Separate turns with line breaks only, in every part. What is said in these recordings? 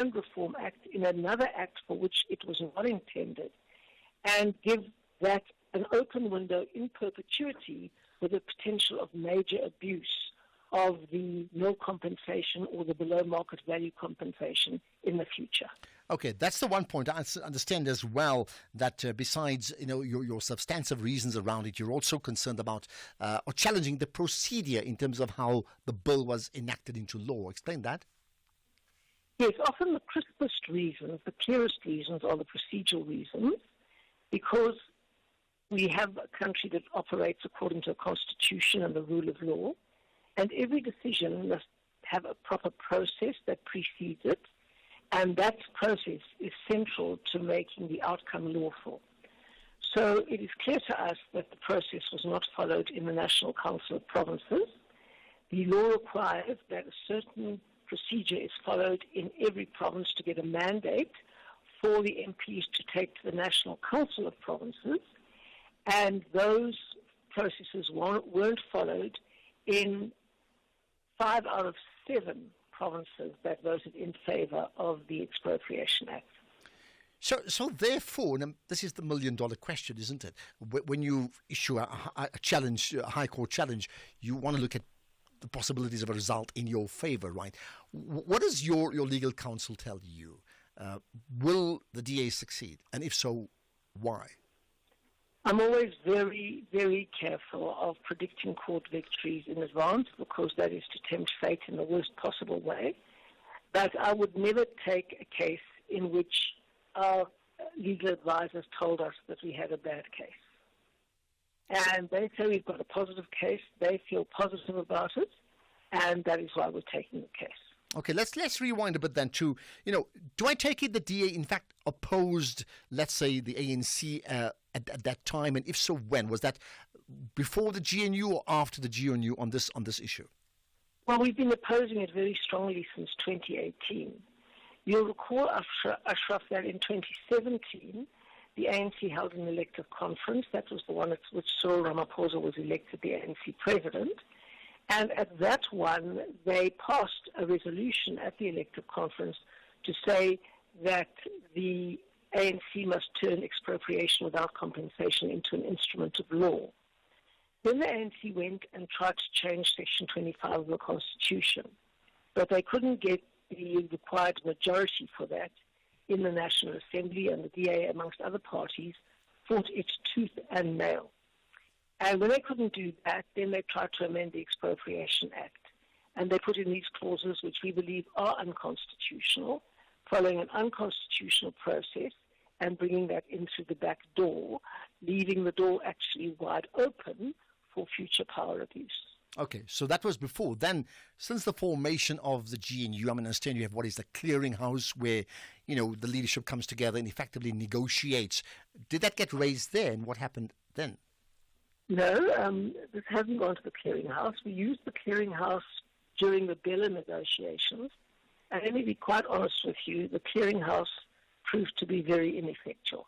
Land Reform Act in another act for which it was not intended, and give that an open window in perpetuity with the potential of major abuse of the nil compensation or the below market value compensation in the future.
Okay, that's the one point. I understand as well that besides your substantive reasons around it, you're also concerned about or challenging the procedure in terms of how the bill was enacted into law. Explain that.
Yes, often the crispest reasons, the clearest reasons are the procedural reasons, because we have a country that operates according to a constitution and the rule of law, and every decision must have a proper process that precedes it, and that process is central to making the outcome lawful. So it is clear to us that the process was not followed in the National Council of Provinces. The law requires that a certain procedure is followed in every province to get a mandate for the MPs to take to the National Council of Provinces, and those processes weren't followed in 5 out of 7 provinces that voted in favour of the Expropriation Act.
So therefore, this is the million-dollar question, isn't it? When you issue a challenge, a High Court challenge, you want to look at the possibilities of a result in your favour, right? What does your legal counsel tell you? Will the DA succeed? And if so, why?
I'm always very, very careful of predicting court victories in advance, because that is to tempt fate in the worst possible way. But I would never take a case in which our legal advisors told us that we had a bad case. And they say we've got a positive case, they feel positive about it, and that is why we're taking the case.
Okay, let's rewind a bit then to, do I take it the DA in fact opposed, let's say, the ANC at that time, and if so, when? Was that before the GNU or after the GNU on this issue?
Well, we've been opposing it very strongly since 2018. You'll recall, Ashraf, that in 2017, the ANC held an elective conference. That was the one at which Cyril Ramaphosa was elected the ANC president. And at that one, they passed a resolution at the elective conference to say that the ANC must turn expropriation without compensation into an instrument of law. Then the ANC went and tried to change Section 25 of the Constitution, but they couldn't get the required majority for that in the National Assembly, and the DA, amongst other parties, fought it tooth and nail. And when they couldn't do that, then they tried to amend the Expropriation Act, and they put in these clauses which we believe are unconstitutional, following an unconstitutional process and bringing that in through the back door, leaving the door actually wide open for future power abuse.
Okay, so that was before. Then, since the formation of the GNU, I understand you have what is the clearinghouse where, the leadership comes together and effectively negotiates. Did that get raised there, and what happened then?
No, this hasn't gone to the clearinghouse. We used the clearinghouse during the Bella negotiations, and let me be quite honest with you, the clearinghouse proved to be very ineffectual.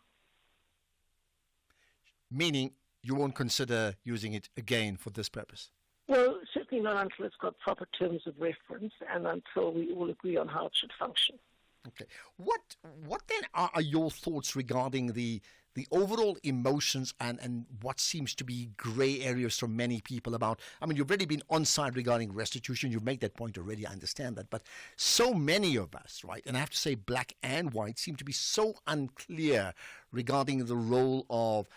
Meaning you won't consider using it again for this purpose?
Well, certainly not until it's got proper terms of reference and until we all agree on how it should function.
Okay. What then are your thoughts regarding the overall emotions and what seems to be grey areas for many people about, you've already been on side regarding restitution, you've made that point already, I understand that, but so many of us, right, and I have to say black and white, seem to be so unclear regarding the role of,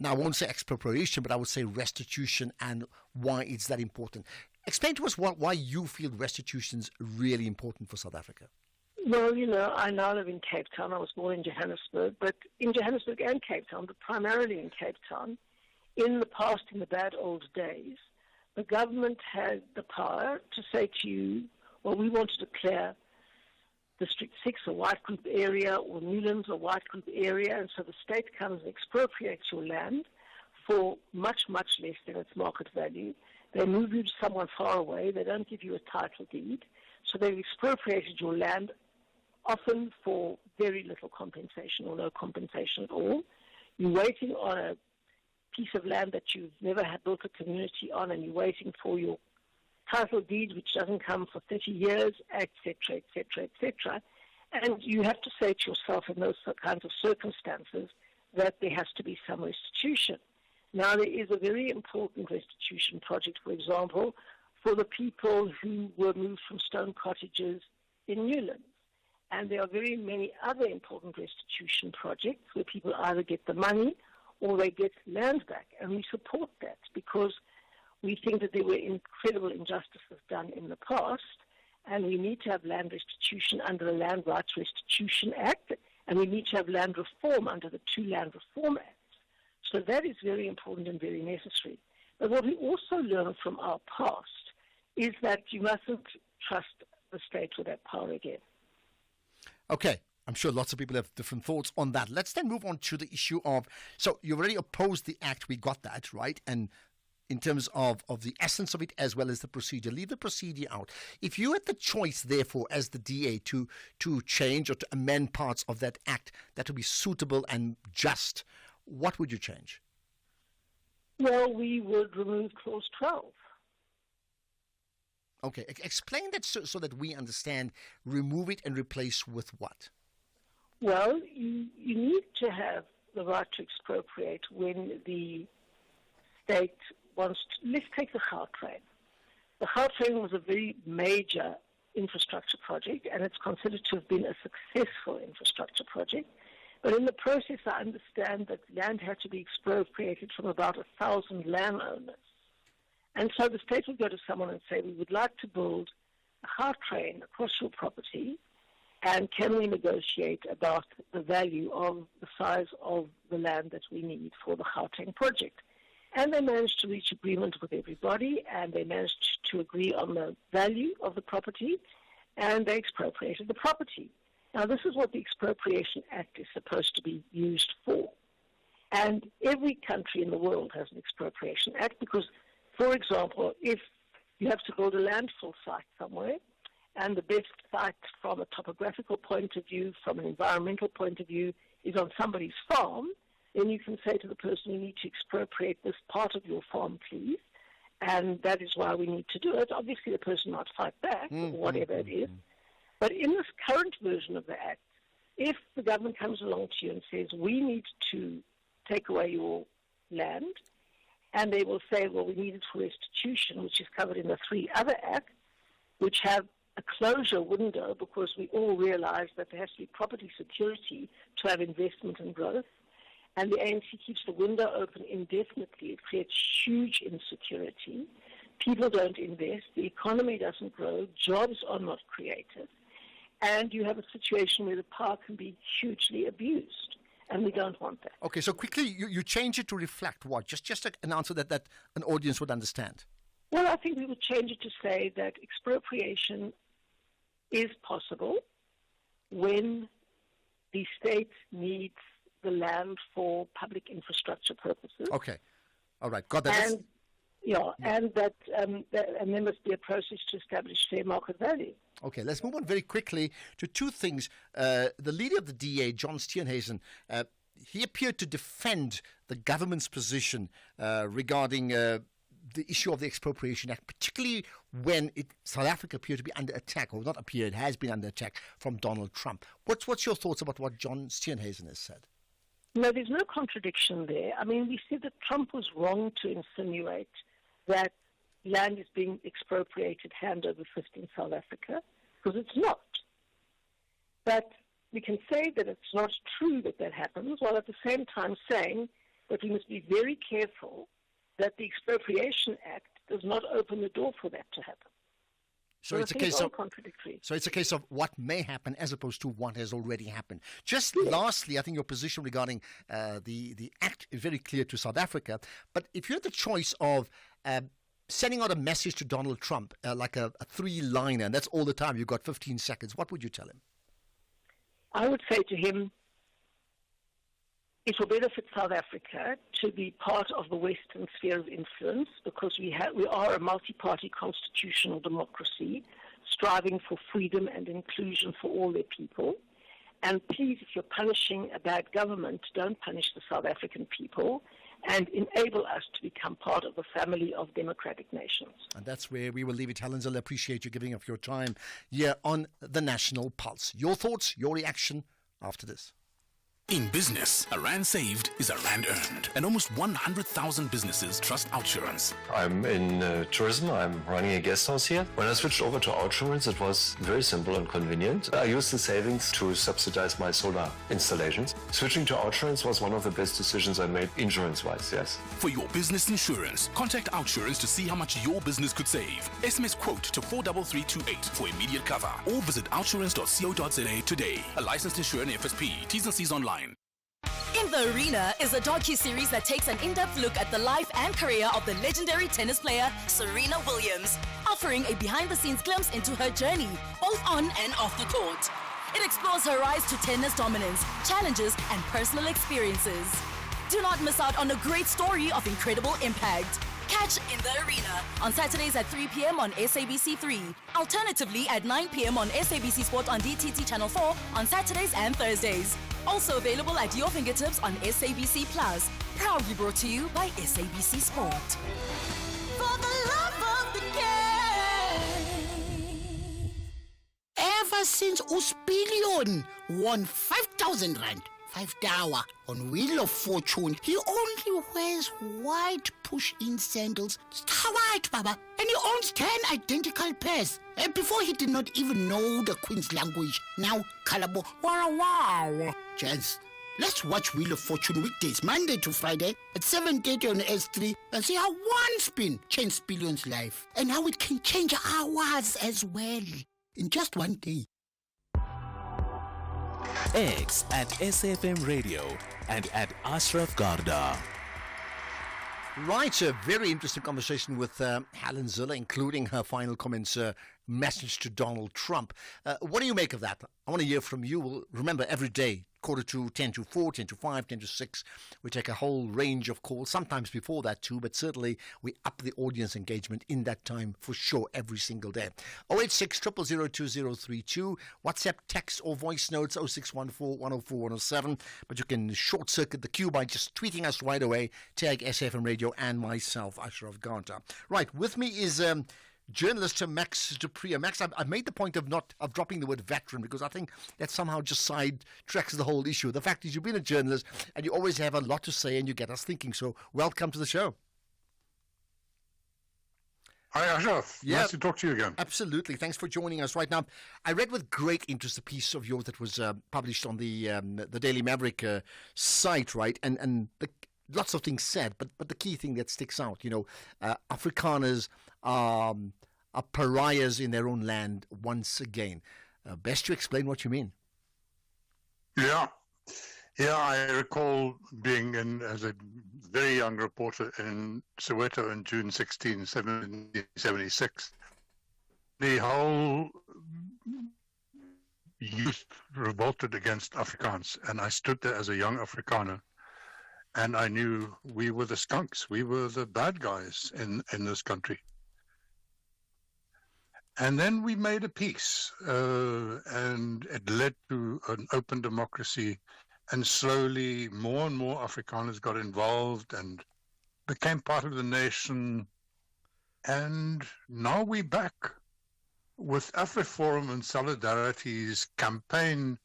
now I won't say expropriation, but I would say restitution and why it's that important. Explain to us why you feel restitution is really important for South Africa.
Well, I now live in Cape Town. I was born in Johannesburg, but in Johannesburg and Cape Town, but primarily in Cape Town, in the past, in the bad old days, the government had the power to say to you, well, we want to declare District 6 a white group area or Newlands a white group area, and so the state comes and expropriates your land for much, much less than its market value. They move you to someone far away. They don't give you a title deed. So they've expropriated your land, often for very little compensation or no compensation at all. You're waiting on a piece of land that you've never had built a community on, and you're waiting for your title deed, which doesn't come for 30 years, etc., etc., etc. And you have to say to yourself in those kinds of circumstances that there has to be some restitution. Now, there is a very important restitution project, for example, for the people who were moved from stone cottages in Newlands. And there are very many other important restitution projects where people either get the money or they get land back. And we support that because we think that there were incredible injustices done in the past, and we need to have land restitution under the Land Rights Restitution Act, and we need to have land reform under the two Land Reform Acts. So that is very important and very necessary. But what we also learn from our past is that you mustn't trust the state with that power again.
Okay. I'm sure lots of people have different thoughts on that. Let's then move on to the issue of, so you already opposed the act, we got that, right? And in terms of the essence of it as well as the procedure, leave the procedure out. If you had the choice, therefore, as the DA to change or to amend parts of that act that would be suitable and just, what would you change?
Well, we would remove Clause 12.
Okay, explain that so that we understand. Remove it and replace with what?
Well, you need to have the right to expropriate when the state wants to. Let's take the Gautrain. The Gautrain was a very major infrastructure project, and it's considered to have been a successful infrastructure project. But in the process, I understand that land had to be expropriated from about 1,000 landowners. And so the state would go to someone and say, we would like to build a Gautrain across your property, and can we negotiate about the value of the size of the land that we need for the Gauteng project? And they managed to reach agreement with everybody, and they managed to agree on the value of the property, and they expropriated the property. Now, this is what the Expropriation Act is supposed to be used for. And every country in the world has an Expropriation Act because, for example, if you have to build a landfill site somewhere, and the best site from a topographical point of view, from an environmental point of view, is on somebody's farm, then you can say to the person, you need to expropriate this part of your farm, please, and that is why we need to do it. Obviously, the person might fight back, or whatever it is. But in this current version of the Act, if the government comes along to you and says, we need to take away your land, and they will say, well, we need it for restitution, which is covered in the three other acts, which have a closure window because we all realize that there has to be property security to have investment and growth. And the ANC keeps the window open indefinitely. It creates huge insecurity. People don't invest. The economy doesn't grow. Jobs are not created. And you have a situation where the power can be hugely abused. And we don't want that.
Okay, so quickly, you change it to reflect what? Just an answer that an audience would understand.
Well, I think we would change it to say that expropriation is possible when the state needs the land for public infrastructure purposes.
Okay. All right. Got that.
And that and there must be a process to establish fair market value.
Okay, let's move on very quickly to two things. The leader of the DA, John Steenhuisen, he appeared to defend the government's position regarding the issue of the Expropriation Act, particularly when South Africa appeared to be under attack, or not appeared, has been under attack from Donald Trump. What's your thoughts about what John Steenhuisen has said?
No, there's no contradiction there. I mean, we said that Trump was wrong to insinuate that land is being expropriated hand over fist in South Africa, because it's not. But we can say that it's not true that that happens, while at the same time saying that we must be very careful that the Expropriation Act does not open the door for that to happen.
So it's a case of what may happen as opposed to what has already happened. Just lastly, I think your position regarding the act is very clear to South Africa. But if you had the choice of sending out a message to Donald Trump, like a three-liner, and that's all the time, you've got 15 seconds, what would you tell him?
I would say to him, it will benefit South Africa to be part of the Western sphere of influence because we are a multi-party constitutional democracy striving for freedom and inclusion for all their people. And please, if you're punishing a bad government, don't punish the South African people and enable us to become part of the family of democratic nations.
And that's where we will leave it. Helen Zille, appreciate you giving up your time here on the National Pulse. Your thoughts, your reaction after this.
In business, a rand saved is a rand earned. And almost 100,000 businesses trust OUTsurance.
I'm in tourism. I'm running a guest house here. When I switched over to OUTsurance, it was very simple and convenient. I used the savings to subsidize my solar installations. Switching to OUTsurance was one of the best decisions I made insurance-wise, yes.
For your business insurance, contact OUTsurance to see how much your business could save. SMS quote to 43328 for immediate cover. Or visit outsurance.co.za today. A licensed insurer in FSP. T's and C's online.
In the Arena is a docu-series that takes an in-depth look at the life and career of the legendary tennis player Serena Williams, offering a behind-the-scenes glimpse into her journey, both on and off the court. It explores her rise to tennis dominance, challenges, and personal experiences. Do not miss out on a great story of incredible impact. Catch In the Arena on Saturdays at 3 p.m. on SABC3. Alternatively, at 9 p.m. on SABC Sport on DTT Channel 4 on Saturdays and Thursdays. Also available at your fingertips on SABC Plus. Proudly brought to you by SABC Sport. For the love of the game.
Ever since Uspilion won 5,000 rand, 5 tower on Wheel of Fortune, he only wears white push-in sandals. Star white, Baba. And he owns 10 identical pairs. And before he did not even know the Queen's language. Now, Kalabo, wow. Chance, let's watch Wheel of Fortune weekdays, Monday to Friday at 7:30 on S3 and see how one spin changed Spillion's life and how it can change ours as well in just one day.
X at SFM Radio and at Ashraf Garda.
Right, a very interesting conversation with Helen Zille, including her final comments, message to Donald Trump. What do you make of that? I want to hear from you. Well, remember, every day, 4:45, 10 to 4, 10 to 5, 10 to 6, we take a whole range of calls, sometimes before that too, but certainly we up the audience engagement in that time for sure every single day. 086 000 2032, WhatsApp, text or voice notes 0614 104 107, but you can short circuit the queue by just tweeting us right away, tag SFM Radio and myself, Ashraf Garda. Right, with me is journalist Max du Preez. Max, I've made the point of dropping the word veteran because I think that somehow just sidetracks the whole issue. The fact is you've been a journalist and you always have a lot to say and you get us thinking. So welcome to the show.
Hi, Ashraf.
Yeah,
nice to talk to you again.
Absolutely. Thanks for joining us right now. I read with great interest a piece of yours that was published on the Daily Maverick site, right? And lots of things said, but the key thing that sticks out, Afrikaners are pariahs in their own land once again. Best to explain what you mean.
Yeah, I recall being as a very young reporter in Soweto on June 16, 1776. The whole youth revolted against Afrikaans, and I stood there as a young Afrikaner. And I knew we were the skunks. We were the bad guys in this country. And then we made a peace, and it led to an open democracy. And slowly, more and more Afrikaners got involved and became part of the nation. And now we're back with AfriForum and Solidarity's campaign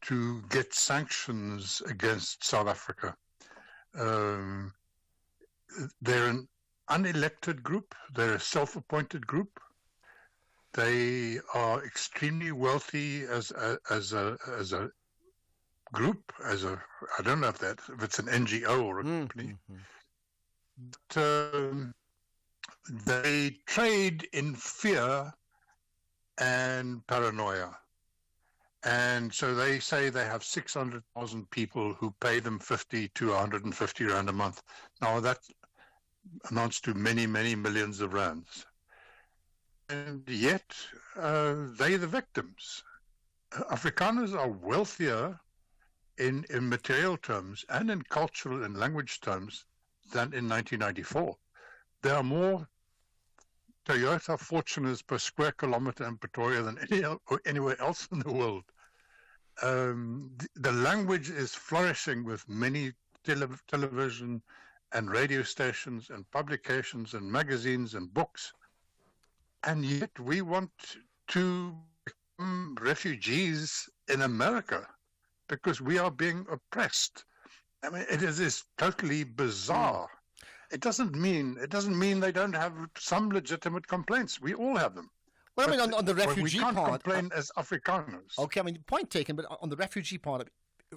to get sanctions against South Africa. They're an unelected group. They're a self-appointed group. They are extremely wealthy as a group. I don't know if it's an NGO or a company. But, they trade in fear and paranoia. And so they say they have 600,000 people who pay them 50 to 150 rand a month. Now that amounts to many, many millions of rands. And yet they're the victims. Afrikaners are wealthier in material terms and in cultural and language terms than in 1994. There are more Toyota Fortuners per square kilometer in Pretoria than anywhere else in the world. The language is flourishing with many television and radio stations and publications and magazines and books. And yet we want to become refugees in America because we are being oppressed. I mean, it is totally bizarre. It doesn't mean they don't have some legitimate complaints. We all have them.
Well, I mean, on the refugee
we can't
part,
complain as Afrikaners.
Okay, I mean, point taken, but on the refugee part,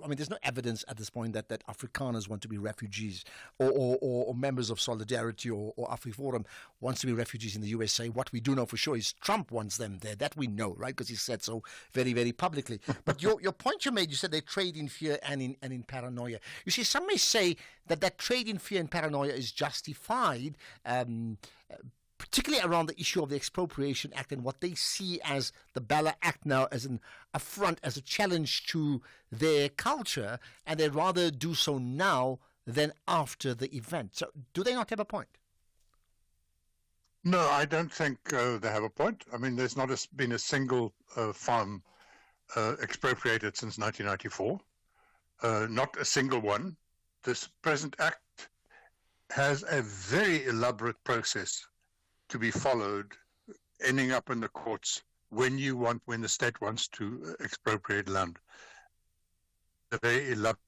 I mean, there's no evidence at this point that Afrikaners want to be refugees or members of Solidarity or AfriForum wants to be refugees in the USA. What we do know for sure is Trump wants them there. That we know, right? Because he said so very, very publicly. But your point you made, you said they trade in fear and in paranoia. You see, some may say that trade in fear and paranoia is justified, particularly around the issue of the Expropriation Act and what they see as the Bala Act now as an affront, as a challenge to their culture, and they'd rather do so now than after the event. So do they not have a point?
No, I don't think they have a point. I mean, there's not been a single farm expropriated since 1994, not a single one. This present act has a very elaborate process to be followed, ending up in the courts when the state wants to expropriate land. Very elaborate.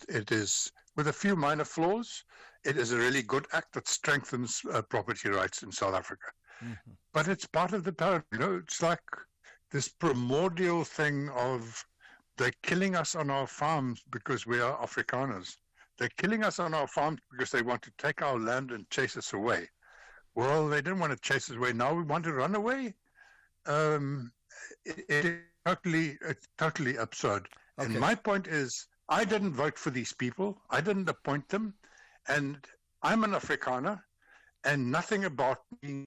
It is, with a few minor flaws, it is a really good act that strengthens property rights in South Africa. Mm-hmm. But it's part of the paradigm. You know, it's like this primordial thing of they're killing us on our farms because we are Afrikaners. They're killing us on our farms because they want to take our land and chase us away. Well, they didn't want to chase us away. Now we want to run away. It's totally absurd. Okay. And my point is, I didn't vote for these people. I didn't appoint them. And I'm an Afrikaner, and nothing about me.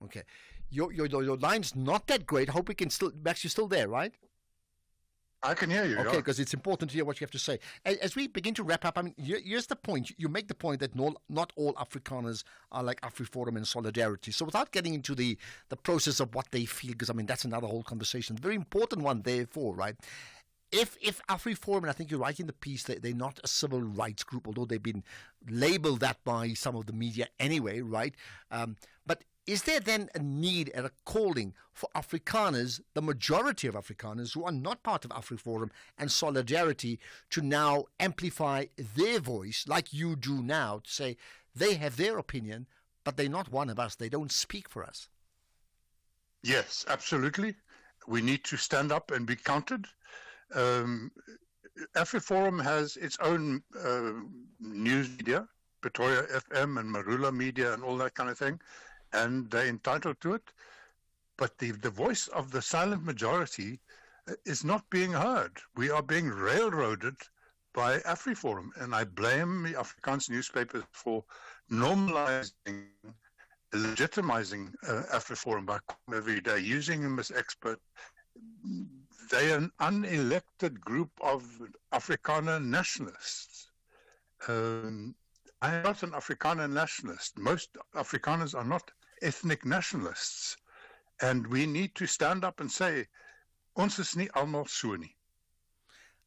Okay. Your line's not that great. I hope we can still, Max, you're still there, right?
I can hear you.
Okay, because it's important to hear what you have to say. As we begin to wrap up, I mean, here's the point. You make the point that not all Afrikaners are like AfriForum and Solidarity. So without getting into the process of what they feel, because, I mean, that's another whole conversation, very important one, therefore, right? If AfriForum, and I think you're right in the piece, they're not a civil rights group, although they've been labeled that by some of the media anyway, right? But is there then a need and a calling for Afrikaners, the majority of Afrikaners who are not part of AfriForum and Solidarity, to now amplify their voice like you do now, to say they have their opinion, but they're not one of us. They don't speak for us?
Yes, absolutely. We need to stand up and be counted. AfriForum has its own news media, Pretoria FM and Marula Media and all that kind of thing, and they're entitled to it. But the voice of the silent majority is not being heard. We are being railroaded by AfriForum, and I blame the Afrikaans newspapers for normalizing, legitimizing AfriForum by every day, using them as expert. They are an unelected group of Afrikaner nationalists. I'm not an Afrikaner nationalist. Most Afrikaners are not ethnic nationalists. And we need to stand up and say, ons is nie almal so nie.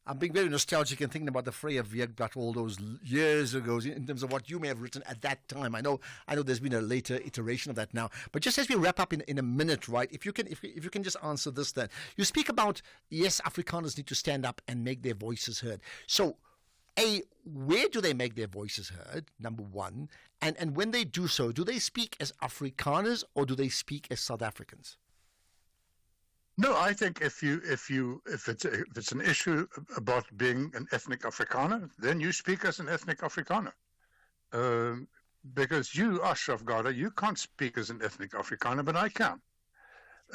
I'm being very nostalgic and thinking about the Freya Weekblad all those years ago in terms of what you may have written at that time. I know there's been a later iteration of that now. But just as we wrap up in a minute, right, if you can just answer this then. You speak about, yes, Afrikaners need to stand up and make their voices heard. So, where do they make their voices heard, number one? And when they do so, do they speak as Afrikaners or do they speak as South Africans?
No, I think if it's an issue about being an ethnic Afrikaner, then you speak as an ethnic Afrikaner. Because you, Ashraf Garda, you can't speak as an ethnic Afrikaner, but I can.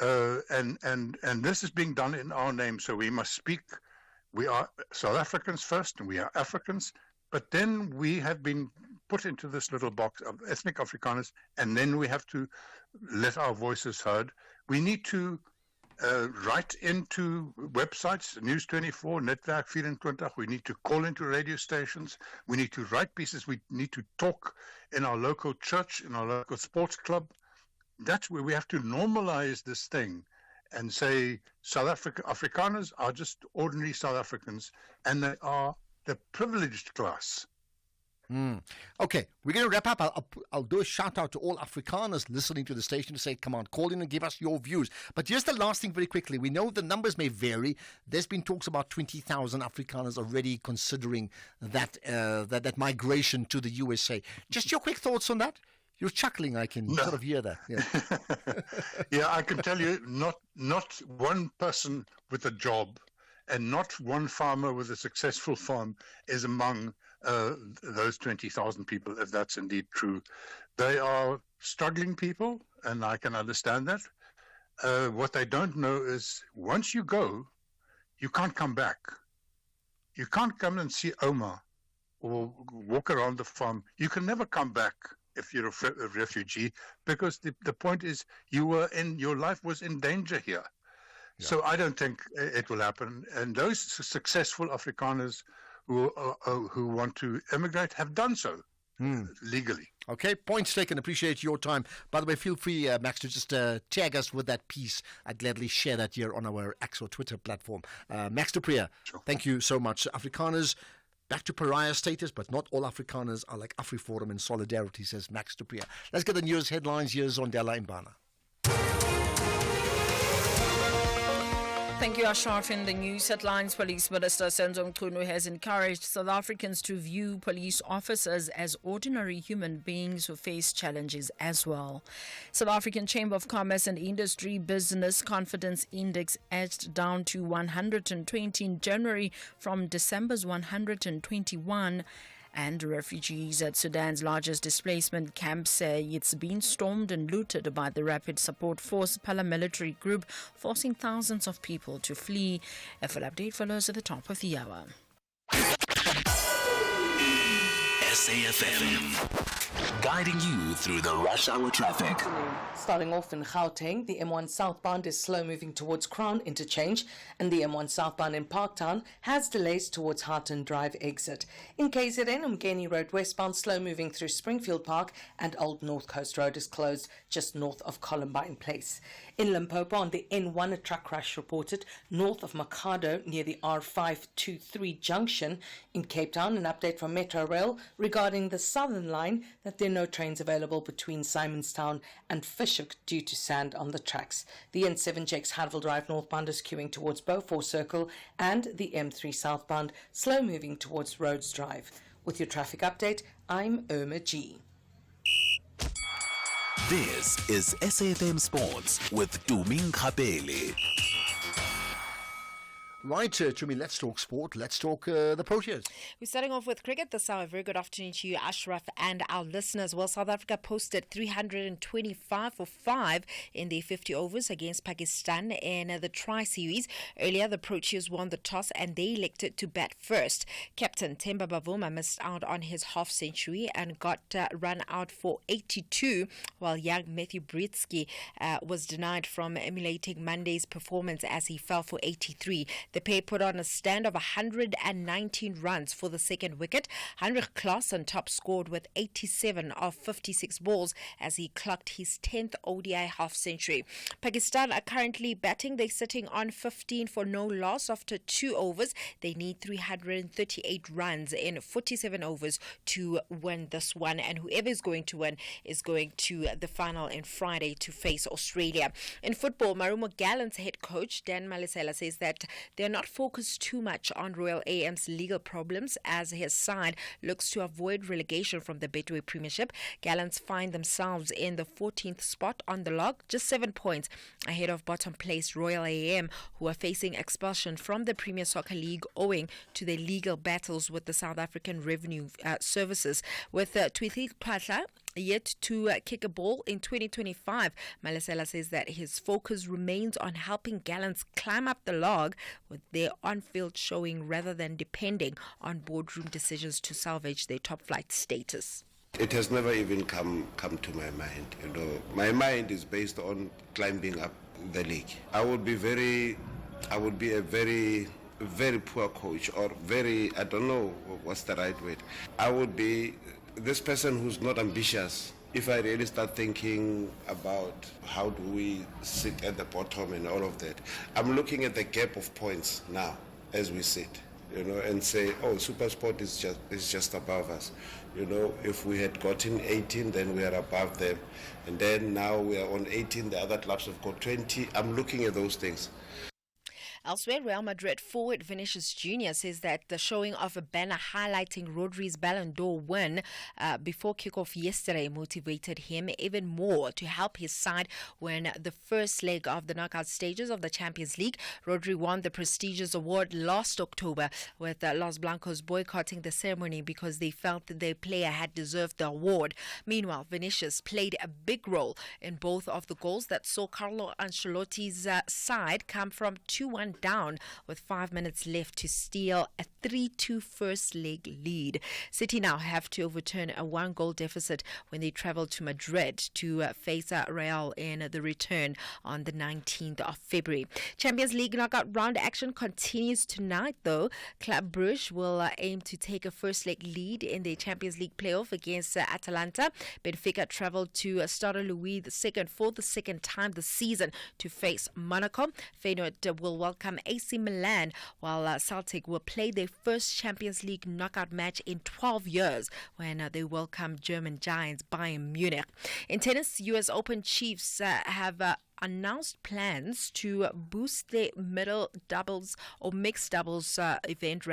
And this is being done in our name, so we must speak. We are South Africans first, and we are Africans, but then we have been put into this little box of ethnic Afrikaners, and then we have to let our voices heard. We need to write into websites, News 24, Netwerk 24. We need to call into radio stations. We need to write pieces. We need to talk in our local church, in our local sports club. That's where we have to normalize this thing and say Afrikaners are just ordinary South Africans, and they are the privileged class.
Okay, we're going to wrap up. I'll do a shout out to all Afrikaners listening to the station to say, come on, call in and give us your views. But just the last thing very quickly. We know the numbers may vary. There's been talks about 20,000 Afrikaners already considering that migration to the USA. Just your quick thoughts on that? You're chuckling, I can sort of hear that. Yeah.
Yeah, I can tell you, not one person with a job and not one farmer with a successful farm is among those 20,000 people, if that's indeed true. They are struggling people, and I can understand that. What they don't know is once you go, you can't come back. You can't come and see Oma or walk around the farm. You can never come back if you're a refugee, because the point is your life was in danger here. Yeah. So I don't think it will happen. And those successful Afrikaners who want to emigrate have done so legally.
Okay, points taken. Appreciate your time. By the way, feel free, Max, to just tag us with that piece. I'd gladly share that here on our X or Twitter platform. Max du Preez, sure. Thank you so much. Afrikaners back to pariah status, but not all Afrikaners are like AfriForum in solidarity, says Max du Preez. Let's get the news headlines. Here's Zondela Mbana.
Thank you, Ashraf. In the news headlines, Police Minister Senzo Mchunu has encouraged South Africans to view police officers as ordinary human beings who face challenges as well. South African Chamber of Commerce and Industry Business Confidence Index edged down to 120 in January from December's 121. And refugees at Sudan's largest displacement camp say it's been stormed and looted by the Rapid Support Force paramilitary group, forcing thousands of people to flee. A full update follows at the top of the hour.
SAFM, guiding you through the rush hour traffic.
Starting off in Gauteng, the M1 southbound is slow moving towards Crown Interchange, and the M1 southbound in Parktown has delays towards Harton Drive exit. In KZN, Umgeni Road westbound slow moving through Springfield Park, and Old North Coast Road is closed just north of Columbine Place. In Limpopo, on the N1, a truck crash reported north of Makado near the R523 junction. In Cape Town, an update from Metro Rail regarding the Southern Line that there are no trains available between Simonstown and Fischhoek due to sand on the tracks. The N7 Jakes Hadville Drive northbound is queuing towards Beaufort Circle, and the M3 southbound slow moving towards Rhodes Drive. With your traffic update, I'm Irma G.
This is SAFM Sports with Tuming Kapele.
Right, Tumi, let's talk sport. Let's talk the Proteas.
We're starting off with cricket this hour. Very good afternoon to you, Ashraf, and our listeners. Well, South Africa posted 325 for 5 in the 50 overs against Pakistan in the Tri-Series. Earlier, the Proteas won the toss and they elected to bat first. Captain Themba Bavuma missed out on his half-century and got run out for 82, while young Matthew Britsky was denied from emulating Monday's performance as he fell for 83. The pair put on a stand of 119 runs for the second wicket. Heinrich Klaasen top scored with 87 of 56 balls as he clocked his 10th ODI half-century. Pakistan are currently batting. They're sitting on 15 for no loss after 2 overs. They need 338 runs in 47 overs to win this one. And whoever is going to win is going to the final on Friday to face Australia. In football, Marumo Gallant's head coach, Dan Malisela, says that they're not focused too much on Royal AM's legal problems as his side looks to avoid relegation from the Betway Premiership. Gallants find themselves in the 14th spot on the log, just 7 points ahead of bottom place Royal AM, who are facing expulsion from the Premier Soccer League owing to their legal battles with the South African Revenue Services. With Twithi Phatla yet to kick a ball in 2025, Malisela says that his focus remains on helping Gallants climb up the log with their on-field showing rather than depending on boardroom decisions to salvage their top-flight status.
It has never even come to my mind. My mind is based on climbing up the league. I would be a very poor coach, or I don't know what's the right word. I would be this person who's not ambitious if I really start thinking about how do we sit at the bottom and all of that, I'm looking at the gap of points now as we sit, and say, oh, SuperSport is just above us. If we had gotten 18, then we are above them. And then now we are on 18, the other clubs have got 20. I'm looking at those things.
Elsewhere, Real Madrid forward Vinicius Jr. says that the showing of a banner highlighting Rodri's Ballon d'Or win before kickoff yesterday motivated him even more to help his side win the first leg of the knockout stages of the Champions League. Rodri won the prestigious award last October, with Los Blancos boycotting the ceremony because they felt that their player had deserved the award. Meanwhile, Vinicius played a big role in both of the goals that saw Carlo Ancelotti's side come from 2-1 down with 5 minutes left to steal a 3-2 first leg lead. City now have to overturn a 1-goal deficit when they travel to Madrid to face Real in the return on the 19th of February. Champions League knockout round action continues tonight, though. Club Brugge will aim to take a first leg lead in the Champions League playoff against Atalanta. Benfica travel to Stade Louis II for the second time this season to face Monaco. Feyenoord will welcome AC Milan, while Celtic will play their first Champions League knockout match in 12 years when they welcome German giants Bayern Munich. In tennis, US Open chiefs have announced plans to boost their middle doubles or mixed doubles event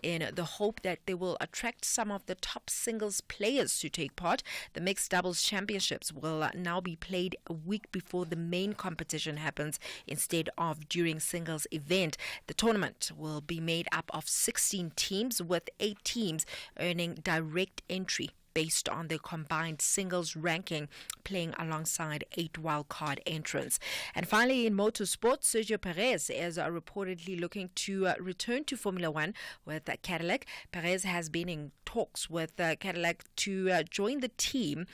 in the hope that they will attract some of the top singles players to take part. The mixed doubles championships will now be played a week before the main competition happens instead of during singles event. The tournament will be made up of 16 teams, with 8 teams earning direct entry based on their combined singles ranking, playing alongside 8 wildcard entrants. And finally, in motorsport, Sergio Perez is reportedly looking to return to Formula One with Cadillac. Perez has been in talks with Cadillac to join the team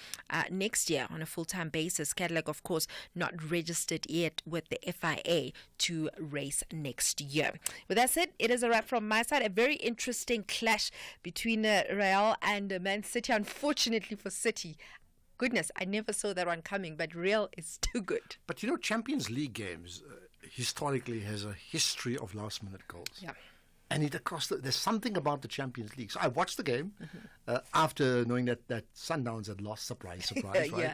next year on a full-time basis. Cadillac, of course, not registered yet with the FIA to race next year. With that said, it is a wrap from my side. A very interesting clash between Real and Man City. Unfortunately for City, goodness, I never saw that one coming, but Real is too good.
But Champions League games historically has a history of last-minute goals.
Yeah.
And there's something about the Champions League. So I watched the game after knowing that Sundowns had lost, surprise, right?
Yeah.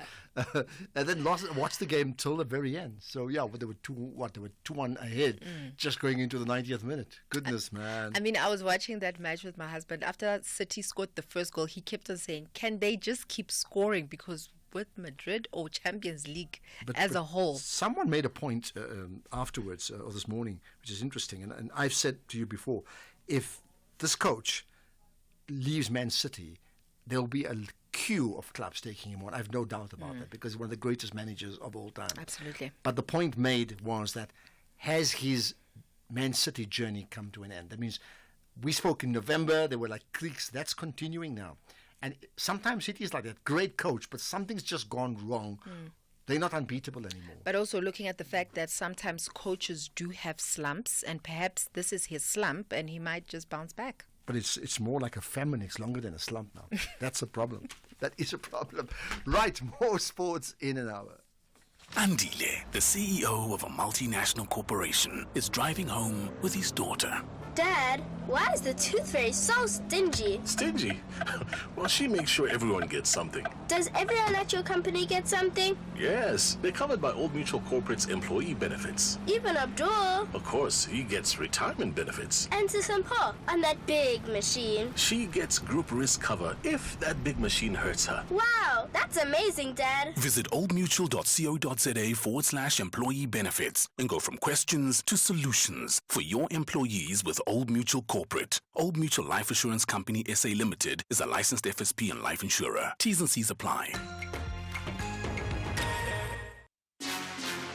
And then watched the game till the very end. So yeah, they were 2-1 ahead, just going into the 90th minute. Goodness, man.
I mean, I was watching that match with my husband. After City scored the first goal, he kept on saying, "Can they just keep scoring? Because with Madrid or Champions League as a whole."
Someone made a point afterwards or this morning, which is interesting. And I've said to you before, if this coach leaves Man City, there will be a queue of clubs taking him on. I have no doubt about that, because he's one of the greatest managers of all time.
Absolutely.
But the point made was that has his Man City journey come to an end? That means we spoke in November, there were like creaks. That's continuing now. And sometimes City is like that. Great coach, but something's just gone wrong. They're not unbeatable anymore.
But also looking at the fact that sometimes coaches do have slumps, and perhaps this is his slump and he might just bounce back.
But it's more like a famine. It's longer than a slump now. That's a problem. That is a problem. Right, more sports in an hour.
Andile, the CEO of a multinational corporation, is driving home with his daughter.
Dad, why is the tooth fairy so stingy?
Stingy? Well, she makes sure everyone gets something.
Does everyone at your company get something?
Yes, they're covered by Old Mutual Corporate's employee benefits.
Even Abdul.
Of course, he gets retirement benefits.
And Sisampo on that big machine.
She gets group risk cover if that big machine hurts her.
Wow, that's amazing, Dad.
Visit oldmutual.co.za/employee benefits and go from questions to solutions for your employees with Old Mutual Corporate. Old Mutual Life Assurance Company SA Limited is a licensed FSP and life insurer. T's and C's apply.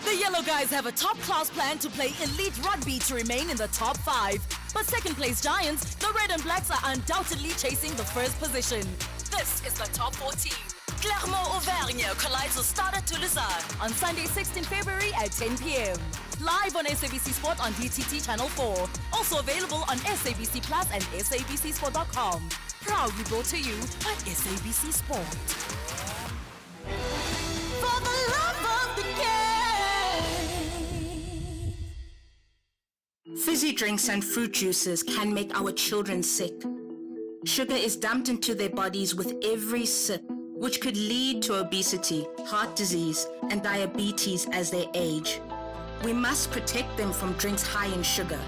The Yellow Guys have a top-class plan to play elite rugby to remain in the top 5. But second-place Giants, the Red and Blacks are undoubtedly chasing the first position. This is the top 14. Clermont-Auvergne collides with Stade Toulousain on Sunday, 16 February at 10 p.m. Live on SABC Sport on DTT Channel 4. Also available on SABC Plus and SABCSport.com. Proudly brought to you by SABC Sport.
Fizzy drinks and fruit juices can make our children sick. Sugar is dumped into their bodies with every sip, which could lead to obesity, heart disease, and diabetes as they age. We must protect them from drinks high in sugar.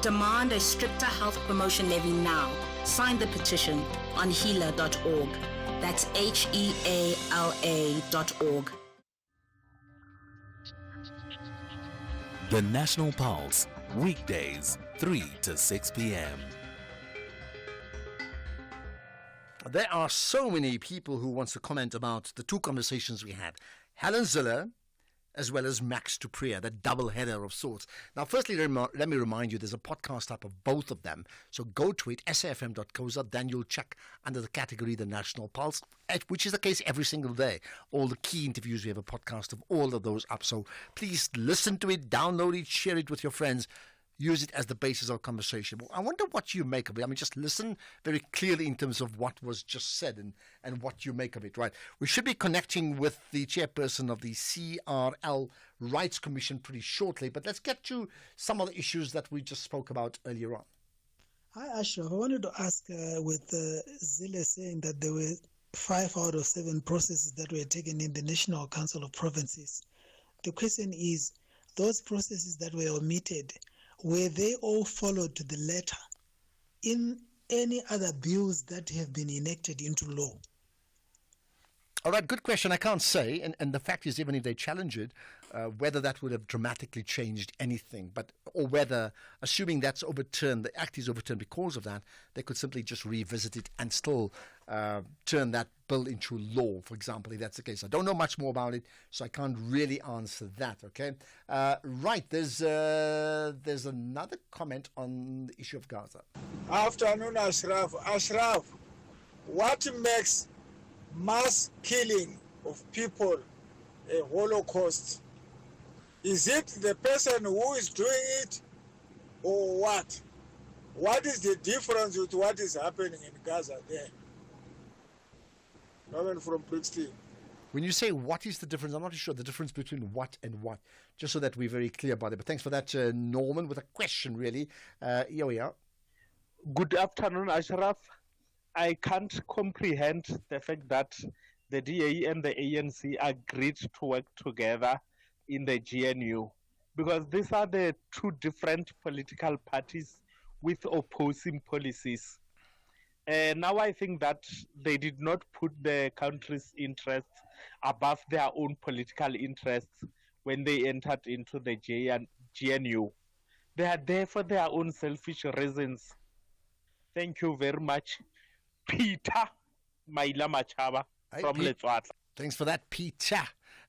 Demand a stricter health promotion levy now. Sign the petition on heala.org. That's HEALA.org.
The National Pulse, weekdays, 3 to 6 p.m.
There are so many people who wants to comment about the two conversations we had. Helen Ziller, as well as Max du Preez, that double header of sorts. Now, firstly, let me remind you, there's a podcast up of both of them. So go to it, safm.co.za, then you'll check under the category The National Pulse, which is the case every single day. All the key interviews, we have a podcast of all of those up. So please listen to it, download it, share it with your friends. Use it as the basis of conversation. Well, I wonder what you make of it. I mean, just listen very clearly in terms of what was just said and what you make of it, right? We should be connecting with the chairperson of the CRL Rights Commission pretty shortly, but let's get to some of the issues that we just spoke about earlier on.
Hi, Ashraf. I wanted to ask with Zille saying that there were 5 out of 7 processes that were taken in the National Council of Provinces. The question is, those processes that were omitted, were they all followed to the letter in any other bills that have been enacted into law?
All right, good question. I can't say, and the fact is, even if they challenge it, whether that would have dramatically changed anything, or whether, assuming that's overturned, the act is overturned because of that, they could simply just revisit it and still turn that bill into law, for example, if that's the case. I don't know much more about it, so I can't really answer that, okay? Right, there's another comment on the issue of Gaza.
Afternoon, Ashraf. Ashraf, what makes mass killing of people a Holocaust? Is it the person who is doing it, or what? What is the difference with what is happening in Gaza there? Norman from Brixton.
When you say what is the difference, I'm not sure the difference between what and what, just so that we're very clear about it. But thanks for that, Norman, with a question, really. Here we are.
Good afternoon, Ashraf. I can't comprehend the fact that the DA and the ANC agreed to work together in the GNU, because these are the two different political parties with opposing policies. Now I think that they did not put the country's interests above their own political interests when they entered into the GNU. They are there for their own selfish reasons. Thank you very much. Peter Maila Machaba from Letswatla.
Thanks for that, Peter.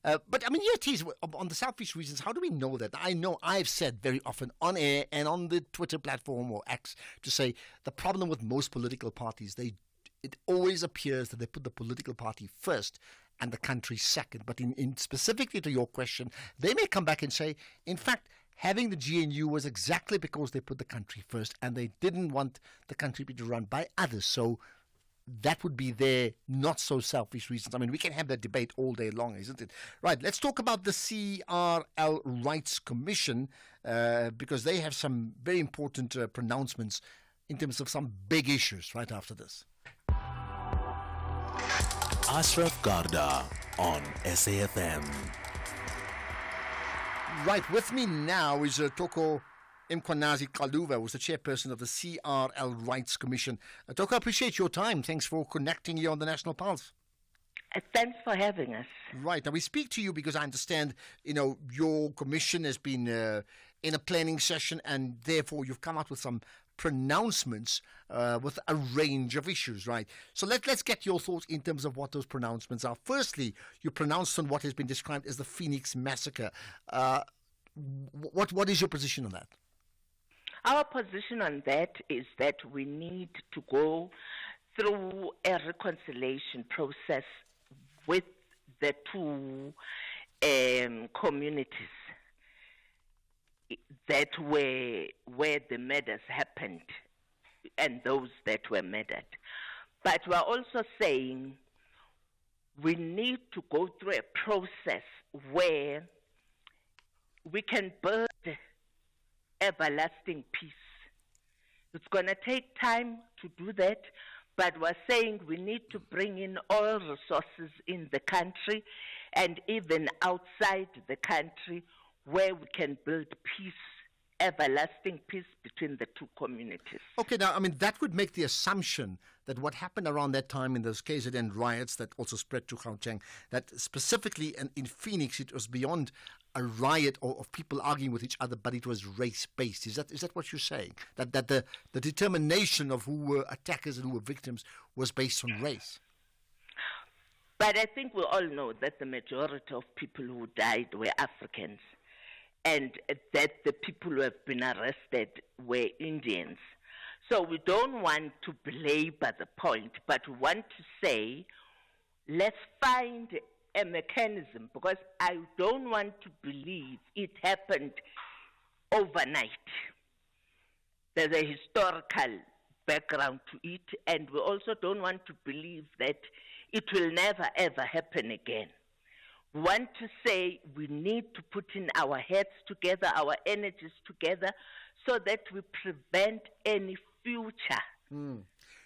But I mean, your tease on the selfish reasons, how do we know that? I know I've said very often on air and on the Twitter platform or X to say the problem with most political parties, it always appears that they put the political party first and the country second. But in specifically to your question, they may come back and say, in fact, having the GNU was exactly because they put the country first and they didn't want the country to be run by others. So that would be their not so selfish reasons. I mean, we can have that debate all day long, isn't it? Right, let's talk about the CRL Rights Commission because they have some very important pronouncements in terms of some big issues right after this.
Ashraf Garda on SAFM.
Right, with me now is Toko Mkhwanazi Qaluva, who's the chairperson of the CRL Rights Commission. Toko, I appreciate your time. Thanks for connecting here on the National Pulse.
Thanks for having us.
Right. Now, we speak to you because I understand, your commission has been in a planning session and therefore you've come out with some pronouncements with a range of issues, right? So let's get your thoughts in terms of what those pronouncements are. Firstly, you pronounced on what has been described as the Phoenix Massacre. What is your position on that?
Our position on that is that we need to go through a reconciliation process with the two communities that were where the murders happened and those that were murdered. But we're also saying we need to go through a process where we can build everlasting peace. It's going to take time to do that, but we're saying we need to bring in all resources in the country and even outside the country where we can build peace, everlasting peace between the two communities.
Okay, now, I mean, that would make the assumption that what happened around that time in those KZN riots that also spread to Gauteng, that specifically in Phoenix, it was beyond a riot of people arguing with each other, but it was race-based. Is that what you're saying? That the determination of who were attackers and who were victims was based on race?
But I think we all know that the majority of people who died were Africans, and that the people who have been arrested were Indians. So we don't want to belabor the point, but we want to say, let's find a mechanism, because I don't want to believe it happened overnight. There's a historical background to it, and we also don't want to believe that it will never ever happen again. We want to say we need to put in our heads together, our energies together, so that we prevent any future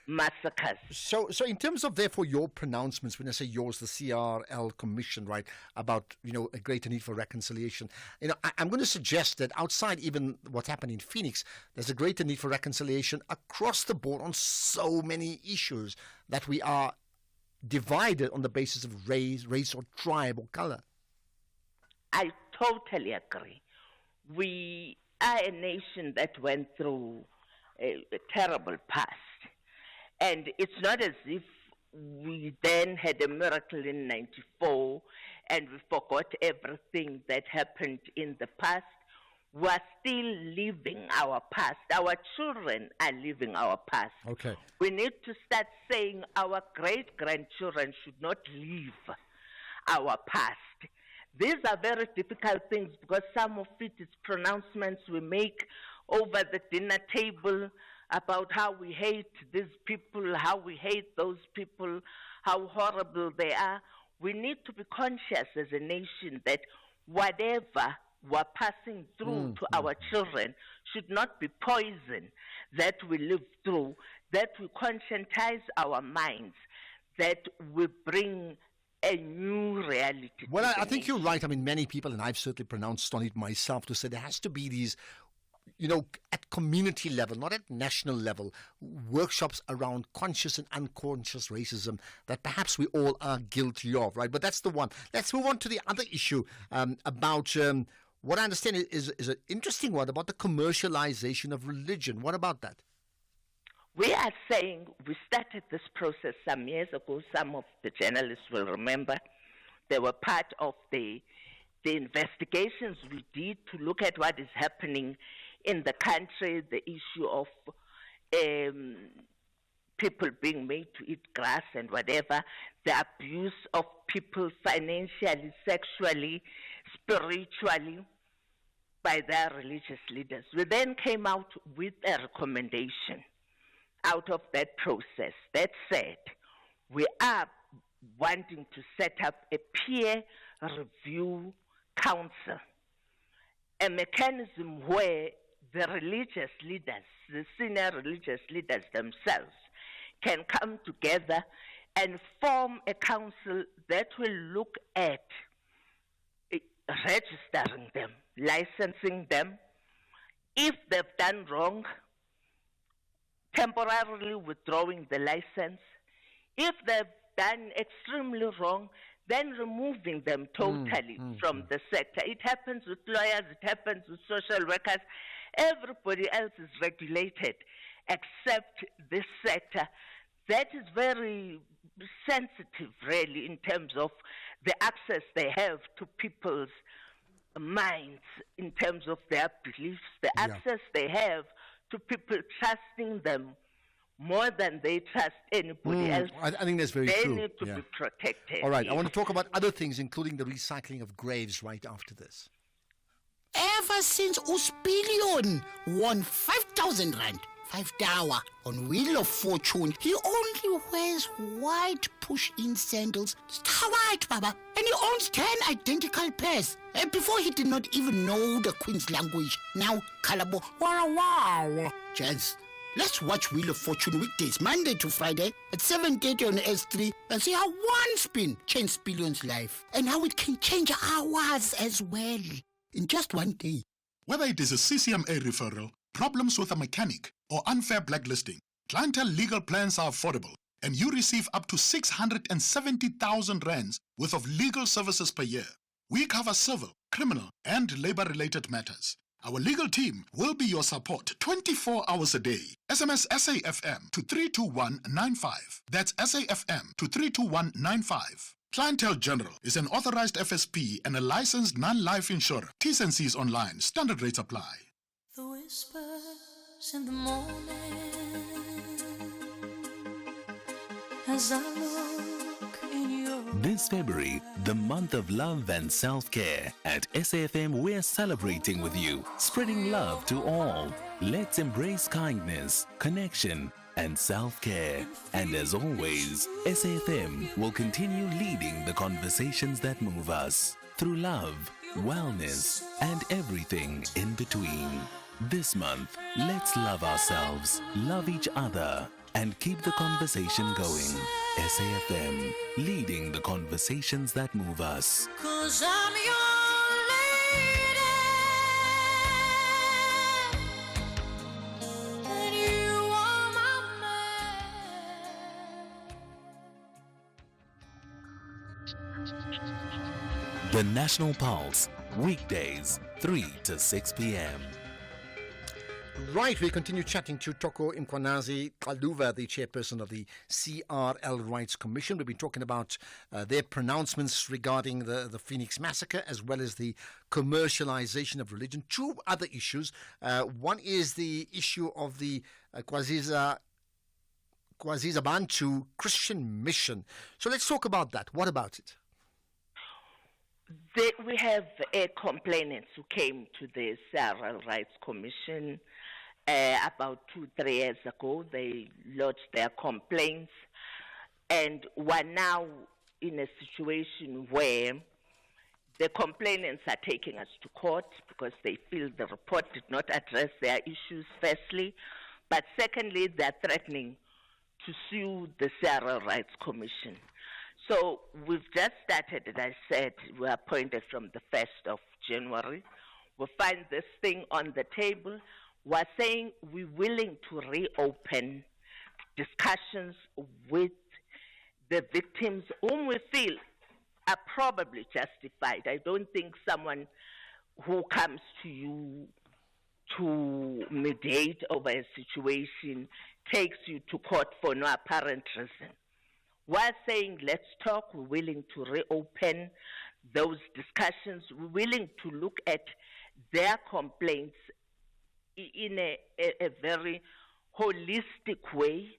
massacres.
So in terms of, therefore, your pronouncements, when I say yours, the CRL Commission, right, about, a greater need for reconciliation, I'm going to suggest that outside even what happened in Phoenix, there's a greater need for reconciliation across the board on so many issues that we are divided on the basis of race or tribe or color.
I totally agree. We are a nation that went through a terrible past. And it's not as if we then had a miracle in 94 and we forgot everything that happened in the past. We're still living our past. Our children are living our past.
Okay.
We need to start saying our great-grandchildren should not live our past. These are very difficult things because some of it is pronouncements we make over the dinner table about how we hate these people, how we hate those people, how horrible they are. We need to be conscious as a nation that whatever we're passing through to our children should not be poison that we live through, that we conscientize our minds, that we bring a new reality.
Well, I think you're right. I mean, many people, and I've certainly pronounced on it myself, to say there has to be these, at community level, not at national level, workshops around conscious and unconscious racism that perhaps we all are guilty of, right? But that's the one. Let's move on to the other issue about what I understand is an interesting one about the commercialization of religion. What about that?
We are saying we started this process some years ago. Some of the journalists will remember. They were part of the investigations we did to look at what is happening in the country, the issue of people being made to eat grass and whatever, the abuse of people financially, sexually, spiritually by their religious leaders. We then came out with a recommendation out of that process that said we are wanting to set up a peer review council, a mechanism where the religious leaders, the senior religious leaders themselves, can come together and form a council that will look at registering them, licensing them. If they've done wrong, temporarily withdrawing the license. If they've done extremely wrong, then removing them totally from the sector. It happens with lawyers, it happens with social workers. Everybody else is regulated except this sector. That is very sensitive, really, in terms of the access they have to people's minds, in terms of their beliefs, the access they have to people trusting them more than they trust anybody else.
I think that's very true.
They need to be protected.
All right, I want to talk about other things, including the recycling of graves right after this.
Ever since Uspilion won 5,000 rand, 5 dawa on Wheel of Fortune, he only wears white push-in sandals. White, Baba. And he owns 10 identical pairs. Before he did not even know the Queen's language. Now, Kalabo, wow. Chance, let's watch Wheel of Fortune weekdays, Monday to Friday at 7:30 on S3 and see how one spin changed Billion's life and how it can change ours as well in just one day.
Whether it is a CCMA referral, problems with a mechanic, or unfair blacklisting, Clientele legal plans are affordable and you receive up to 670,000 rands worth of legal services per year. We cover civil, criminal, and labor-related matters. Our legal team will be your support 24 hours a day. SMS SAFM to 32195. That's SAFM to 32195. Clientele General is an authorized FSP and a licensed non-life insurer. T's and C's online. Standard rates apply.
The whispers in the morning as I look in your
This February, the month of love and self-care. At SAFM, we're celebrating with you, spreading love to all. Let's embrace kindness, connection, and self-care. And as always, SAFM will continue leading the conversations that move us through love, wellness, and everything in between. This month, let's love ourselves, love each other, and keep the conversation going. SAFM, leading the conversations that move us.
'Cause I'm your lady and you are my man.
The National Pulse, weekdays, 3 to 6 p.m.
Right, we continue chatting to Toko Mkwanazi Kaluva, the chairperson of the CRL Rights Commission. We've been talking about their pronouncements regarding the Phoenix massacre as well as the commercialization of religion. Two other issues. One is the issue of the Kwaziza Bantu Christian mission. So let's talk about that. What about it?
We have complainants who came to the CRL Rights Commission about 2-3 years ago. They lodged their complaints and were now in a situation where the complainants are taking us to court because they feel the report did not address their issues, firstly. But secondly, they're threatening to sue the CRL Rights Commission. So we've just started, as I said, we are appointed from the 1st of January. We'll find this thing on the table. We're saying we're willing to reopen discussions with the victims whom we feel are probably justified. I don't think someone who comes to you to mediate over a situation takes you to court for no apparent reason. We're saying, let's talk. We're willing to reopen those discussions. We're willing to look at their complaints in a very holistic way,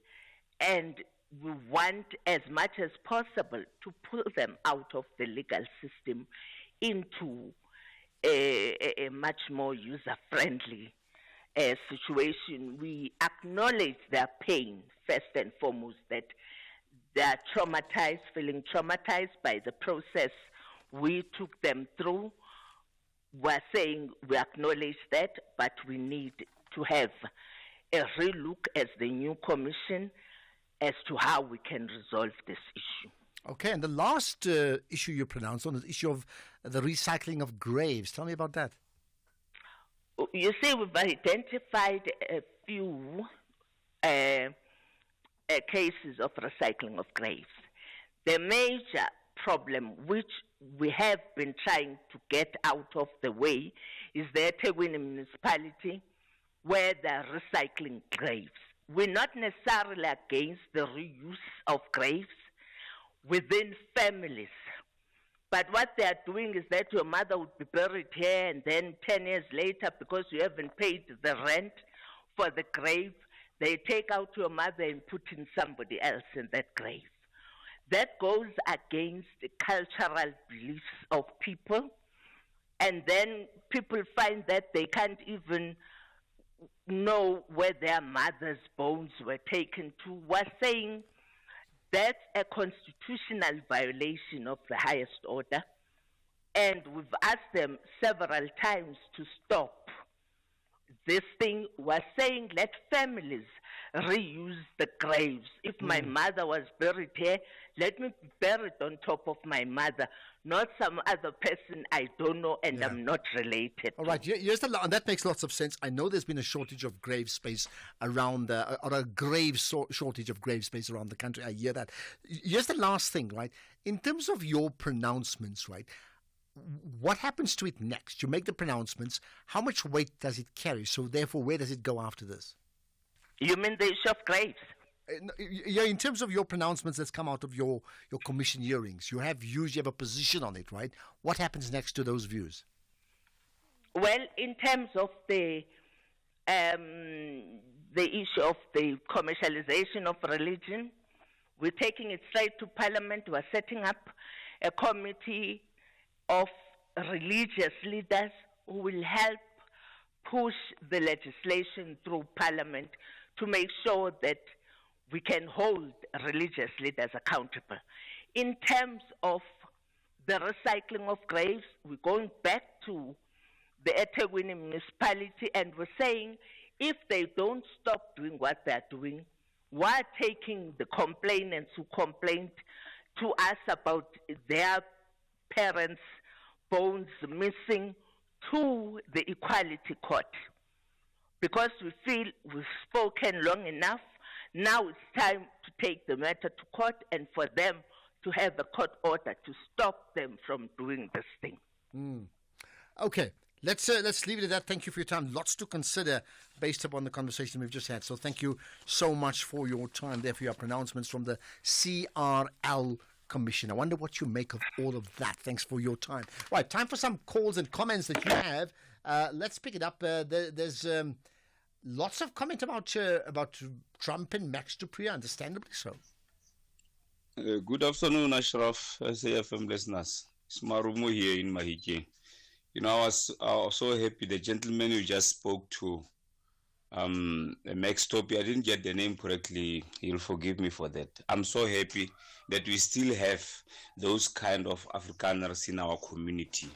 and we want as much as possible to pull them out of the legal system into a much more user-friendly situation. We acknowledge their pain, first and foremost, that they are traumatized, feeling traumatized by the process we took them through. We're saying we acknowledge that, but we need to have a relook as the new commission as to how we can resolve this issue.
Okay, and the last issue you pronounced on is the issue of the recycling of graves. Tell me about that.
You see, we've identified a few cases of recycling of graves. The major problem, which we have been trying to get out of the way, is the eThekwini municipality, where they're recycling graves. We're not necessarily against the reuse of graves within families. But what they are doing is that your mother would be buried here, and then 10 years later, because you haven't paid the rent for the grave, they take out your mother and put in somebody else in that grave. That goes against the cultural beliefs of people. And then people find that they can't even know where their mother's bones were taken to. We're saying that's a constitutional violation of the highest order. And we've asked them several times to stop this thing. Was saying, let families reuse the graves. If my mother was buried here, let me be buried on top of my mother, not some other person I don't know and I'm not related
All right, here's the, and that makes lots of sense. I know there's been a shortage of grave space around, or a shortage of grave space around the country. I hear that. Here's the last thing, right? In terms of your pronouncements, right? What happens to it next? You make the pronouncements. How much weight does it carry? So therefore, where does it go after this?
You mean the issue of graves?
Yeah, in terms of your pronouncements that's come out of your commission hearings, you have views, you have a position on it, right? What happens next to those views?
Well, in terms of the issue of the commercialization of religion, we're taking it straight to Parliament. We're setting up a committee of religious leaders who will help push the legislation through Parliament to make sure that we can hold religious leaders accountable. In terms of the recycling of graves, we're going back to the eThekwini municipality and we're saying if they don't stop doing what they're doing, we're taking the complainants who complained to us about their parents' bones missing to the Equality Court. Because we feel we've spoken long enough, now it's time to take the matter to court and for them to have a court order to stop them from doing this thing.
Okay, let's leave it at that. Thank you for your time. Lots to consider based upon the conversation we've just had. So thank you so much for your time there, for your pronouncements from the CRL Commission. I wonder what you make of all of that. Thanks for your time. Right, time for some calls and comments that you have. Let's pick it up. There's lots of comment about Trump and Max du Preez, understandably so.
Good afternoon, Ashraf, SAFM listeners. It's Marumo here in Mahike. You know, I was so happy. The gentleman you just spoke to, Max Topi, I didn't get the name correctly. He'll forgive me for that. I'm so happy that we still have those kind of Afrikaners in our community.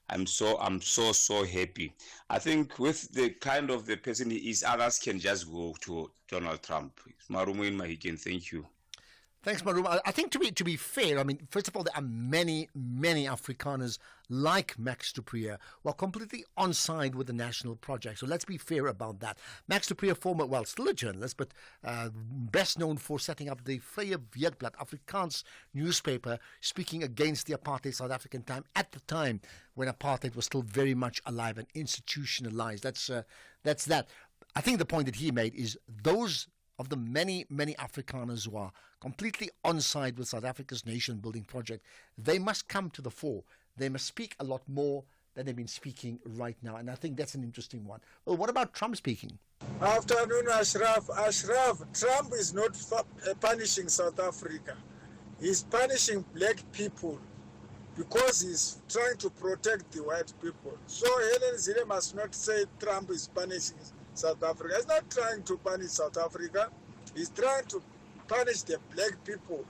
I'm so happy. I think with the kind of the person he is, others can just go to Donald Trump. Marumo in Mahiken, thank you.
Thanks, Marumo. I think to be fair, I mean, first of all, there are many Afrikaners like Max du Preez who are completely on side with the national project. So let's be fair about that. Max du Preez, still a journalist, but best known for setting up the Vrye Weekblad Afrikaans newspaper, speaking against the apartheid South African time at the time when apartheid was still very much alive and institutionalized. That's that. I think the point that he made is those of the many Afrikaners who are completely on side with South Africa's nation-building project, they must come to the fore. They must speak a lot more than they've been speaking right now, and I think that's an interesting one. Well, what about Trump speaking?
Afternoon, Ashraf. Trump is not punishing South Africa. He's punishing black people because he's trying to protect the white people. So Helen Zille must not say Trump is punishing South Africa. He's not trying to punish South Africa. He's trying to punish the black people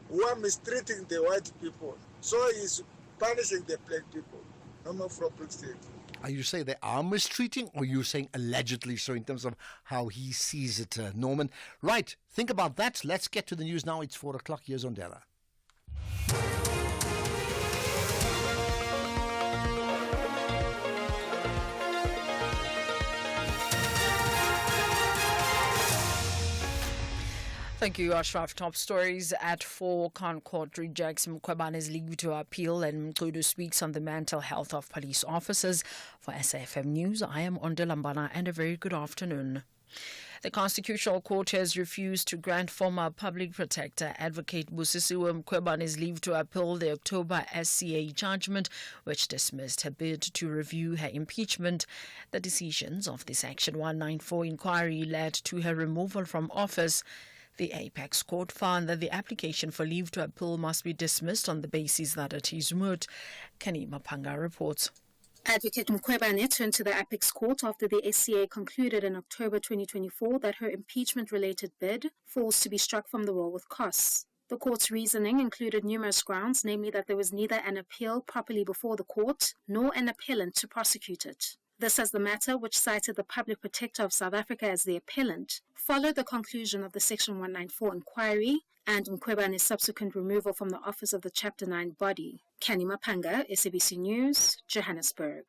who are mistreating the white people. So he's punishing the black people. No more from Brixton.
Are you saying they are mistreating, or are you saying allegedly so in terms of how he sees it, Norman? Right, think about that. Let's get to the news now. It's 4 o'clock. Here's Ondela.
Thank you, Ashraf. Top stories at 4. Khan Court rejects Mkhwebane's leave to appeal, and Mqhudu speaks on the mental health of police officers. For SAFM News, I am Ondela Mbana, and a very good afternoon. The Constitutional Court has refused to grant former Public Protector Advocate Busisiwe Mkhwebane's leave to appeal the October SCA judgment, which dismissed her bid to review her impeachment. The decisions of the Section 194 inquiry led to her removal from office. The Apex Court found that the application for leave to appeal must be dismissed on the basis that it is moot. Kanima Panga reports.
Advocate Mkhwebane turned to the Apex Court after the SCA concluded in October 2024 that her impeachment-related bid falls to be struck from the roll with costs. The court's reasoning included numerous grounds, namely that there was neither an appeal properly before the court nor an appellant to prosecute it. This as the matter, which cited the Public Protector of South Africa as the appellant, followed the conclusion of the Section 194 inquiry and Mkhwebane's subsequent removal from the office of the Chapter 9 body. Kani Mapanga, SABC News, Johannesburg.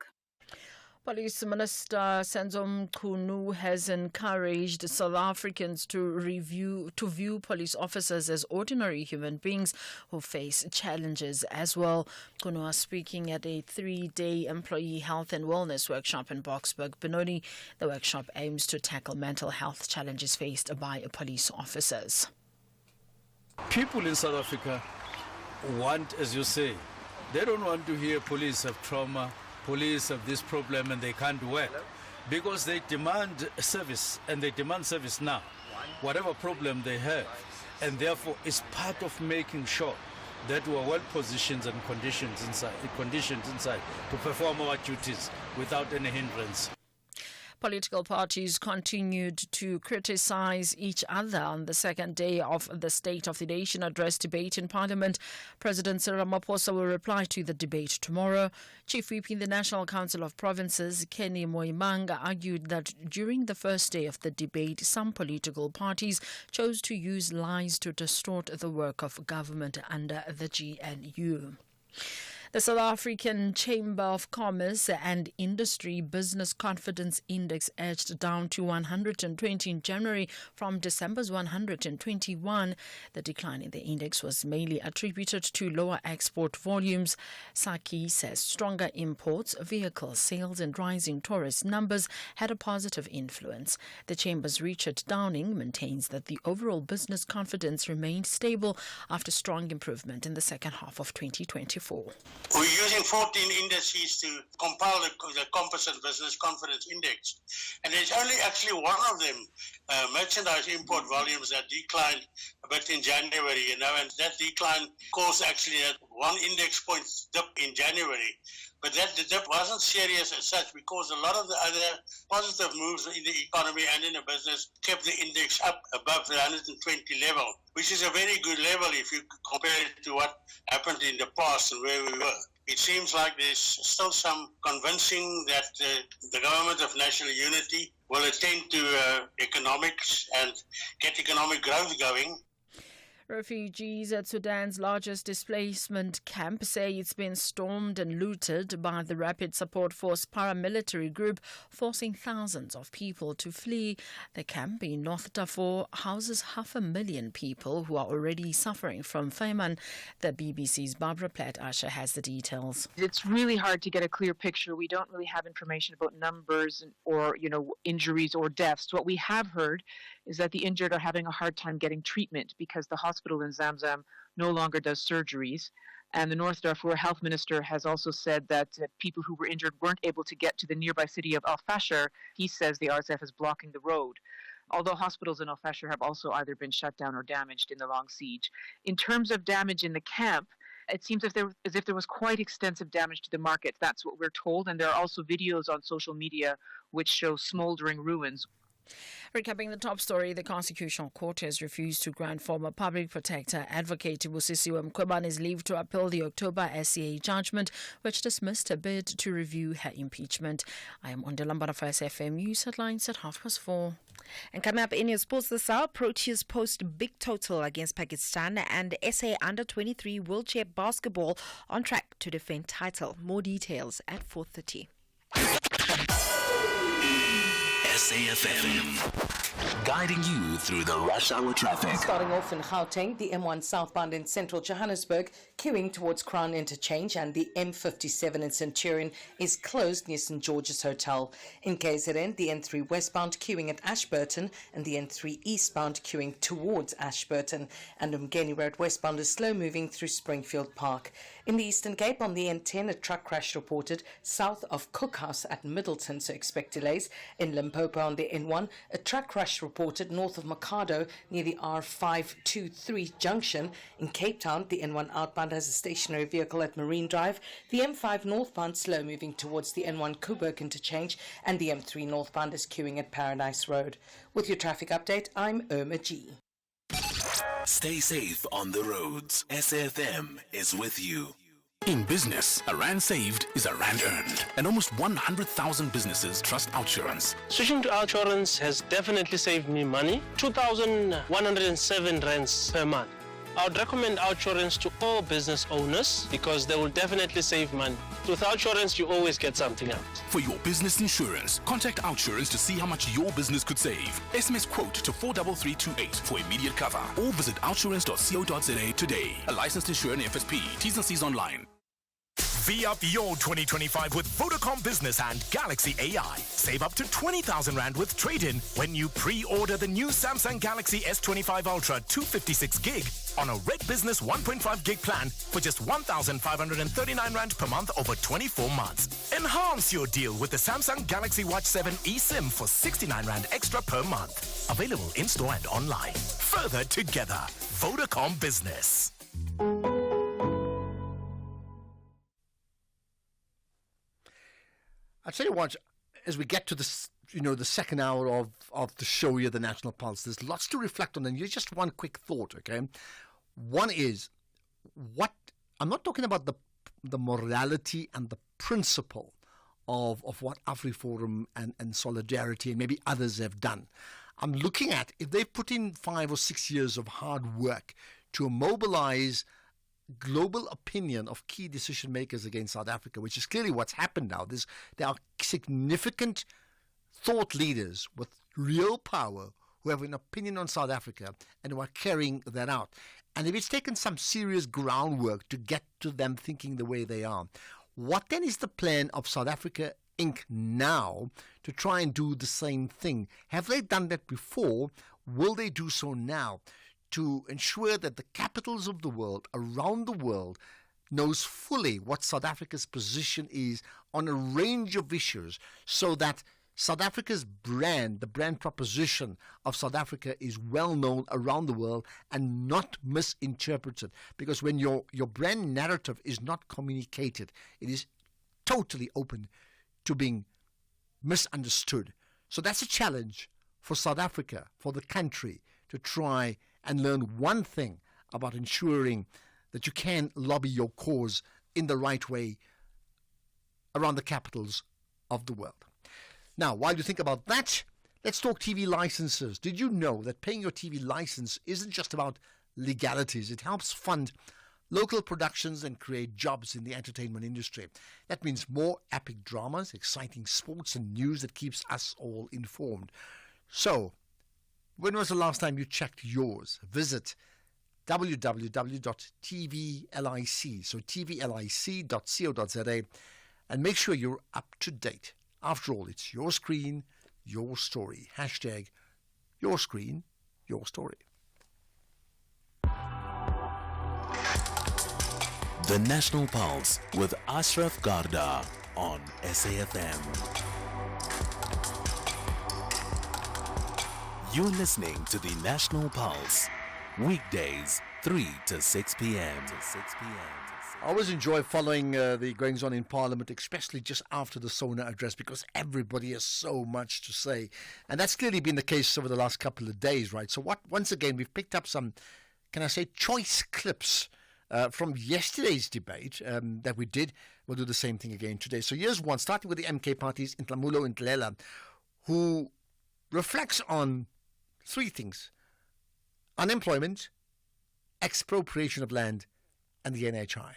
Police Minister Senzo Mchunu has encouraged South Africans to view police officers as ordinary human beings who face challenges as well. Mchunu was speaking at a 3-day employee health and wellness workshop in Boksburg, Benoni. The workshop aims to tackle mental health challenges faced by police officers.
People in South Africa want, as you say, they don't want to hear police have trauma, police have this problem and they can't work, because they demand service, and they demand service now, whatever problem they have, and therefore it's part of making sure that we're well positioned and conditioned inside to perform our duties without any hindrance.
Political parties continued to criticize each other on the second day of the State of the Nation address debate in Parliament. President Cyril Ramaphosa will reply to the debate tomorrow. Chief Whip in the National Council of Provinces, Kenny Moimanga, argued that during the first day of the debate, some political parties chose to use lies to distort the work of government under the GNU. The South African Chamber of Commerce and Industry Business Confidence Index edged down to 120 in January from December's 121. The decline in the index was mainly attributed to lower export volumes. Saki says stronger imports, vehicle sales and rising tourist numbers had a positive influence. The Chamber's Richard Downing maintains that the overall business confidence remained stable after strong improvement in the second half of 2024.
We're using 14 indices to compile the Composite Business Confidence Index. And there's only actually one of them, merchandise import volumes, that declined a bit in January, and that decline caused actually that one index point dip in January. But the dip wasn't serious as such, because a lot of the other positive moves in the economy and in the business kept the index up above the 120 level, which is a very good level if you compare it to what happened in the past and where we were. It seems like there's still some convincing that the government of national unity will attend to economics and get economic growth going.
Refugees at Sudan's largest displacement camp say it's been stormed and looted by the Rapid Support Force paramilitary group, forcing thousands of people to flee. The camp in North Darfur houses 500,000 people who are already suffering from famine. The BBC's Barbara Platt-Asher has the details.
It's really hard to get a clear picture. We don't really have information about numbers or, injuries or deaths. What we have heard is that the injured are having a hard time getting treatment because the hospital in Zamzam no longer does surgeries. And the North Darfur health minister has also said that people who were injured weren't able to get to the nearby city of Al Fasher. He says the RSF is blocking the road, although hospitals in Al Fasher have also either been shut down or damaged in the long siege. In terms of damage in the camp, it seems as if there was quite extensive damage to the market. That's what we're told. And there are also videos on social media which show smoldering ruins.
Recapping the top story, the Constitutional Court has refused to grant former Public Protector Advocate Busisiwe Mkhwebane's leave to appeal the October SCA judgment, which dismissed her bid to review her impeachment. I am on Lambana for SFM News headlines at 4:30.
And coming up in your sports this hour, Proteas post big total against Pakistan, and SA Under-23 wheelchair basketball on track to defend title. More details at 4:30.
SAFM, guiding you through the rush hour traffic.
Starting off in Gauteng, the M1 southbound in central Johannesburg, queuing towards Crown Interchange, and the M57 in Centurion is closed near St. George's Hotel. In KZN, the N3 westbound queuing at Ashburton, and the N3 eastbound queuing towards Ashburton. And Umgeni Road westbound is slow moving through Springfield Park. In the Eastern Cape, on the N10, a truck crash reported south of Cookhouse at Middleton, so expect delays. In Limpopo, on the N1, a truck crash reported north of Mikado near the R523 junction. In Cape Town, the N1 outbound has a stationary vehicle at Marine Drive. The M5 northbound slow moving towards the N1 Kuburg interchange, and the M3 northbound is queuing at Paradise Road. With your traffic update, I'm Irma G.
Stay safe on the roads. SAFM is with you.
In business, a rand saved is a rand earned. And almost 100,000 businesses trust Outsurance.
Switching to Outsurance has definitely saved me money, 2,107 rands per month. I would recommend Outsurance to all business owners because they will definitely save money. With Outsurance, you always get something out.
For your business insurance, contact Outsurance to see how much your business could save. SMS quote to 43328 for immediate cover or visit outsurance.co.za today. A licensed insurer in FSP. T's and C's online.
V up your 2025 with Vodacom Business and Galaxy AI. Save up to 20,000 Rand with trade-in when you pre-order the new Samsung Galaxy S25 Ultra 256 gig on a Red Business 1.5 gig plan for just 1,539 Rand per month over 24 months. Enhance your deal with the Samsung Galaxy Watch 7 eSIM for 69 Rand extra per month. Available in-store and online. Further together. Vodacom Business.
I'll tell you what, as we get to this, the second hour of the show here, the National Pulse, there's lots to reflect on. And here's just one quick thought, okay? One is, I'm not talking about the morality and the principle of what AfriForum and Solidarity and maybe others have done. I'm looking at if they've put in 5 or 6 years of hard work to mobilize global opinion of key decision makers against South Africa, which is clearly what's happened now. There are significant thought leaders with real power who have an opinion on South Africa and who are carrying that out. And if it's taken some serious groundwork to get to them thinking the way they are, what then is the plan of South Africa Inc. now to try and do the same thing? Have they done that before? Will they do so now? To ensure that the capitals of the world, around the world, knows fully what South Africa's position is on a range of issues, so that South Africa's brand, the brand proposition of South Africa, is well known around the world and not misinterpreted. Because when your brand narrative is not communicated, it is totally open to being misunderstood. So that's a challenge for South Africa, for the country, to try and learn one thing about ensuring that you can lobby your cause in the right way around the capitals of the world. Now, while you think about that, let's talk TV licenses. Did you know that paying your TV license isn't just about legalities? It helps fund local productions and create jobs in the entertainment industry. That means more epic dramas, exciting sports and news that keeps us all informed. So, when was the last time you checked yours? Visit www.tvlic, so tvlic.co.za, and make sure you're up to date. After all, it's your screen, your story. Hashtag your screen, your story.
The National Pulse with Ashraf Garda on SAFM. You're listening to the National Pulse, weekdays 3 to 6 p.m.
I always enjoy following the goings on in Parliament, especially just after the SONA address, because everybody has so much to say. And that's clearly been the case over the last couple of days, right? So once again, we've picked up some, can I say, choice clips from yesterday's debate that we did. We'll do the same thing again today. So here's one, starting with the MK party's Ntlamulo Ntlela, who reflects on 3 things: unemployment, expropriation of land, and the NHI.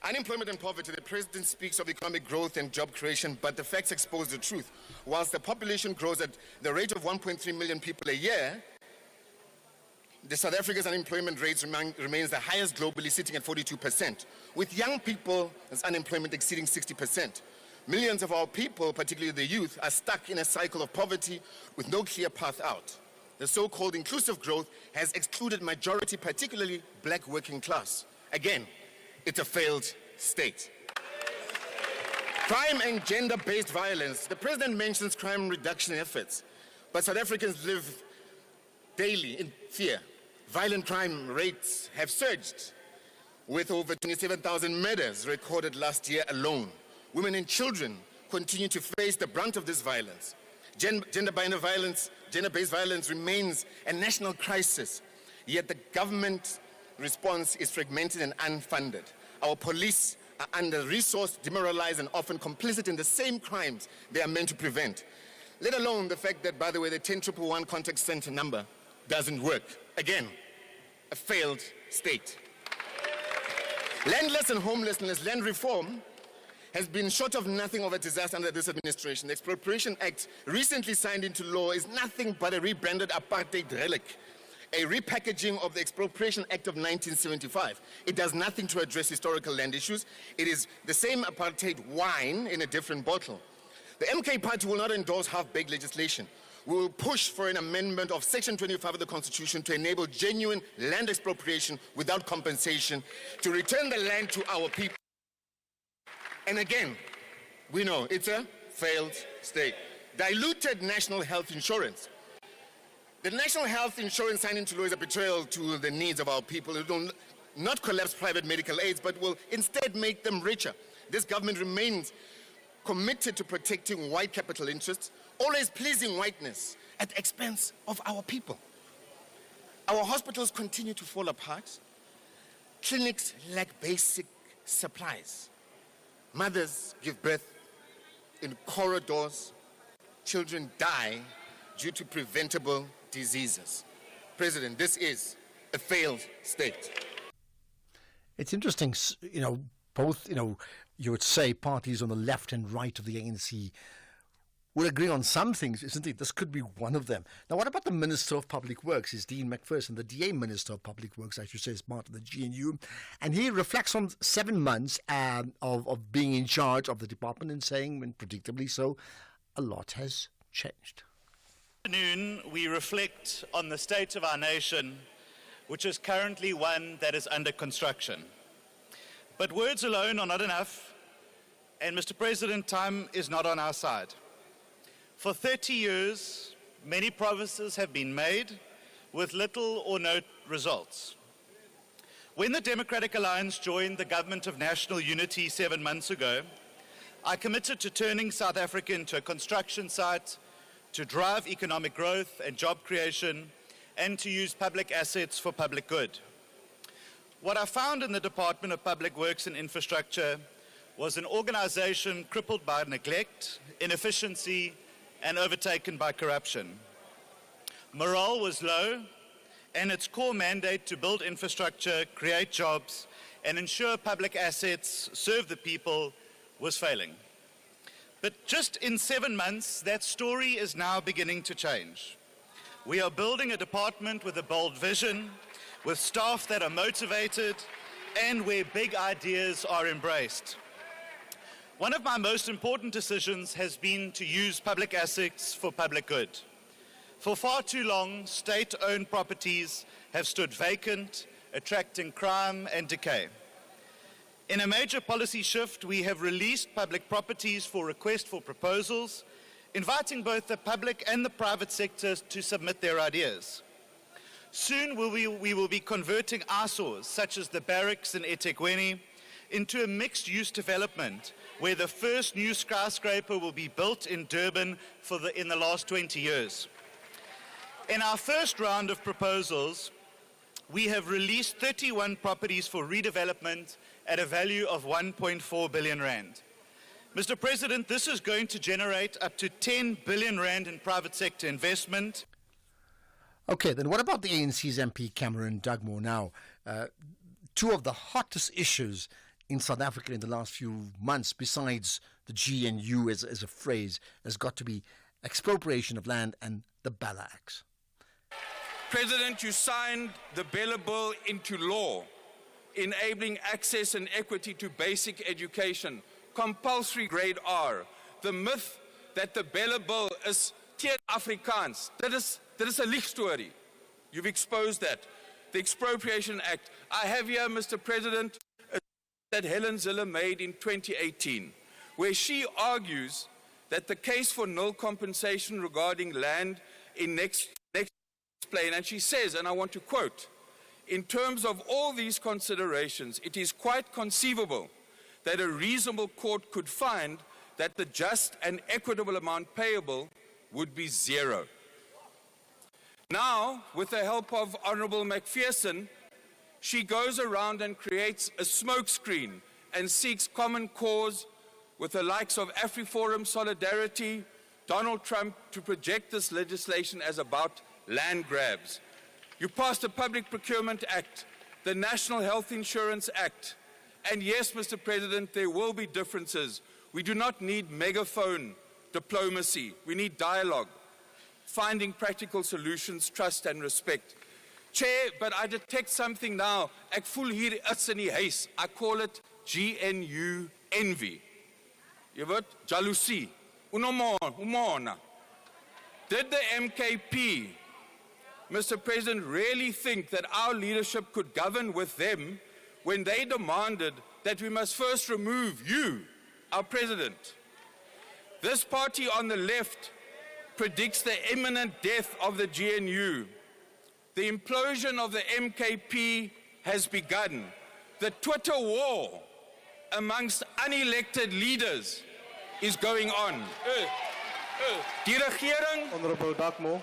Unemployment and poverty. The president speaks of economic growth and job creation, but the facts expose the truth. Whilst the population grows at the rate of 1.3 million people a year, the South Africa's unemployment rate remains the highest globally, sitting at 42%, with young people's unemployment exceeding 60%. Millions of our people, particularly the youth, are stuck in a cycle of poverty with no clear path out. The so-called inclusive growth has excluded majority, particularly black working class. Again, it's a failed state. Crime and gender-based violence. The president mentions crime reduction efforts, but South Africans live daily in fear. Violent crime rates have surged, with over 27,000 murders recorded last year alone. Women and children continue to face the brunt of this violence. Gender-based violence gender-based violence remains a national crisis, yet the government response is fragmented and unfunded. Our police are under-resourced, demoralized, and often complicit in the same crimes they are meant to prevent. Let alone the fact that, by the way, the 10111 contact center number doesn't work. Again, a failed state. Landless and homelessness, land reform has been short of nothing of a disaster under this administration. The Expropriation Act, recently signed into law, is nothing but a rebranded apartheid relic, a repackaging of the Expropriation Act of 1975. It does nothing to address historical land issues. It is the same apartheid wine in a different bottle. The MK Party will not endorse half-baked legislation. We will push for an amendment of Section 25 of the Constitution to enable genuine land expropriation without compensation, to return the land to our people. And again, we know it's a failed state. Diluted national health insurance. The national health insurance signed into law is a betrayal to the needs of our people. It will not collapse private medical aids, but will instead make them richer. This government remains committed to protecting white capital interests, always pleasing whiteness at the expense of our people. Our hospitals continue to fall apart. Clinics lack basic supplies. Mothers give birth in corridors. Children die due to preventable diseases. President, this is a failed state.
It's interesting, both, you would say parties on the left and right of the ANC would agree on some things, isn't it? This could be one of them. Now, what about the Minister of Public Works? Is Dean McPherson, the DA Minister of Public Works, I should say, is part of the GNU. And he reflects on 7 months of being in charge of the department and saying, and predictably so, a lot has changed.
This afternoon, we reflect on the state of our nation, which is currently one that is under construction. But words alone are not enough, and Mr. President, time is not on our side. For 30 years, many promises have been made with little or no results. When the Democratic Alliance joined the Government of National Unity 7 months ago, I committed to turning South Africa into a construction site, to drive economic growth and job creation, and to use public assets for public good. What I found in the Department of Public Works and Infrastructure was an organization crippled by neglect, inefficiency, and overtaken by corruption. Morale was low, and its core mandate to build infrastructure, create jobs, and ensure public assets serve the people was failing. But just in 7 months, that story is now beginning to change. We are building a department with a bold vision, with staff that are motivated, and where big ideas are embraced. One of my most important decisions has been to use public assets for public good. For far too long, state-owned properties have stood vacant, attracting crime and decay. In a major policy shift, we have released public properties for request for proposals, inviting both the public and the private sectors to submit their ideas. Soon we will be converting eyesores, such as the barracks in eThekwini, into a mixed-use development where the first new skyscraper will be built in Durban in the last 20 years. In our first round of proposals, we have released 31 properties for redevelopment at a value of 1.4 billion rand. Mr. President, this is going to generate up to 10 billion rand in private sector investment.
Okay, then what about the ANC's MP Cameron Dugmore now? Two of the hottest issues in South Africa in the last few months, besides the GNU as a phrase, has got to be expropriation of land and the Bella Acts.
President, you signed the Bella Bill into law, enabling access and equity to basic education, compulsory grade R. The myth that the Bella Bill is teen Afrikaans, that is a leak story. You've exposed that. The Expropriation Act. I have here, Mr. President, that Helen Zille made in 2018, where she argues that the case for nil compensation regarding land in next plain, and she says, and I want to quote, in terms of all these considerations, it is quite conceivable that a reasonable court could find that the just and equitable amount payable would be zero. Now, with the help of Honorable McPherson, she goes around and creates a smokescreen and seeks common cause with the likes of AfriForum, Solidarity, Donald Trump to project this legislation as about land grabs. You passed the Public Procurement Act, the National Health Insurance Act, and yes, Mr. President, there will be differences. We do not need megaphone diplomacy. We need dialogue, finding practical solutions, trust and respect. Chair, but I detect something now. Ek voel hier iets in die huis. I call it GNU envy. Jy weet, jaloesie. Umona. Did the MKP, Mr. President, really think that our leadership could govern with them when they demanded that we must first remove you, our president? This party on the left predicts the imminent death of the GNU. The implosion of the MKP has begun. The Twitter war amongst unelected leaders is going on. Die regering...
Honourable Dartmoor.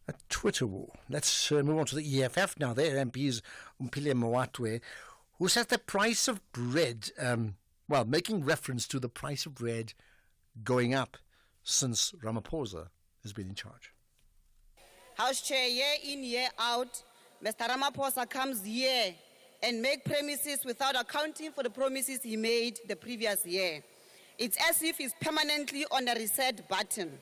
A Twitter war. Let's move on to the EFF now. Their MP is Mpile Mwatwe, who says the price of bread, making reference to the price of bread going up since Ramaphosa has been in charge.
House Chair, year in, year out, Mr. Ramaphosa comes here and make promises without accounting for the promises he made the previous year. It's as if he's permanently on a reset button.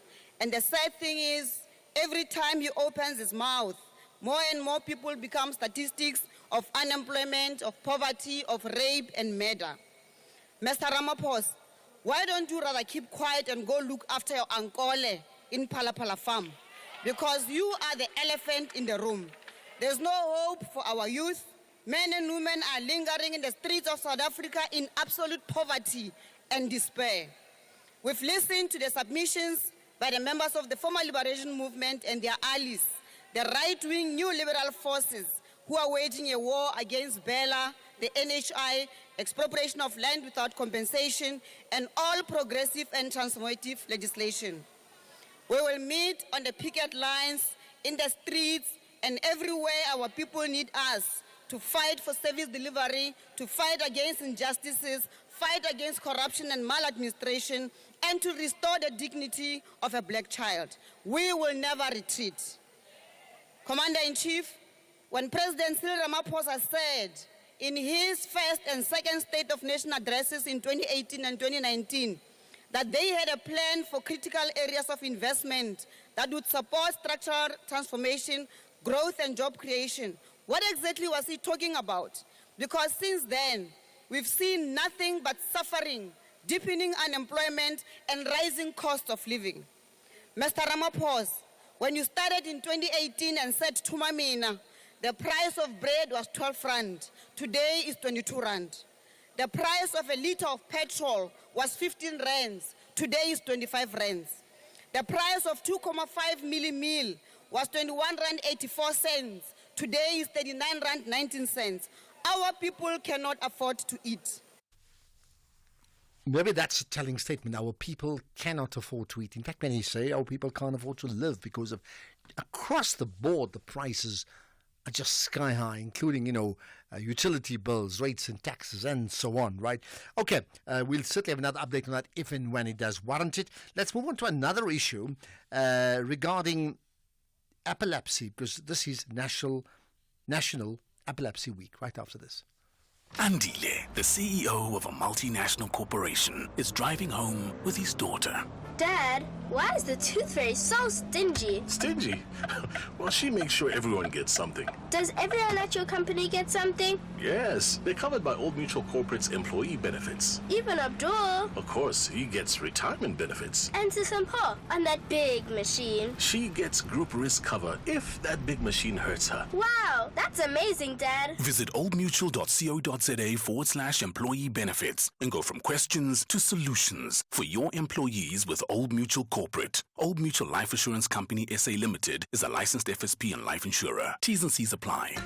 And the sad thing is, every time he opens his mouth, more and more people become statistics of unemployment, of poverty, of rape and murder. Mr. Ramaphosa, why don't you rather keep quiet and go look after your Ankole in Palapala farm? Because you are the elephant in the room. There's no hope for our youth. Men and women are lingering in the streets of South Africa in absolute poverty and despair. We've listened to the submissions by the members of the former liberation movement and their allies, the right-wing new liberal forces who are waging a war against Bella, the NHI, expropriation of land without compensation, and all progressive and transformative legislation. We will meet on the picket lines, in the streets, and everywhere our people need us to fight for service delivery, to fight against injustices, fight against corruption and maladministration, and to restore the dignity of a black child. We will never retreat. Commander-in-Chief, when President Cyril Ramaphosa said in his first and second State of Nation addresses in 2018 and 2019 that they had a plan for critical areas of investment that would support structural transformation, growth and job creation, what exactly was he talking about? Because since then, we've seen nothing but suffering, deepening unemployment, and rising cost of living. Mr. Ramaphosa, when you started in 2018 and said Tumamina, the price of bread was 12 rand. Today is 22 rand. The price of a liter of petrol was 15 rands. Today is 25 rands. The price of 2.5 milli meal was 21 rand 84 cents. Today is 39 rand 19 cents. Our people cannot afford to eat.
Maybe that's a telling statement. Our people cannot afford to eat. In fact, many say our people can't afford to live because of, across the board, the prices are just sky high, including, utility bills, rates and taxes and so on, right? Okay, we'll certainly have another update on that if and when it does warrant it. Let's move on to another issue regarding epilepsy, because this is National Epilepsy Week right after this.
Andile, the CEO of a multinational corporation, is driving home with his daughter.
Dad, why is the tooth fairy so stingy?
Stingy? Well, she makes sure everyone gets something.
Does everyone at your company get something?
Yes, they're covered by Old Mutual Corporate's employee benefits.
Even Abdul.
Of course, he gets retirement benefits.
And Sisampo on that big machine.
She gets group risk cover if that big machine hurts her.
Wow, that's amazing, Dad.
Visit oldmutual.co.za/employee benefits and go from questions to solutions for your employees with Old Mutual Corporate. Old Mutual Life Assurance Company SA Limited is a licensed FSP and life insurer. T's and C's apply.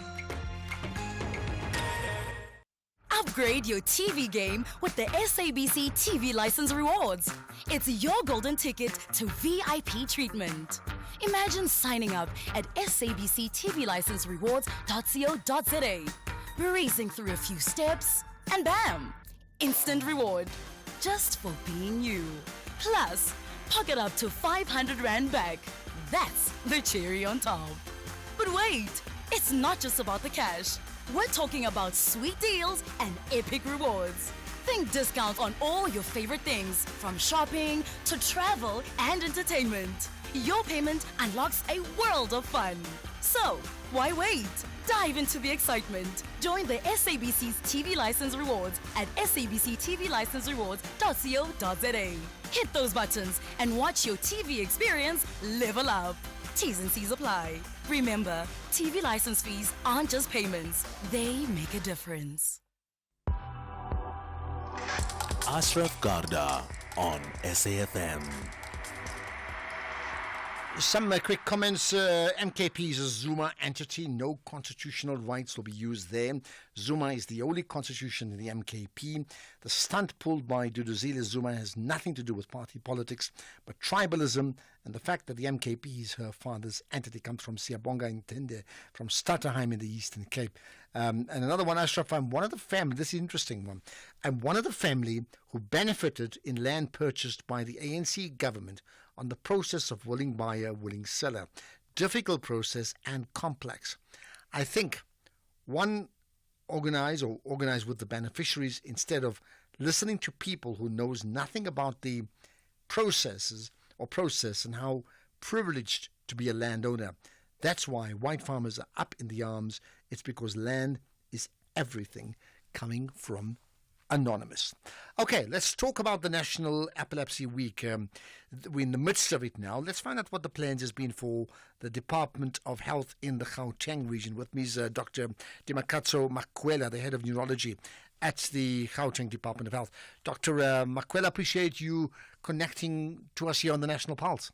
Upgrade your TV game with the SABC TV License Rewards. It's your golden ticket to VIP treatment. Imagine signing up at sabctvlicenserewards.co.za, breezing through a few steps, and bam! Instant reward. Just for being you. Plus, pocket up to 500 Rand back. That's the cherry on top. But wait, it's not just about the cash. We're talking about sweet deals and epic rewards. Think discounts on all your favorite things, from shopping to travel and entertainment. Your payment unlocks a world of fun. So, why wait? Dive into the excitement. Join the SABC's TV License Rewards at sabctvlicenserewards.co.za. Hit those buttons and watch your TV experience level up. T's and C's apply. Remember, TV license fees aren't just payments. They make a difference.
Ashraf Garda on SAFM.
Some quick comments. MKP is a Zuma entity. No constitutional rights will be used there. Zuma is the only constitution in the MKP. The stunt pulled by Duduzile Zuma has nothing to do with party politics, but tribalism, and the fact that the MKP is her father's entity comes from Siyabonga Ntende, from Stutterheim in the Eastern Cape. And another one, Ashraf, I'm one of the family, this is an interesting one, I'm one of the family who benefited in land purchased by the ANC government on the process of willing buyer, willing seller. Difficult process and complex. I think one organize with the beneficiaries instead of listening to people who knows nothing about the process and how privileged to be a landowner. That's why white farmers are up in the arms. It's because land is everything coming from Anonymous. Okay, let's talk about the National Epilepsy Week. We're in the midst of it now. Let's find out what the plans has been for the Department of Health in the Gauteng region. With me is Dr. Dimakatso Makwela, the head of neurology at the Gauteng Department of Health. Dr. Makwela, appreciate you connecting to us here on the National Pulse.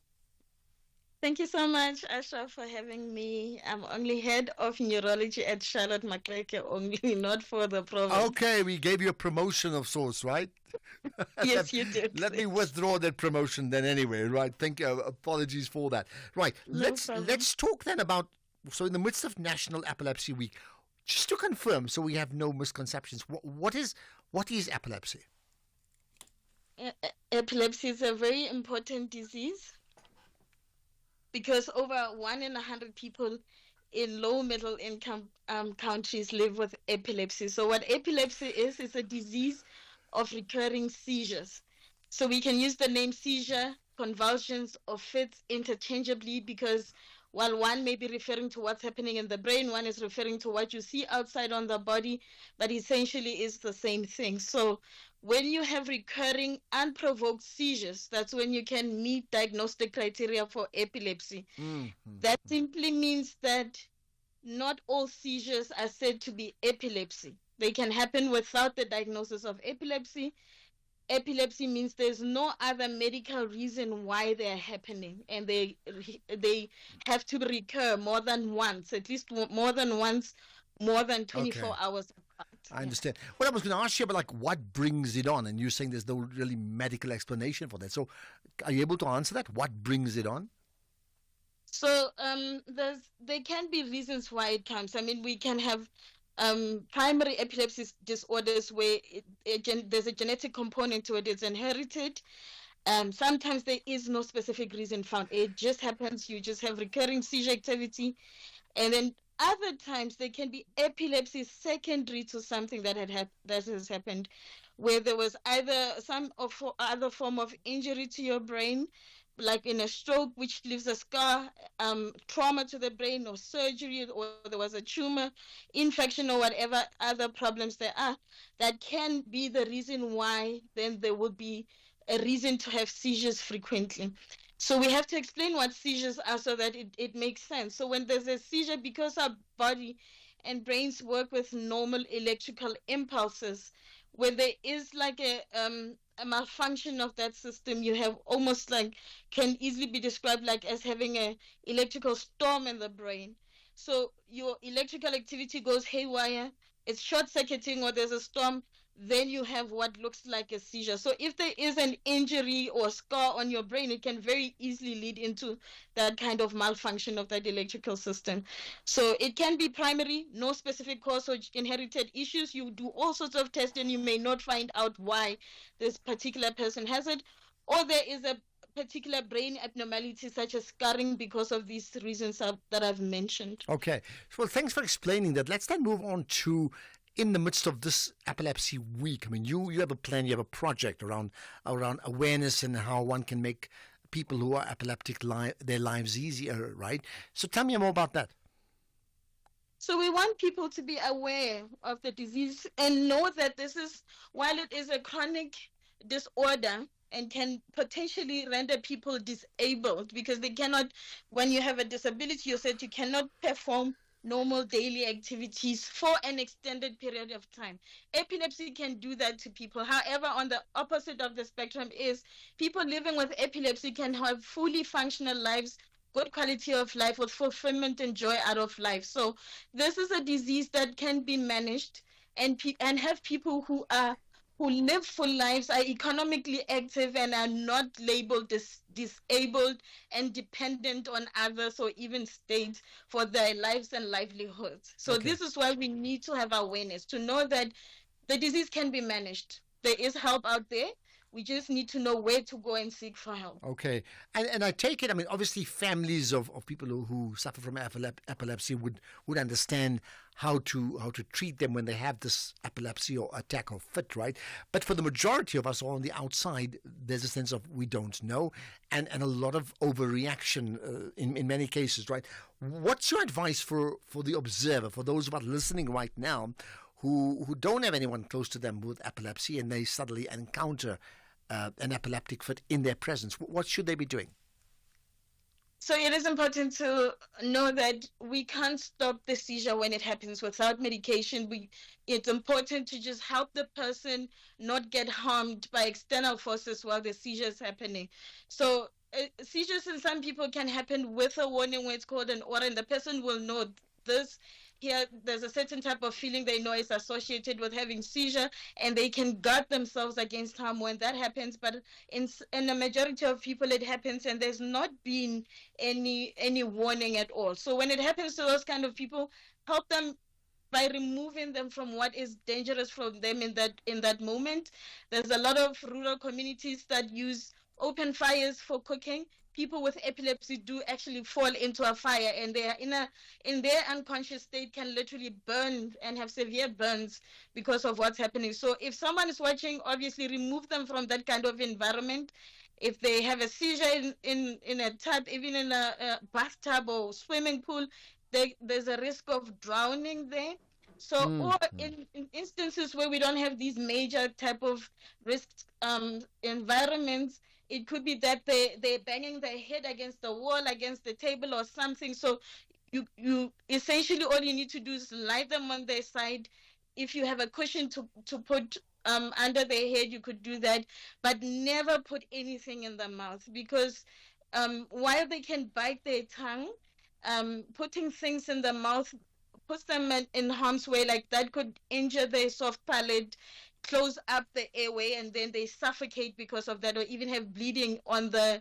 Thank you so much, Asha, for having me. I'm only head of neurology at Charlotte Maxeke, only not for the province.
Okay, we gave you a promotion of sorts, right?
Yes, you did.
Let me withdraw that promotion then anyway, right? Thank you. Apologies for that. Right, let's talk then about, so in the midst of National Epilepsy Week, just to confirm so we have no misconceptions, what is epilepsy?
Epilepsy is a very important disease, because over 1 in 100 people in low middle income countries live with epilepsy. So what epilepsy is a disease of recurring seizures. So we can use the name seizure, convulsions, or fits interchangeably, because while one may be referring to what's happening in the brain, one is referring to what you see outside on the body, but essentially is the same thing. So when you have recurring unprovoked seizures, that's when you can meet diagnostic criteria for epilepsy. That simply means that not all seizures are said to be epilepsy. They can happen without the diagnosis of epilepsy. Epilepsy means there's no other medical reason why they're happening, and they have to recur more than once, at least more than once, more than 24 hours apart.
I understand. Well, I was going to ask you about what brings it on, and you're saying there's no really medical explanation for that. So are you able to answer that? What brings it on?
So there can be reasons why it comes. I mean, we can have primary epilepsy disorders where there's a genetic component to it. It's inherited. Sometimes there is no specific reason found. It just happens. You just have recurring seizure activity. And then other times there can be epilepsy secondary to something that has happened, where there was either some other form of injury to your brain, like in a stroke, which leaves a scar, trauma to the brain, or surgery, or there was a tumor, infection, or whatever other problems there are, that can be the reason why then there would be a reason to have seizures frequently. So we have to explain what seizures are so that it makes sense. So when there's a seizure, because our body and brains work with normal electrical impulses, when there is like a malfunction of that system, you have almost like, can easily be described like as having a electrical storm in the brain. So your electrical activity goes haywire, it's short-circuiting, or there's a storm, then you have what looks like a seizure. So if there is an injury or scar on your brain, it can very easily lead into that kind of malfunction of that electrical system. So it can be primary, no specific cause or inherited issues. You do all sorts of tests and you may not find out why this particular person has it, or there is a particular brain abnormality such as scarring because of these reasons that I've mentioned.
Okay. Well, thanks for explaining that. Let's then move on to, in the midst of this epilepsy week, I mean, you have a plan, you have a project around awareness and how one can make people who are epileptic their lives easier, right? So tell me more about that.
So we want people to be aware of the disease and know that this is, while it is a chronic disorder and can potentially render people disabled because they cannot, when you have a disability, you said you cannot perform normal daily activities for an extended period of time. Epilepsy can do that to people. However, on the opposite of the spectrum is people living with epilepsy can have fully functional lives, good quality of life with fulfillment and joy out of life. So this is a disease that can be managed and have people who live full lives, are economically active and are not labeled disabled and dependent on others or even states for their lives and livelihoods. So This is why we need to have awareness, to know that the disease can be managed. There is help out there. We just need to know where to go and seek for help.
Okay. And I take it, I mean, obviously families of people who suffer from epilepsy would understand how to treat them when they have this epilepsy or attack or fit, right? But for the majority of us on the outside, there's a sense of we don't know and a lot of overreaction in many cases, right? What's your advice for the observer, for those who are listening right now who don't have anyone close to them with epilepsy and they suddenly encounter an epileptic fit in their presence? What should they be doing?
So it is important to know that we can't stop the seizure when it happens without medication. It's important to just help the person not get harmed by external forces while the seizure is happening. So seizures in some people can happen with a warning where it's called an aura, and the person will know this. Here, there's a certain type of feeling they know is associated with having seizure, and they can guard themselves against harm when that happens. But in the majority of people, it happens, and there's not been any warning at all. So when it happens to those kind of people, help them by removing them from what is dangerous for them in that moment. There's a lot of rural communities that use open fires for cooking. People with epilepsy do actually fall into a fire, and they are in their unconscious state can literally burn and have severe burns because of what's happening. So if someone is watching, obviously remove them from that kind of environment. If they have a seizure in a tub, even in a bathtub or swimming pool, there's a risk of drowning there. So, or in instances where we don't have these major type of risk environments, it could be that they're banging their head against the wall, against the table or something. So you essentially, all you need to do is lie them on their side. If you have a cushion to put under their head, you could do that, but never put anything in the mouth, because while they can bite their tongue, putting things in the mouth puts them in harm's way. Like that could injure their soft palate, close up the airway, and then they suffocate because of that, or even have bleeding on the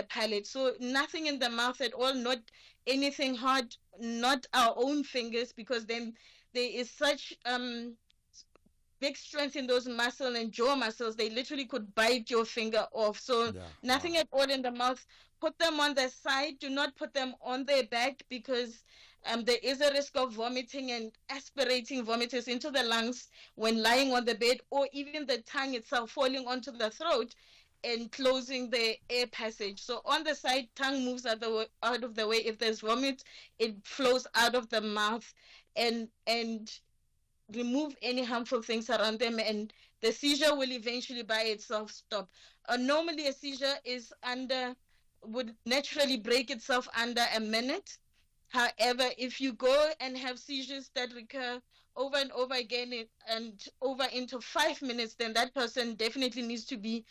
palate. So nothing in the mouth at all, not anything hard, not our own fingers, because then there is such big strength in those muscles and jaw muscles, they literally could bite your finger off. So nothing at all in the mouth. Put them on the side. Do not put them on their back, because there is a risk of vomiting and aspirating vomiters into the lungs when lying on the bed, or even the tongue itself falling onto the throat and closing the air passage. So on the side, tongue moves out of the way. If there's vomit, it flows out of the mouth, and remove any harmful things around them, and the seizure will eventually by itself stop. Normally a seizure would naturally break itself under a minute. However, if you go and have seizures that recur over and over again and over into 5 minutes, then that person definitely needs to be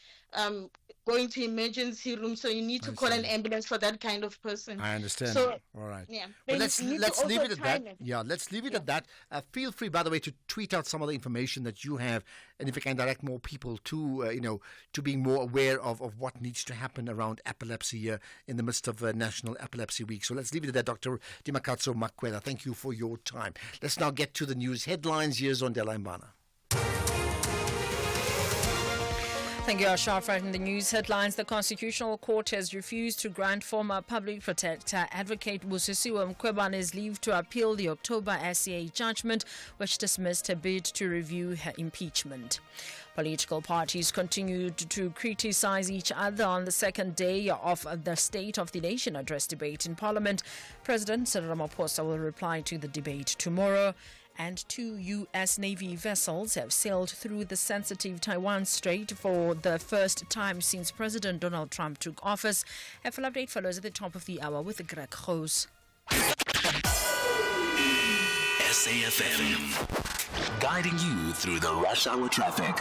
going to emergency room, so you need to call an ambulance for that kind of person.
I understand.
So,
all right.
Yeah.
Well,
They
let's
need to
leave
also
it at that.
time it.
Yeah, let's leave it at that. Feel free, by the way, to tweet out some of the information that you have, and if you can direct more people to, to being more aware of what needs to happen around epilepsy here in the midst of National Epilepsy Week. So let's leave it at that, Dr. Dimakatso Makwela. Thank you for your time. Let's now get to the news headlines. Here's Ondela Mbana.
Thank you, Ashraf. Right in the news headlines, the Constitutional Court has refused to grant former public protector Advocate Busisiwe Mkhwebane's leave to appeal the October SCA judgment, which dismissed her bid to review her impeachment. Political parties continued to criticize each other on the second day of the State of the Nation address debate in Parliament. President Cyril Ramaphosa will reply to the debate tomorrow. And 2 U.S. Navy vessels have sailed through the sensitive Taiwan Strait for the first time since President Donald Trump took office. A full update follows at the top of the hour with Greg Groos.
SAFM, guiding you through the rush hour traffic.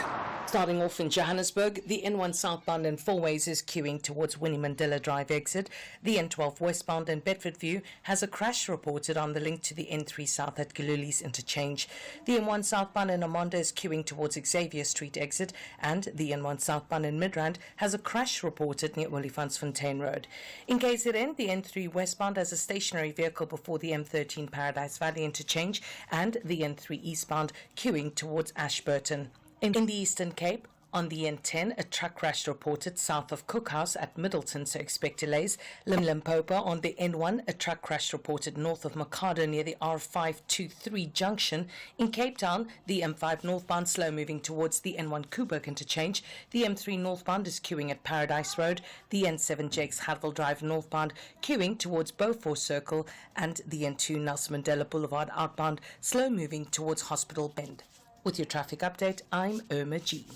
Starting off in Johannesburg, the N1 southbound in four ways is queuing towards Winnie Mandela Drive exit. The N12 westbound in Bedfordview has a crash reported on the link to the N3 south at Gululi's interchange. The N1 southbound in Amonda is queuing towards Xavier Street exit, and the N1 southbound in Midrand has a crash reported near Olifantsfontein Road. In KZN, the N3 westbound has a stationary vehicle before the M13 Paradise Valley interchange, and the N3 eastbound queuing towards Ashburton. In the Eastern Cape, on the N10, a truck crash reported south of Cookhouse at Middleton, so expect delays. Limpopo on the N1, a truck crash reported north of Mercado near the R523 junction. In Cape Town, the M5 northbound slow moving towards the N1 Koeberg interchange. The M3 northbound is queuing at Paradise Road. The N7 Jakes Hadville Drive northbound queuing towards Beaufort Circle, and the N2 Nelson Mandela Boulevard outbound slow moving towards Hospital Bend. With your traffic update, I'm Irma G.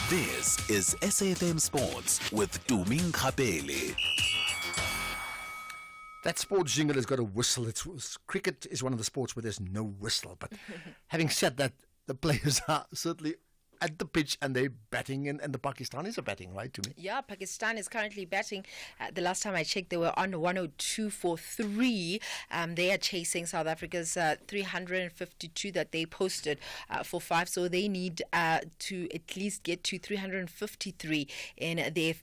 This is SAFM Sports with Tuming Khapele.
That sports jingle has got a whistle. Cricket is one of the sports where there's no whistle. But having said that, the players are certainly at the pitch and they're batting, and the Pakistanis are batting, right, to me?
Yeah, Pakistan is currently batting. The last time I checked, they were on 102 for 3. They are chasing South Africa's 352 that they posted for 5. So they need to at least get to 353 in their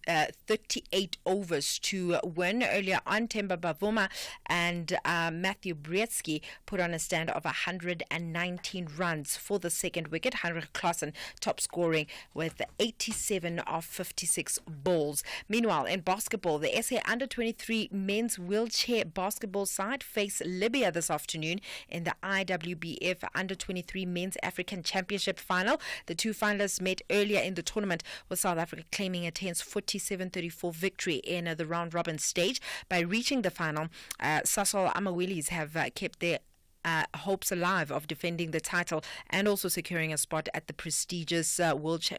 38 overs to win. Earlier on, Themba Bavuma and Matthew Bretsky put on a stand of 119 runs for the second wicket. Heinrich Klaassen top scoring with 87 of 56 balls. Meanwhile, in basketball, the SA Under-23 men's wheelchair basketball side face Libya this afternoon in the IWBF Under-23 Men's African Championship final. The two finalists met earlier in the tournament, with South Africa claiming a tense 47-34 victory in the round-robin stage. By reaching the final, Sasol Amawilis have kept their hopes alive of defending the title and also securing a spot at the prestigious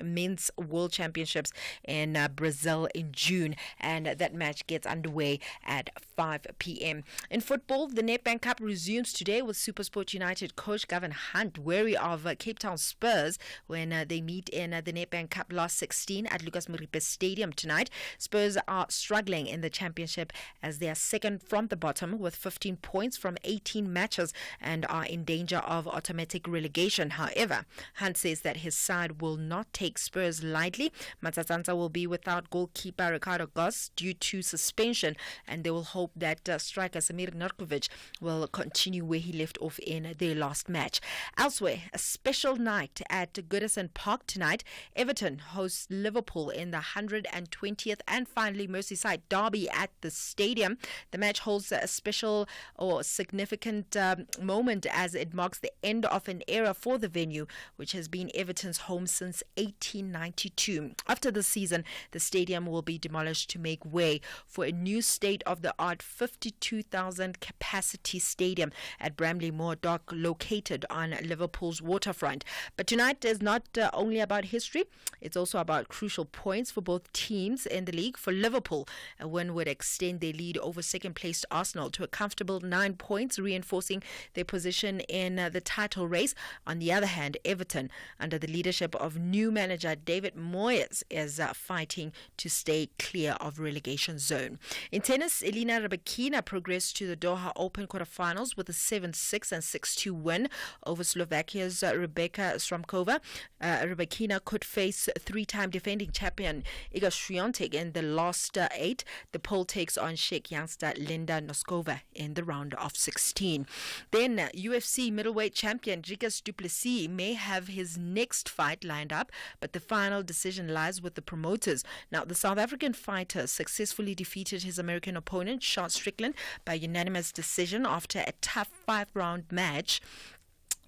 Men's World Championships in Brazil in June, and that match gets underway at 5 p.m. In football, the Nedbank Cup resumes today with SuperSport United coach Gavin Hunt wary of Cape Town Spurs when they meet in the Nedbank Cup last 16 at Lucas Moripe Stadium tonight. Spurs are struggling in the championship as they are second from the bottom with 15 points from 18 matches and are in danger of automatic relegation. However, Hunt says that his side will not take Spurs lightly. Matsatsantsa will be without goalkeeper Ricardo Goss due to suspension, and they will hope that striker Samir Narkovic will continue where he left off in their last match. Elsewhere, a special night at Goodison Park tonight. Everton hosts Liverpool in the 120th and finally Merseyside derby at the stadium. The match holds a special or significant moment as it marks the end of an era for the venue, which has been Everton's home since 1892. After the season, the stadium will be demolished to make way for a new state-of-the-art 52,000 capacity stadium at Bramley Moor Dock, located on Liverpool's waterfront. But tonight is not only about history, it's also about crucial points for both teams in the league. For Liverpool, a win would extend their lead over second-placed Arsenal to a comfortable 9 points, reinforcing their position in the title race. On the other hand, Everton, under the leadership of new manager David Moyes, is fighting to stay clear of relegation zone. In tennis, Elina Rybakina progressed to the Doha Open quarterfinals with a 7-6 and 6-2 win over Slovakia's Rebecca Stromkova. Rybakina could face three-time defending champion Iga Swiatek in the last 8. The poll takes on Czech youngster Linda Noskova in the round of 16. Then UFC middleweight champion Dricus du Plessis may have his next fight lined up, but the final decision lies with the promoters. Now, the South African fighter successfully defeated his American opponent, Sean Strickland, by unanimous decision after a tough 5-round match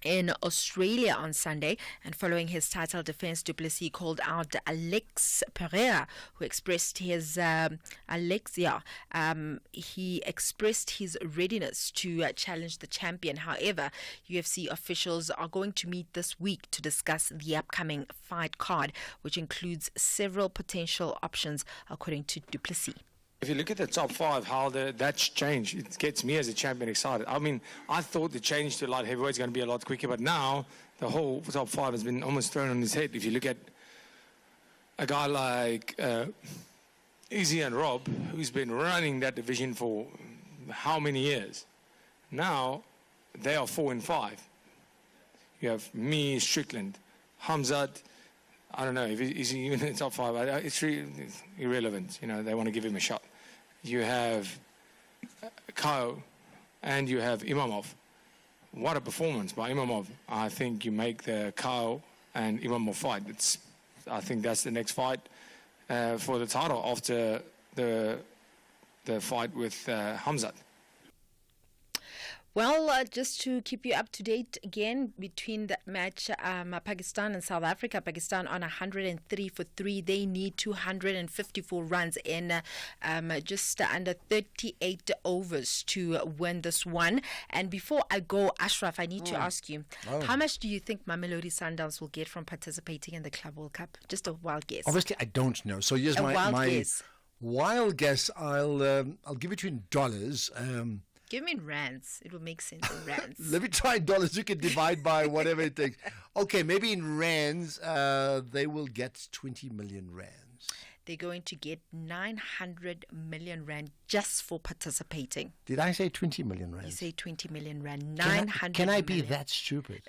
in Australia on Sunday. And following his title defense, du Plessis called out Alex Pereira, who expressed his he expressed his readiness to challenge the champion. However, UFC officials are going to meet this week to discuss the upcoming fight card, which includes several potential options, according to du Plessis.
If you look at the top 5, how that's changed, it gets me as a champion excited. I mean, I thought the change to light heavyweight is going to be a lot quicker, but now the whole top 5 has been almost thrown on his head. If you look at a guy like Izzy and Rob, who's been running that division for how many years, now they are 4 and 5. You have me, Strickland, Hamzat. I don't know if he's even in the top 5. It's really irrelevant. You know, they want to give him a shot. You have Kyle and you have Imamov. What a performance by Imamov. I think you make the Kyle and Imamov fight. I think that's the next fight for the title after the fight with Hamzat.
Well, just to keep you up to date again, between that match, Pakistan and South Africa, Pakistan on 103 for 3. They need 254 runs in just under 38 overs to win this one. And before I go, Ashraf, I need to ask you, how much do you think Mamelodi Sundowns will get from participating in the Club World Cup? Just a wild guess.
Obviously, I don't know. So here's my
guess.
Wild guess. I'll give it to you in dollars.
Give me in rands. It will make sense in rands.
Let me try in dollars. You can divide by whatever it takes. Okay, maybe in rands, they will get 20 million rands.
They're going to get 900 million rand just for participating.
Did I say 20 million rand?
You say 20 million rand.
Can I be that stupid?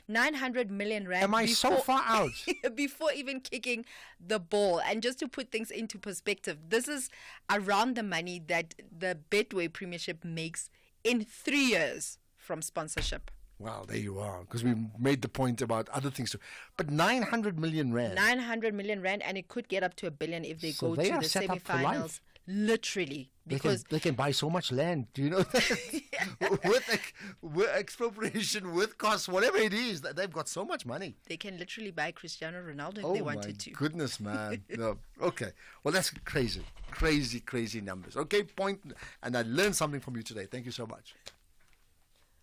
900 million rand.
Am I so far out?
Before even kicking the ball. And just to put things into perspective, this is around the money that the Betway Premiership makes in 3 years from sponsorship.
Well, there you are, because we made the point about other things too. But 900 million rand.
900 million rand, and it could get up to $1 billion if they go to the semi-finals. Literally. Because
they can buy so much land. Do you know that? with expropriation, with costs, whatever it is, they've got so much money.
They can literally buy Cristiano Ronaldo if they wanted to.
Oh, my goodness, man. No. Okay. Well, that's crazy. Crazy numbers. Okay, point. And I learned something from you today. Thank you so much.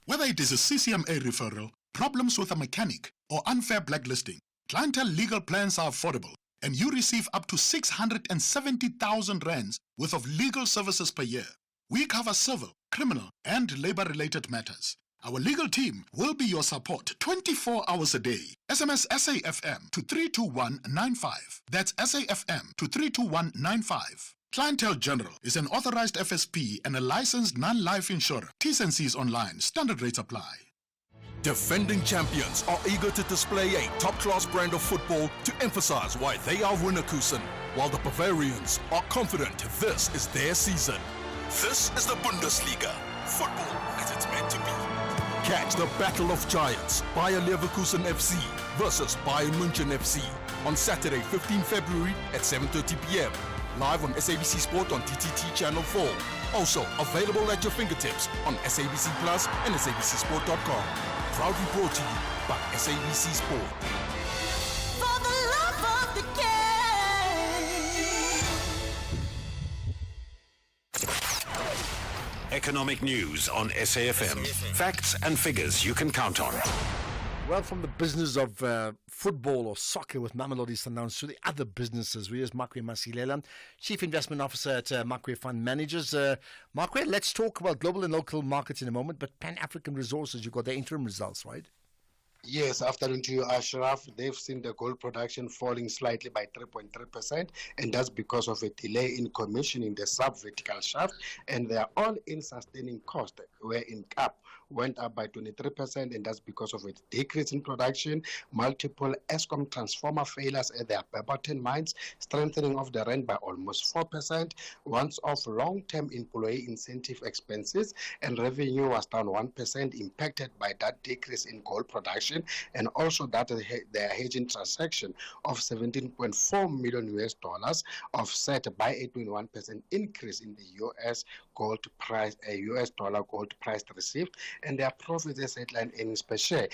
Whether it is a CCMA referral, problems with a mechanic, or unfair blacklisting, Clientele legal plans are affordable, and you receive up to 670,000 rands worth of legal services per year. We cover civil, criminal, and labor-related matters. Our legal team will be your support 24 hours a day. SMS SAFM to 32195. That's SAFM to 32195. Clientele General is an authorized FSP and a licensed non-life insurer. T's and C's online. Standard rates apply.
Defending champions are eager to display a top-class brand of football to emphasize why they are Wienerkusen, while the Bavarians are confident this is their season. This is the Bundesliga. Football as it's meant to be. Catch the Battle of Giants, Bayer Leverkusen FC versus Bayern München FC on Saturday, 15 February at 7:30 p.m. Live on SABC Sport on TTT Channel 4. Also available at your fingertips on SABC Plus and SABCSport.com. Proudly brought to you by SABC Sport.
For the love of the
game. Economic news on SAFM. Facts and figures you can count on.
Well, from the business of football or soccer with Mamelodi Sundowns to the other businesses, we have Makwe Masilela, Chief Investment Officer at Makwe Fund Managers. Makwe, let's talk about global and local markets in a moment, but Pan-African Resources, you got their interim results, right?
Yes, afternoon to you, Ashraf. They've seen the gold production falling slightly by 3.3%, and that's because of a delay in commissioning the sub-vertical shaft, and their all-in sustaining cost, where in CAP, went up by 23%, and that's because of a decrease in production, multiple Eskom transformer failures at their Barberton mines, strengthening of the rand by almost 4%, once-off long-term employee incentive expenses, and revenue was down 1%, impacted by that decrease in gold production, and also that their hedging transaction of $17.4 million offset by a 21% increase in the US gold price, US dollar gold price received, and their profit as headline earnings per share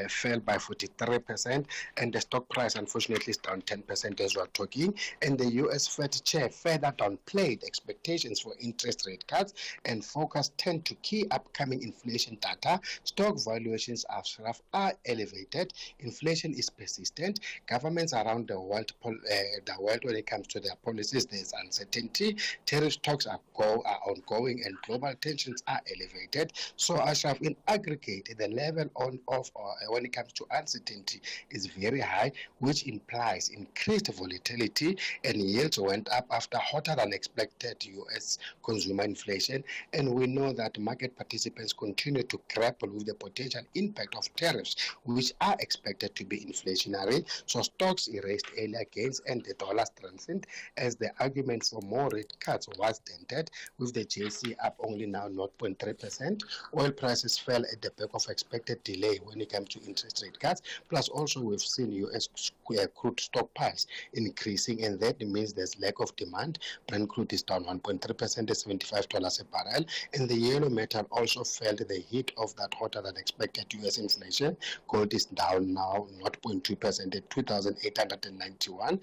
fell by 43%, and the stock price unfortunately is down 10% as we are talking. And the US Fed chair further downplayed expectations for interest rate cuts and focus turned to key upcoming inflation data. Stock valuations are elevated. Inflation is persistent. Governments around the world when it comes to their policies, there's uncertainty. Tariff talks are ongoing, and global tensions are elevated. So, Ashraf, in aggregate, the level of when it comes to uncertainty is very high, which implies increased volatility, and yields went up after hotter than expected U.S. consumer inflation. And we know that market participants continue to grapple with the potential impact of tariffs, which are expected to be inflationary. So stocks erased earlier gains, and the dollar strengthened as the argument for more rate cuts was dented, with the JC up only now 0.3%. Oil prices fell at the back of expected delay when it comes to interest rate cuts. Plus, also we've seen U.S. crude stockpiles increasing, and that means there's lack of demand. Brent crude is down 1.3% at $75 a barrel, and the yellow metal also felt the heat of that hotter than expected U.S. inflation. Gold is down now 0.2% at 2,891,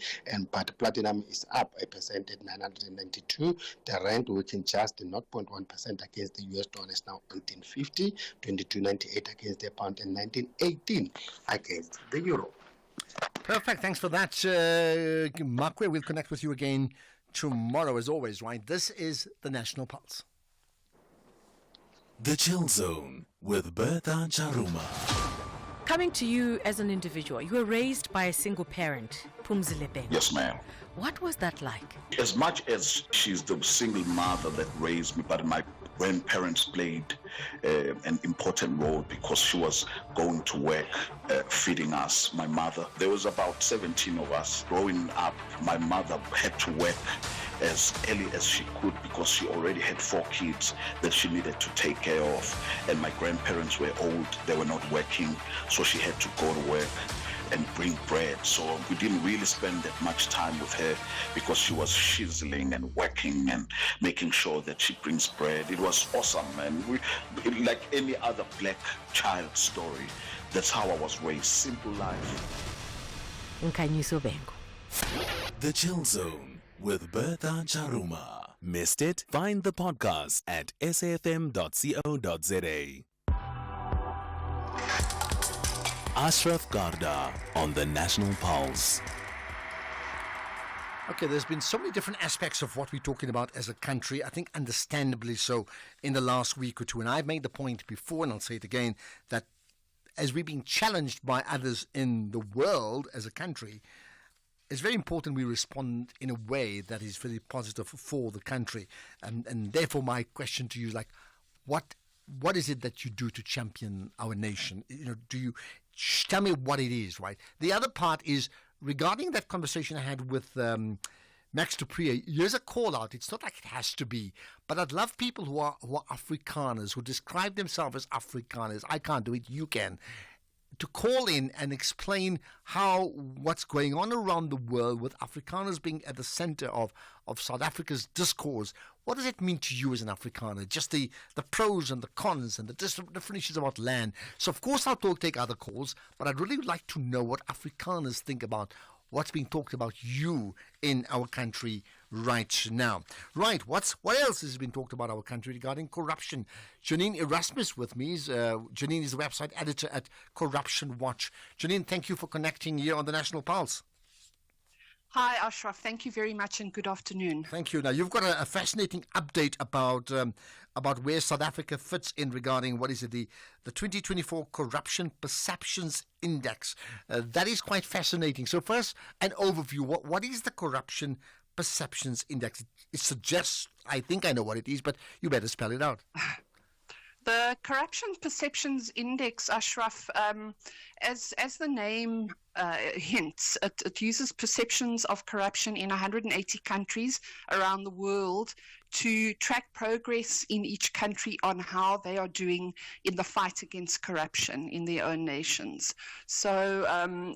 but platinum is up 1% at 992. The rand weakened just 0.1% against the US dollar, is now 1950, 22.98 against the pound, and 19.18 against the euro.
Perfect. Thanks for that, Makwe. We'll connect with you again tomorrow, as always, right? This is the National Pulse.
The Chill Zone with Bertha Charuma.
Coming to you as an individual, you were raised by a single parent, Phumzile Bhengu.
Yes, ma'am.
What was that like?
As much as she's the single mother that raised me, but my grandparents played an important role because she was going to work, feeding us, my mother. There was about 17 of us. Growing up, my mother had to work as early as she could because she already had 4 kids that she needed to take care of. And my grandparents were old, they were not working, so she had to go to work and bring bread. So we didn't really spend that much time with her because she was chiseling and working and making sure that she brings bread. It was awesome, and like any other black child story, that's how I was raised. Simple life.
Nkanyiso Bhengu.
The Chill Zone with Bertha Charuma. Missed it? Find the podcast at safm.co.za. Ashraf Garda on the National Pulse.
Okay, there's been so many different aspects of what we're talking about as a country, I think understandably so, in the last week or two. And I've made the point before, and I'll say it again, that as we're being challenged by others in the world as a country, it's very important we respond in a way that is very positive for the country. And therefore, my question to you is like, what is it that you do to champion our nation? Do you tell me what it is, right? The other part is regarding that conversation I had with Max du Preez. Here's a call out. It's not like it has to be, but I'd love people who are Afrikaners, who describe themselves as Afrikaners. I can't do it. You can. To call in and explain what's going on around the world with Afrikaners being at the center of South Africa's discourse. What does it mean to you as an Afrikaner? Just the pros and the cons and the different issues about land. So, of course, I'll take other calls, but I'd really like to know what Afrikaners think about what's being talked about you in our country right now. Right, what else has been talked about our country regarding corruption? Janine Erasmus with me. Janine is the website editor at Corruption Watch. Janine, thank you for connecting here on the National Pulse.
Hi, Ashraf. Thank you very much and good afternoon.
Thank you. Now, you've got a fascinating update about where South Africa fits in regarding, what is it, the 2024 Corruption Perceptions Index. That is quite fascinating. So first, an overview. What is the Corruption Perceptions Index? It suggests, I think I know what it is, but you better spell it out.
The Corruption Perceptions Index, Ashraf, as the name hints, it uses perceptions of corruption in 180 countries around the world to track progress in each country on how they are doing in the fight against corruption in their own nations. So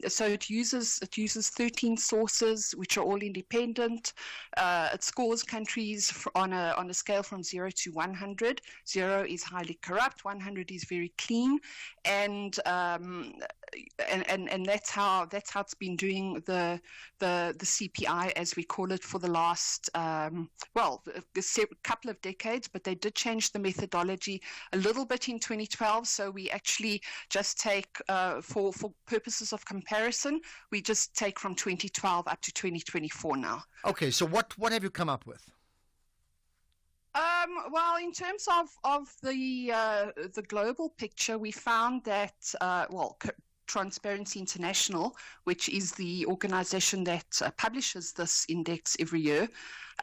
it uses 13 sources which are all independent. It scores countries on a scale from 0 to 100. 0 is highly corrupt, 100 is very clean, and that's how it's been doing the CPI, as we call it, for the last a couple of decades. But they did change the methodology a little bit in 2012. So we actually just take for purposes of comparison, we just take from 2012 up to 2024 now.
Okay, so what have you come up with?
Well, in terms of the global picture, we found that Transparency International, which is the organization that publishes this index every year,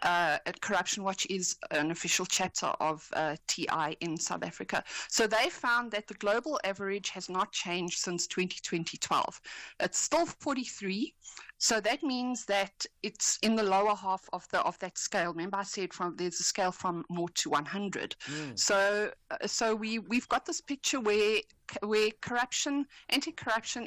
at Corruption Watch is an official chapter of TI in South Africa. So they found that the global average has not changed since 2012. It's still 43. So that means that it's in the lower half of that scale. Remember, I said there's a scale from 0 to 100. So we've got this picture where anti-corruption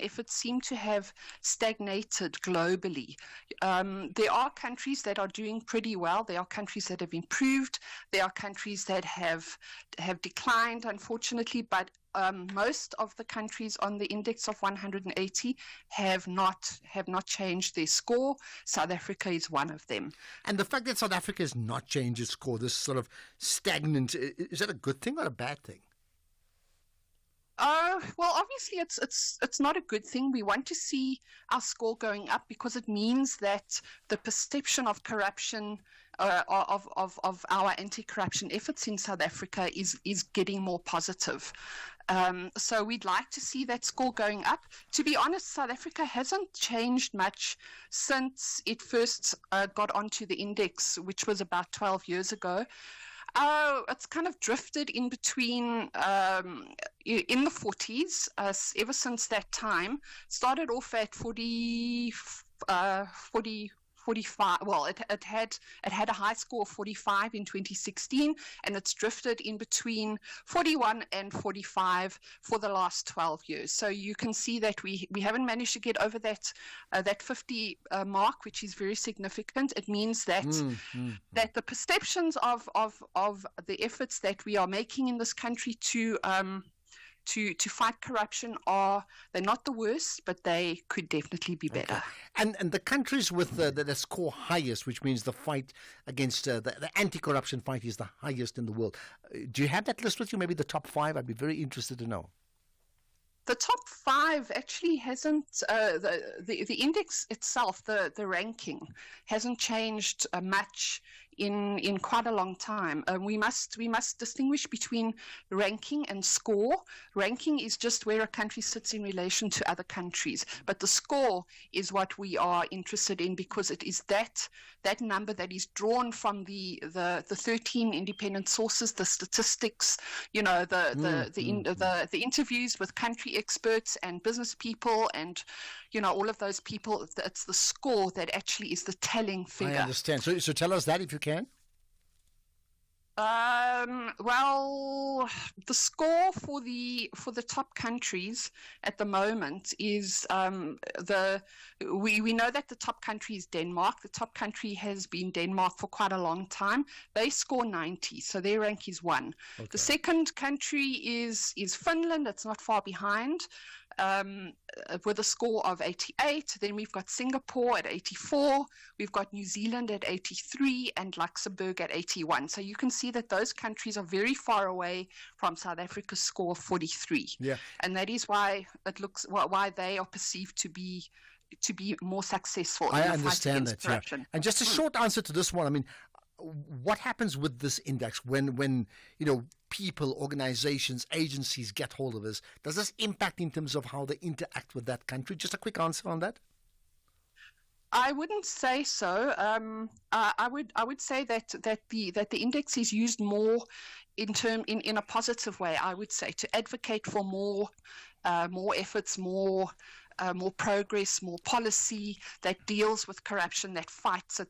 efforts seem to have stagnated globally. There are countries that are doing pretty well. There are countries that have improved. There are countries that have declined, unfortunately, but most of the countries on the index of 180 have not changed their score. South Africa is one of them.
And the fact that South Africa has not changed its score, this sort of stagnant, is that a good thing or a bad thing?
Well, obviously it's not a good thing. We want to see our score going up because it means that the perception of corruption, of our anti-corruption efforts in South Africa is getting more positive. So we'd like to see that score going up. To be honest, South Africa hasn't changed much since it first got onto the index, which was about 12 years ago. It's kind of drifted in between in the 40s ever since that time. Started off at 45. Well, it had a high score of 45 in 2016, and it's drifted in between 41 and 45 for the last 12 years. So you can see that we haven't managed to get over that 50 mark, which is very significant. It means that that the perceptions of the efforts that we are making in this country to fight corruption they're not the worst, but they could definitely be better.
Okay. And the countries with the score highest, which means the fight against the anti-corruption fight is the highest in the world. Do you have that list with you? Maybe the top 5? I'd be very interested to know.
The top 5 actually hasn't, the index itself, the ranking, hasn't changed much in quite a long time. We must distinguish between ranking and score. Ranking is just where a country sits in relation to other countries, but the score is what we are interested in because it is that number that is drawn from the 13 independent sources, the statistics, the interviews with country experts and business people and all of those people. It's the score that actually is the telling figure.
I understand. So tell us that if you can.
Well, the score for the top countries at the moment is we know that the top country is Denmark. The top country has been Denmark for quite a long time. They score 90, so their rank is 1.
Okay.
The second country is Finland. It's not far behind. With a score of 88. Then we've got Singapore at 84. We've got New Zealand at 83 and Luxembourg at 81. So you can see that those countries are very far away from South Africa's score of 43.
Yeah.
And that is why why they are perceived to be more successful.
I
in the
understand
fight against
that.
corruption.
Yeah. And just a short answer to this one. I mean, what happens with this index when people, organizations, agencies get hold of this? Does this impact in terms of how they interact with that country? Just a quick answer on that.
I wouldn't say so. I would say that the index is used more in a positive way. I would say to advocate for more efforts, more progress, more policy that deals with corruption, that fights it.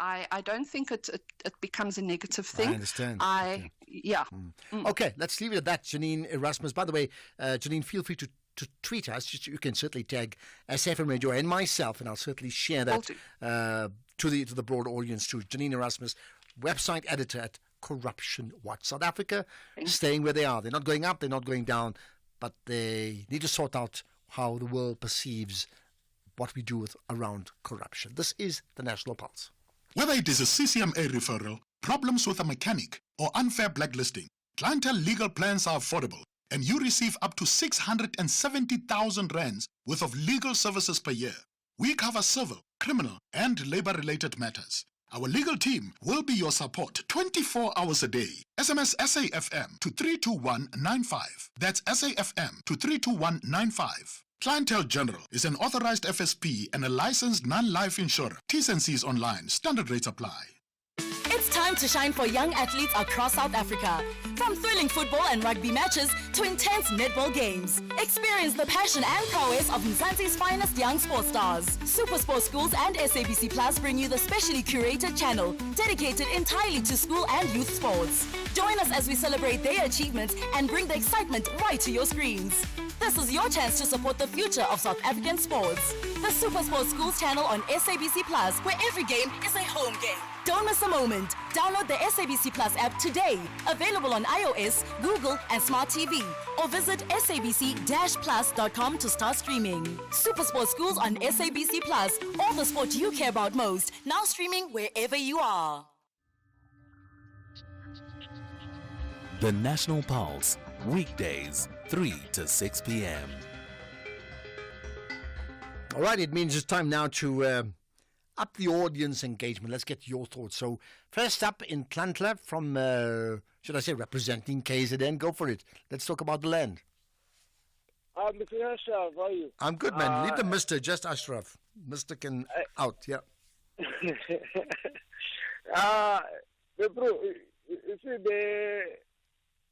I don't think it becomes a negative thing.
I understand.
Yeah.
Okay, let's leave it at that, Janine Erasmus. By the way, Janine, feel free to tweet us. You can certainly tag SAFM Radio and myself, and I'll certainly share that to the broad audience too. Janine Erasmus, website editor at Corruption Watch. South Africa staying where they are. They're not going up, they're not going down, but they need to sort out how the world perceives what we do around corruption. This is the National Pulse.
Whether it is a CCMA referral, problems with a mechanic, or unfair blacklisting, Clientele legal plans are affordable, and you receive up to 670,000 rands worth of legal services per year. We cover civil, criminal, and labor-related matters. Our legal team will be your support 24 hours a day. SMS SAFM to 32195. That's SAFM to 32195. Clientele General is an authorized FSP and a licensed non-life insurer. T's and C's online. Standard rates apply.
It's time to shine for young athletes across South Africa. From thrilling football and rugby matches to intense netball games. Experience the passion and prowess of Mzansi's finest young sports stars. Super Sports Schools and SABC Plus bring you the specially curated channel dedicated entirely to school and youth sports. Join us as we celebrate their achievements and bring the excitement right to your screens. This is your chance to support the future of South African sports. The Super Sports Schools channel on SABC Plus, where every game is a home game. Don't miss a moment. Download the SABC Plus app today. Available on iOS, Google, and Smart TV. Or visit sabc-plus.com to start streaming. Super Sports Schools on SABC Plus. All the sport you care about most. Now streaming wherever you are.
The National Pulse, weekdays, 3 to 6 p.m.
All right, it means it's time now to up the audience engagement. Let's get your thoughts. So first up in Tlantla from, should I say, representing KZN. Go for it. Let's talk about the land.
Mr. Ashraf, how are you?
I'm good, man. Leave the Mr. Just Ashraf. Mr. can out, yeah.
Bro, you see, the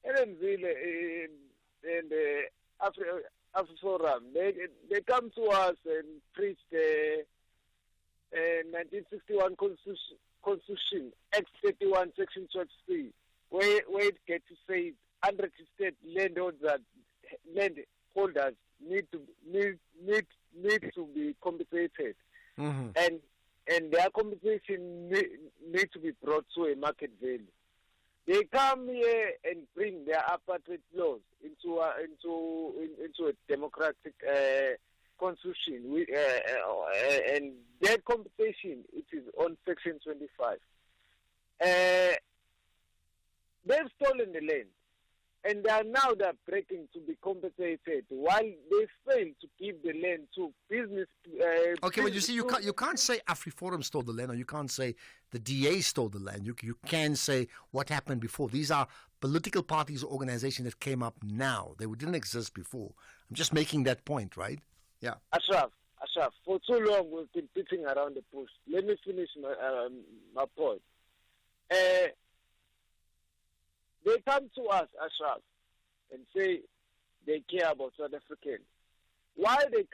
LMZ and the AfriForum, they come to us and preach the 1961 Constitution, Act 31, Section 12C, where it gets to say unregistered landholders need to be compensated, and their compensation need to be brought to a market value. They come here and bring their apartheid laws into a democratic constitution, and their compensation it is on Section 25. They've stolen the land, and they're breaking to be compensated while they fail to give the land to business.
Okay, but you see, you can't say AfriForum stole the land, or you can't say the DA stole the land. You can say what happened before. These are political parties or organizations that came up now. They didn't exist before. I'm just making that point, right? Yeah.
Ashraf, for too long we've been beating around the bush. Let me finish my point. They come to us, Ashraf, and say they care about South Africans. Why they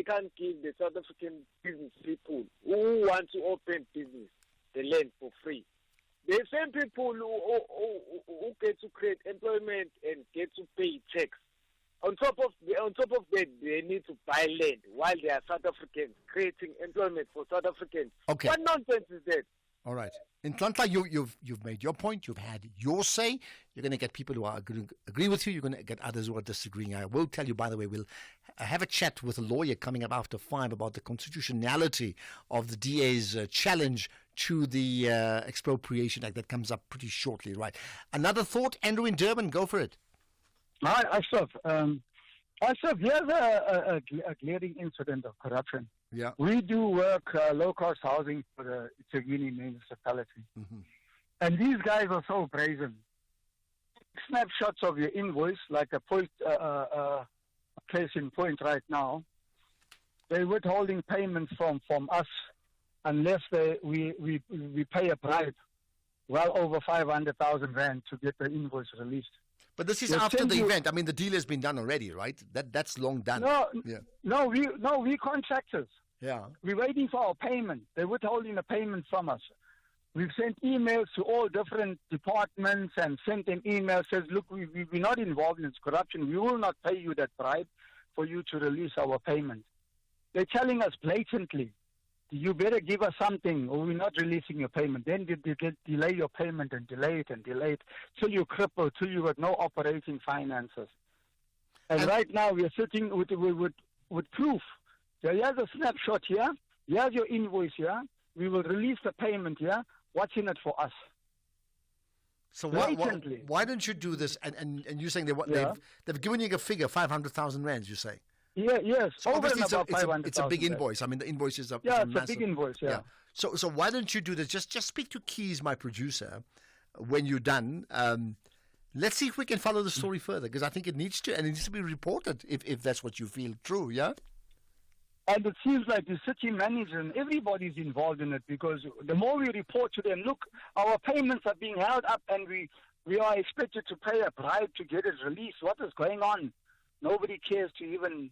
can't give the South African business people who want to open business the land for free? the same people who get to create employment and get to pay tax. On top of that, they need to buy land while they are South Africans, creating employment for South Africans.
Okay.
What nonsense is that?
All right. In Tlantla, you've made your point. You've had your say. You're going to get people who are going to agree with you. You're going to get others who are disagreeing. I will tell you, by the way, we'll have a chat with a lawyer coming up after 5 about the constitutionality of the DA's challenge to the Expropriation Act that comes up pretty shortly. Right. Another thought, Andrew in Durban, go for it.
Hi, Ashraf. Ashraf, here's a glaring incident of corruption.
Yeah.
We do work low-cost housing for the eThekwini municipality.
Mm-hmm.
And these guys are so brazen. Snapshots of your invoice, like a case in point right now, they're withholding payments from us unless we pay a bribe well over 500,000 rand to get the invoice released.
But this is after the event. I mean, the deal has been done already, right? That's long done.
No, we contractors.
Yeah.
We're waiting for our payment. They're withholding the payment from us. We've sent emails to all different departments and sent an email says, look, we're not involved in this corruption. We will not pay you that bribe for you to release our payment. They're telling us blatantly, you better give us something or we're not releasing your payment. Then they delay your payment and delay it till you cripple, till you got no operating finances. And right now we are sitting with proof. Here's a snapshot here. Here's your invoice here. We will release the payment here. What's in it for us?
So why don't you do this? And you're saying they've given you a figure, 500,000 rands, you say?
Yeah, yes.
So
over
obviously
and above
it's a big invoice. I mean, the invoice is a
it's
massive,
a big invoice. Yeah.
So why don't you do this? Just speak to Keys, my producer, when you're done. Let's see if we can follow the story further, because I think it needs to be reported if that's what you feel true. Yeah.
And it seems like the city manager and everybody's involved in it, because the more we report to them, look, our payments are being held up and we are expected to pay a bribe to get it released. What is going on? Nobody cares to even...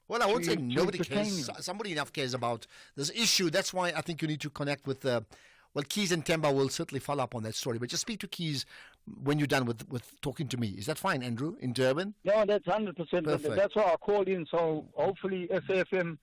Well, I won't say nobody cares. Somebody enough cares about this issue. That's why I think you need to connect with... Keys and Temba will certainly follow up on that story. But just speak to Keys when you're done with talking to me. Is that fine, Andrew, in Durban?
No, that's 100%.
Perfect.
That's why I called in. So hopefully SAFM,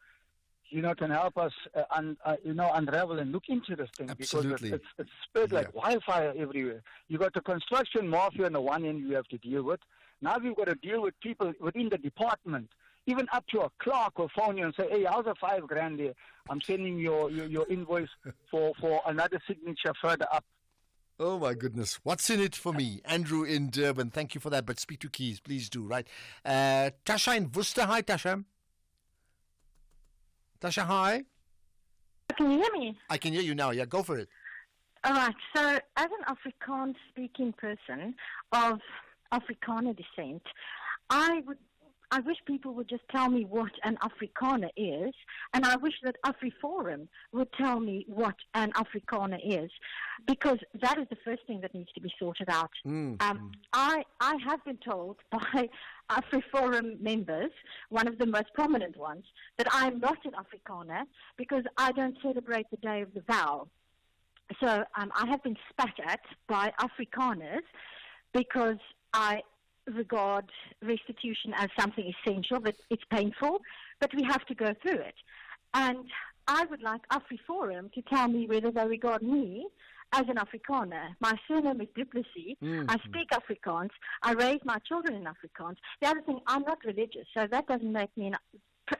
can help us, unravel and look into this thing.
Absolutely.
Because it's spread like wildfire everywhere. You got the construction mafia on the one end you have to deal with. Now we've got to deal with people within the department. Even up to a clerk will phone you and say, hey, how's the 5 grand there? I'm sending your invoice for another signature further up.
Oh, my goodness. What's in it for me? Andrew in Durban, thank you for that. But speak to Keys, please do, right? Tasha in Worcester. Hi, Tasha. Tasha, hi.
Can you hear me?
I can hear you now. Yeah, go for it.
All right. So as an Afrikaans-speaking person of Afrikaner descent, I wish people would just tell me what an Afrikaner is, and I wish that AfriForum would tell me what an Afrikaner is, because that is the first thing that needs to be sorted out. I have been told by AfriForum members, one of the most prominent ones, that I am not an Afrikaner because I don't celebrate the Day of the Vow. So I have been spat at by Afrikaners because I regard restitution as something essential, that it's painful, but we have to go through it. And I would like AfriForum to tell me whether they regard me as an Afrikaner. My surname is Du Plessis. I speak Afrikaans. I raise my children in Afrikaans. The other thing, I'm not religious, so that doesn't make me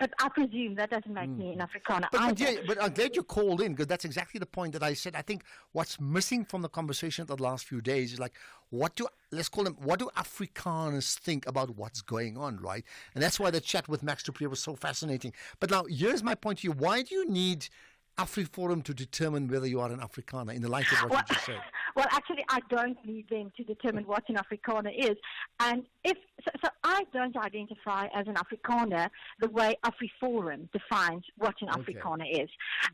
I presume that doesn't make me an Afrikaner either.
But I'm glad you called in, because that's exactly the point that I said. I think what's missing from the conversation of the last few days is like, what do Afrikaners think about what's going on, right? And that's why the chat with Max du Preez was so fascinating. But now, here's my point to you. Why do you need AfriForum to determine whether you are an Afrikaner in the light of what you just said?
Well, actually, I don't need them to determine what an Afrikaner is. And so I don't identify as an Afrikaner the way AfriForum defines what an Afrikaner is.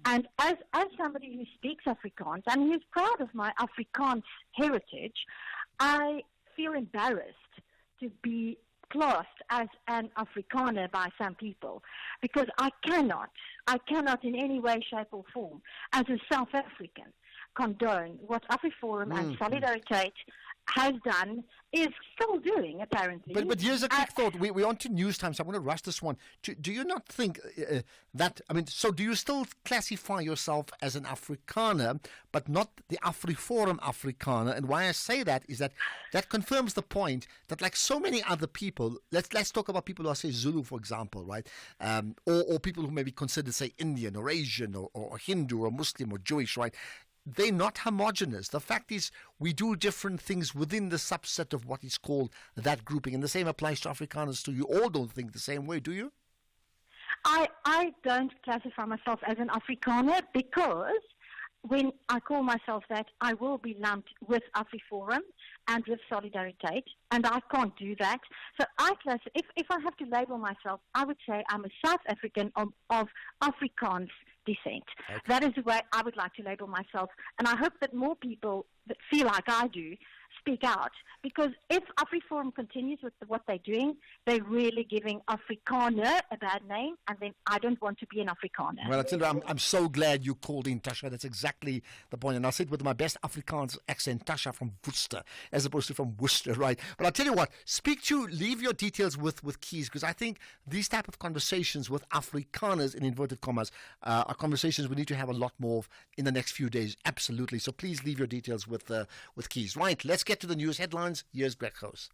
And as somebody who speaks Afrikaans and who's proud of my Afrikaans heritage, I feel embarrassed to be classed as an Afrikaner by some people, because I cannot in any way, shape or form, as a South African, condone what AfriForum and Solidarity has done, is still doing, apparently.
But here's a quick thought. We're on to news time, so I'm going to rush this one. Do you not think that, so do you still classify yourself as an Afrikaner, but not the AfriForum Afrikaner? And why I say that is that confirms the point that, like so many other people, let's talk about people who are, say, Zulu, for example, right? Or people who may be considered, say, Indian or Asian or Hindu or Muslim or Jewish, right? They're not homogenous. The fact is, we do different things within the subset of what is called that grouping. And the same applies to Afrikaners too. You all don't think the same way, do you?
I don't classify myself as an Afrikaner because when I call myself that, I will be lumped with AfriForum and with Solidarity, and I can't do that. So if I have to label myself, I would say I'm a South African of Afrikaans descent. Okay. That is the way I would like to label myself, and I hope that more people that feel like I do speak out, because if AfriForum continues with what they're doing, they're really giving Afrikaner a bad name, and then I don't want to be an Afrikaner.
Well, I tell you, I'm so glad you called in, Tasha. That's exactly the point. And I'll say it with my best Afrikaans accent, Tasha from Worcester, as opposed to from Worcester, right? But I'll tell you what, leave your details with Keys, because I think these type of conversations with Afrikaners, in inverted commas, are conversations we need to have a lot more of in the next few days. Absolutely. So please leave your details with Keys. Right, let's get to the news headlines. Here's Greg House.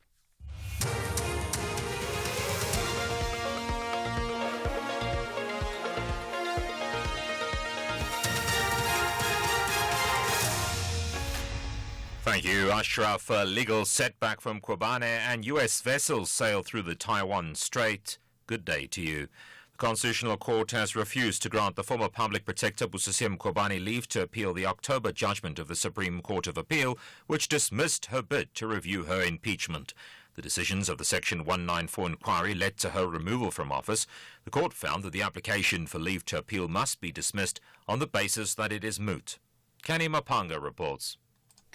Thank you, Ashraf. A legal setback from Kobane and U.S. vessels sail through the Taiwan Strait. Good day to you. The Constitutional Court has refused to grant the former Public Protector Busisiwe Mkhwebane leave to appeal the October judgment of the Supreme Court of Appeal, which dismissed her bid to review her impeachment. The decisions of the Section 194 inquiry led to her removal from office. The court found that the application for leave to appeal must be dismissed on the basis that it is moot. Kenny Mapanga reports.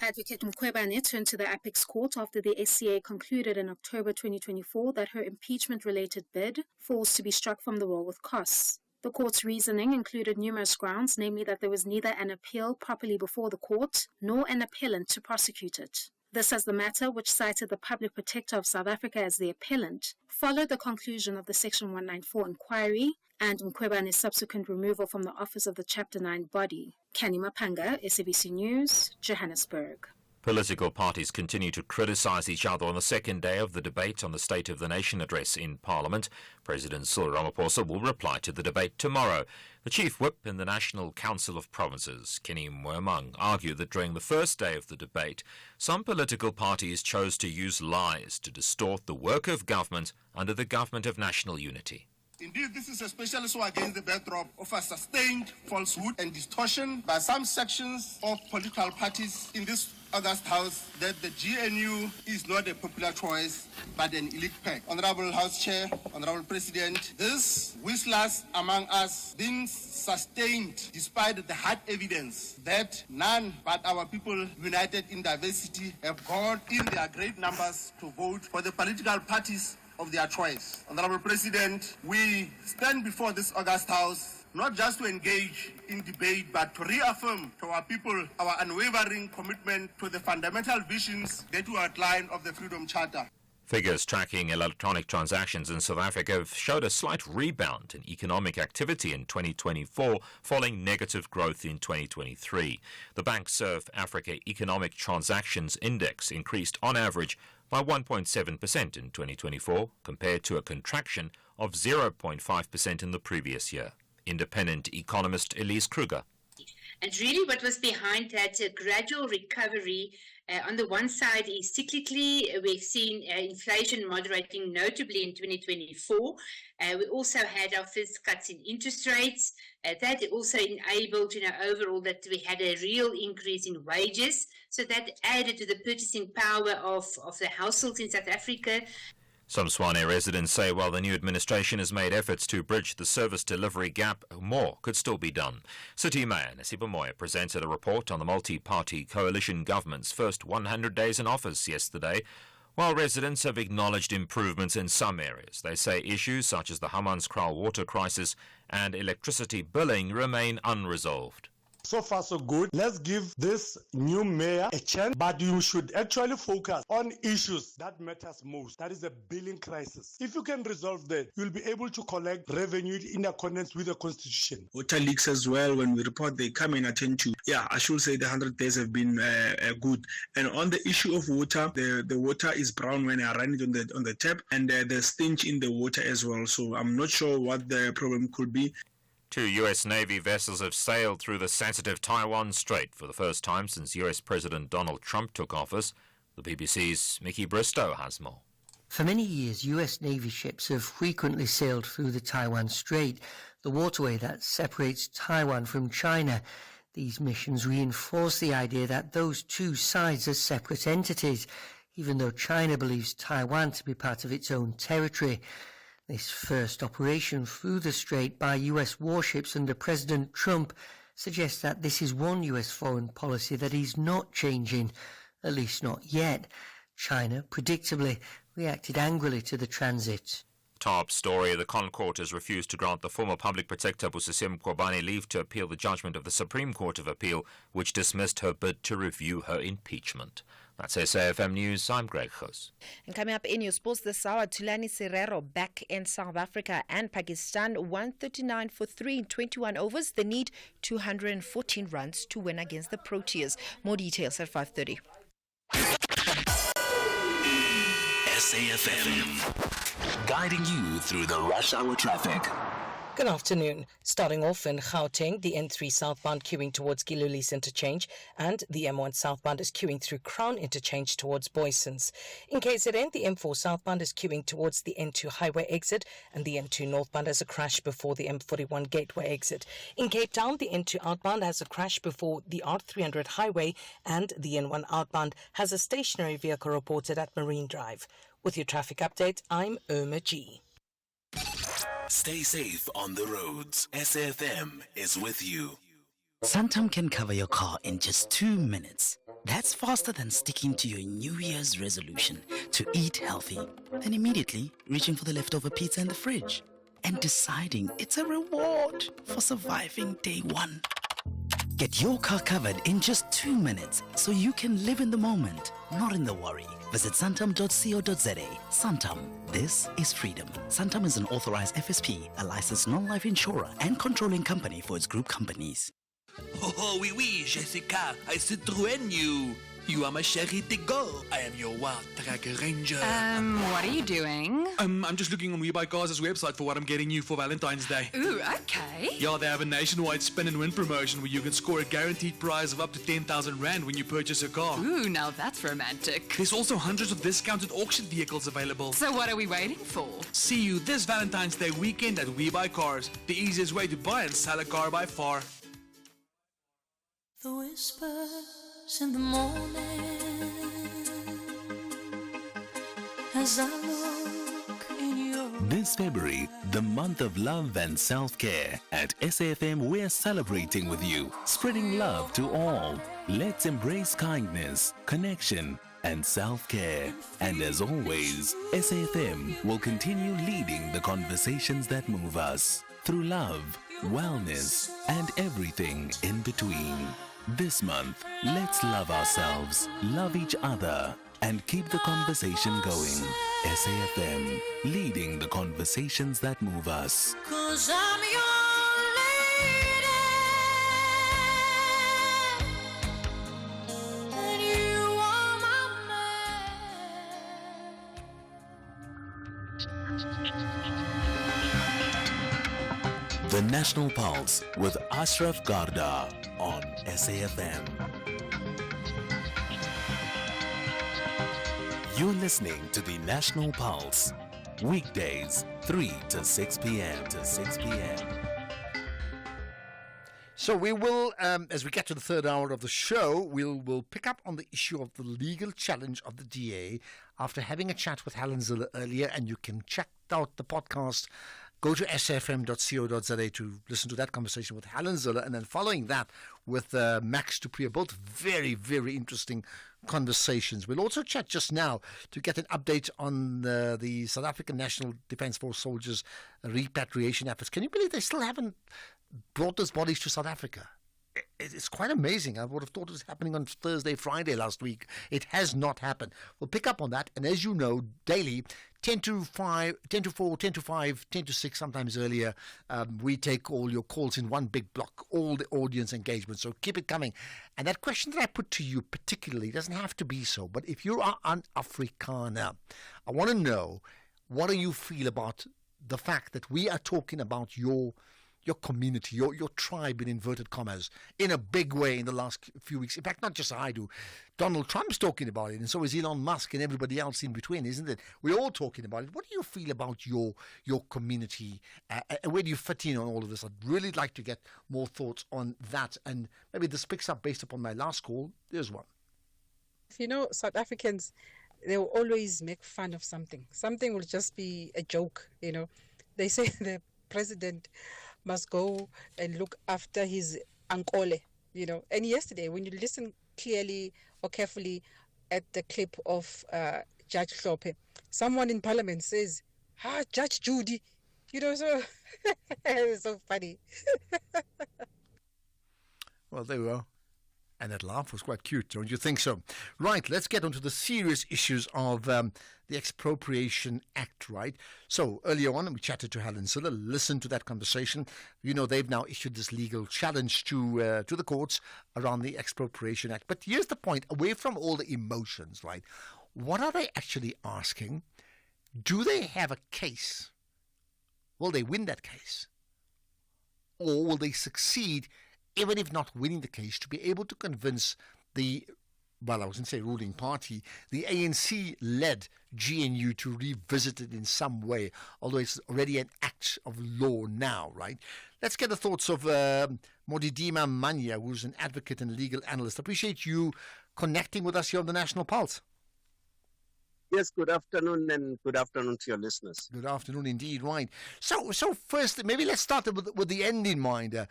Advocate Mkhwebane turned to the Apex Court after the SCA concluded in October 2024 that her impeachment-related bid falls to be struck from the roll with costs. The court's reasoning included numerous grounds, namely that there was neither an appeal properly before the court nor an appellant to prosecute it. This as the matter, which cited the Public Protector of South Africa as the appellant, followed the conclusion of the Section 194 inquiry and Mkhwebane's subsequent removal from the office of the Chapter 9 body. Kenny Mapanga, SABC News, Johannesburg.
Political parties continue to criticize each other on the second day of the debate on the State of the Nation address in Parliament. President Cyril Ramaphosa will reply to the debate tomorrow. The Chief Whip in the National Council of Provinces, Kenny Moemang, argued that during the first day of the debate, some political parties chose to use lies to distort the work of government under the Government of National Unity.
Indeed, this is especially so against the backdrop of a sustained falsehood and distortion by some sections of political parties in this August House that the GNU is not a popular choice but an elite pack. Honorable House Chair, Honorable President, this whistlers among us being sustained despite the hard evidence that none but our people united in diversity have gone in their great numbers to vote for the political parties of their choice. Honorable President, we stand before this August House not just to engage in debate, but to reaffirm to our people our unwavering commitment to the fundamental visions that we outlined of the Freedom Charter.
Figures tracking electronic transactions in South Africa have showed a slight rebound in economic activity in 2024, following negative growth in 2023. The Bankserv Africa Economic Transactions Index increased on average by 1.7% in 2024, compared to a contraction of 0.5% in the previous year. Independent economist Elise Kruger.
And really what was behind that gradual recovery, on the one side is cyclically, we've seen inflation moderating notably in 2024. We also had our first cuts in interest rates. That also enabled, overall that we had a real increase in wages. So that added to the purchasing power of the households in South Africa.
Some Swane residents say while the new administration has made efforts to bridge the service delivery gap, more could still be done. City Mayor Nasiba Moya presented a report on the multi-party coalition government's first 100 days in office yesterday. While residents have acknowledged improvements in some areas, they say issues such as the Hammanskraal water crisis and electricity billing remain unresolved.
So far, so good. Let's give this new mayor a chance, but you should actually focus on issues that matters most. That is the billing crisis. If you can resolve that, you'll be able to collect revenue in accordance with the constitution.
Water leaks as well, when we report, they come and attend to. Yeah, I should say the 100 days have been good. And on the issue of water, the water is brown when I run it on the tap, and there's stench in the water as well. So I'm not sure what the problem could be.
2 U.S. Navy vessels have sailed through the sensitive Taiwan Strait for the first time since U.S. President Donald Trump took office. The BBC's Mickey Bristow has more.
For many years, U.S. Navy ships have frequently sailed through the Taiwan Strait, the waterway that separates Taiwan from China. These missions reinforce the idea that those two sides are separate entities, even though China believes Taiwan to be part of its own territory. This first operation through the strait by U.S. warships under President Trump suggests that this is one U.S. foreign policy that is not changing, at least not yet. China, predictably, reacted angrily to the transit.
Top story, the Concourt has refused to grant the former public protector Busisiwe Mkhwebane leave to appeal the judgment of the Supreme Court of Appeal, which dismissed her bid to review her impeachment. That's SAFM News. I'm Greg Gous.
And coming up in your sports this hour, Thulani Serero back in South Africa and Pakistan 139 for 3 in 21 overs. They need 214 runs to win against the Proteas. More details at 5:30.
SAFM, guiding you through the rush hour traffic.
Good afternoon. Starting off in Gauteng, the N3 southbound queuing towards Gilulis interchange, and the M1 southbound is queuing through Crown interchange towards Boysons. In KZN, the M4 southbound is queuing towards the N2 highway exit, and the M2 northbound has a crash before the M41 gateway exit. In Cape Town, the N2 outbound has a crash before the R300 highway, and the N1 outbound has a stationary vehicle reported at Marine Drive. With your traffic update, I'm Irma G.
Stay safe on the roads. SAFM is with you.
Santam can cover your car in just 2 minutes. That's faster than sticking to your New Year's resolution to eat healthy, then immediately reaching for the leftover pizza in the fridge and deciding it's a reward for surviving day one. Get your car covered in just 2 minutes so you can live in the moment, not in the worry. Visit santam.co.za. Santam, this is freedom. Santam is an authorized FSP, a licensed non-life insurer and controlling company for its group companies.
Oh, oui, oui, Jessica, I Citroën you. You are my chérie de go. I am your wild track ranger.
What are you doing?
I'm just looking on We Buy Cars' website for what I'm getting you for Valentine's Day.
Ooh, okay.
Yeah, they have a nationwide spin and win promotion where you can score a guaranteed prize of up to 10,000 Rand when you purchase a car.
Ooh, now that's romantic.
There's also hundreds of discounted auction vehicles available.
So what are we waiting for?
See you this Valentine's Day weekend at We Buy Cars, the easiest way to buy and sell a car by far.
The whispers in the morning as I look in your
This February, the month of love and self-care. At SAFM, we're celebrating with you, spreading love to all. Let's embrace kindness, connection, and self-care. And as always, SAFM will continue leading the conversations that move us through love, wellness, and everything in between. This month, let's love ourselves, love each other, and keep the conversation going. SAFM, leading the conversations that move us.
'Cause I'm your lady and you are my man.
The National Pulse with Ashraf Garda on SAFM. You're listening to the National Pulse, weekdays 3 to 6 p.m.
So we will, as we get to the third hour of the show, we'll pick up on the issue of the legal challenge of the DA after having a chat with Helen Zille earlier, and you can check out the podcast. Go to sfm.co.za to listen to that conversation with Helen Zille, and then following that with Max du Preez, both very, very interesting conversations. We'll also chat just now to get an update on the South African National Defence Force soldiers' repatriation efforts. Can you believe they still haven't brought those bodies to South Africa? It's quite amazing. I would have thought it was happening on Thursday, Friday last week. It has not happened. We'll pick up on that. And as you know, daily, 10 to 5, 10 to 4, 10 to 5, 10 to 6, sometimes earlier, we take all your calls in one big block, all the audience engagement. So keep it coming. And that question that I put to you particularly doesn't have to be so. But if you are an Afrikaner, I want to know, what do you feel about the fact that we are talking about your community, your tribe in inverted commas, in a big way in the last few weeks? In fact, not just I do. Donald Trump's talking about it, and so is Elon Musk and everybody else in between, isn't it? We're all talking about it. What do you feel about your community? Where do you fit in on all of this? I'd really like to get more thoughts on that. And maybe this picks up based upon my last call. There's one.
You know, South Africans, they will always make fun of something. Something will just be a joke, you know. They say the president must go and look after his ankole, you know. And yesterday, when you listen clearly or carefully at the clip of Judge Hlophe, someone in Parliament says, Judge Judy, you know, so it's so funny.
Well, there we are. And that laugh was quite cute, don't you think so? Right, let's get onto the serious issues of the Expropriation Act, right? So earlier on, we chatted to Helen Zille, listened to that conversation. You know, they've now issued this legal challenge to the courts around the Expropriation Act. But here's the point, away from all the emotions, right? What are they actually asking? Do they have a case? Will they win that case? Or will they succeed, even if not winning the case, to be able to convince the, well, I was going to say ruling party, the ANC-led GNU to revisit it in some way, although it's already an act of law now, right? Let's get the thoughts of Modidima Manya, who's an advocate and legal analyst. Appreciate you connecting with us here on the National Pulse.
Yes, good afternoon, and good afternoon to your listeners.
Good afternoon indeed, right. So first, maybe let's start with the end in mind.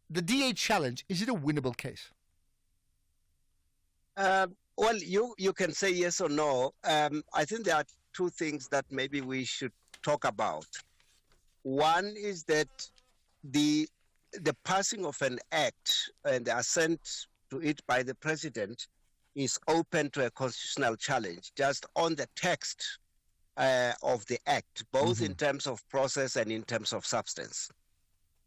The DA challenge, is it a winnable case?
Well, you can say yes or no. I think there are two things that maybe we should talk about. One is that the passing of an act and the assent to it by the president is open to a constitutional challenge just on the text of the act, both in terms of process and in terms of substance.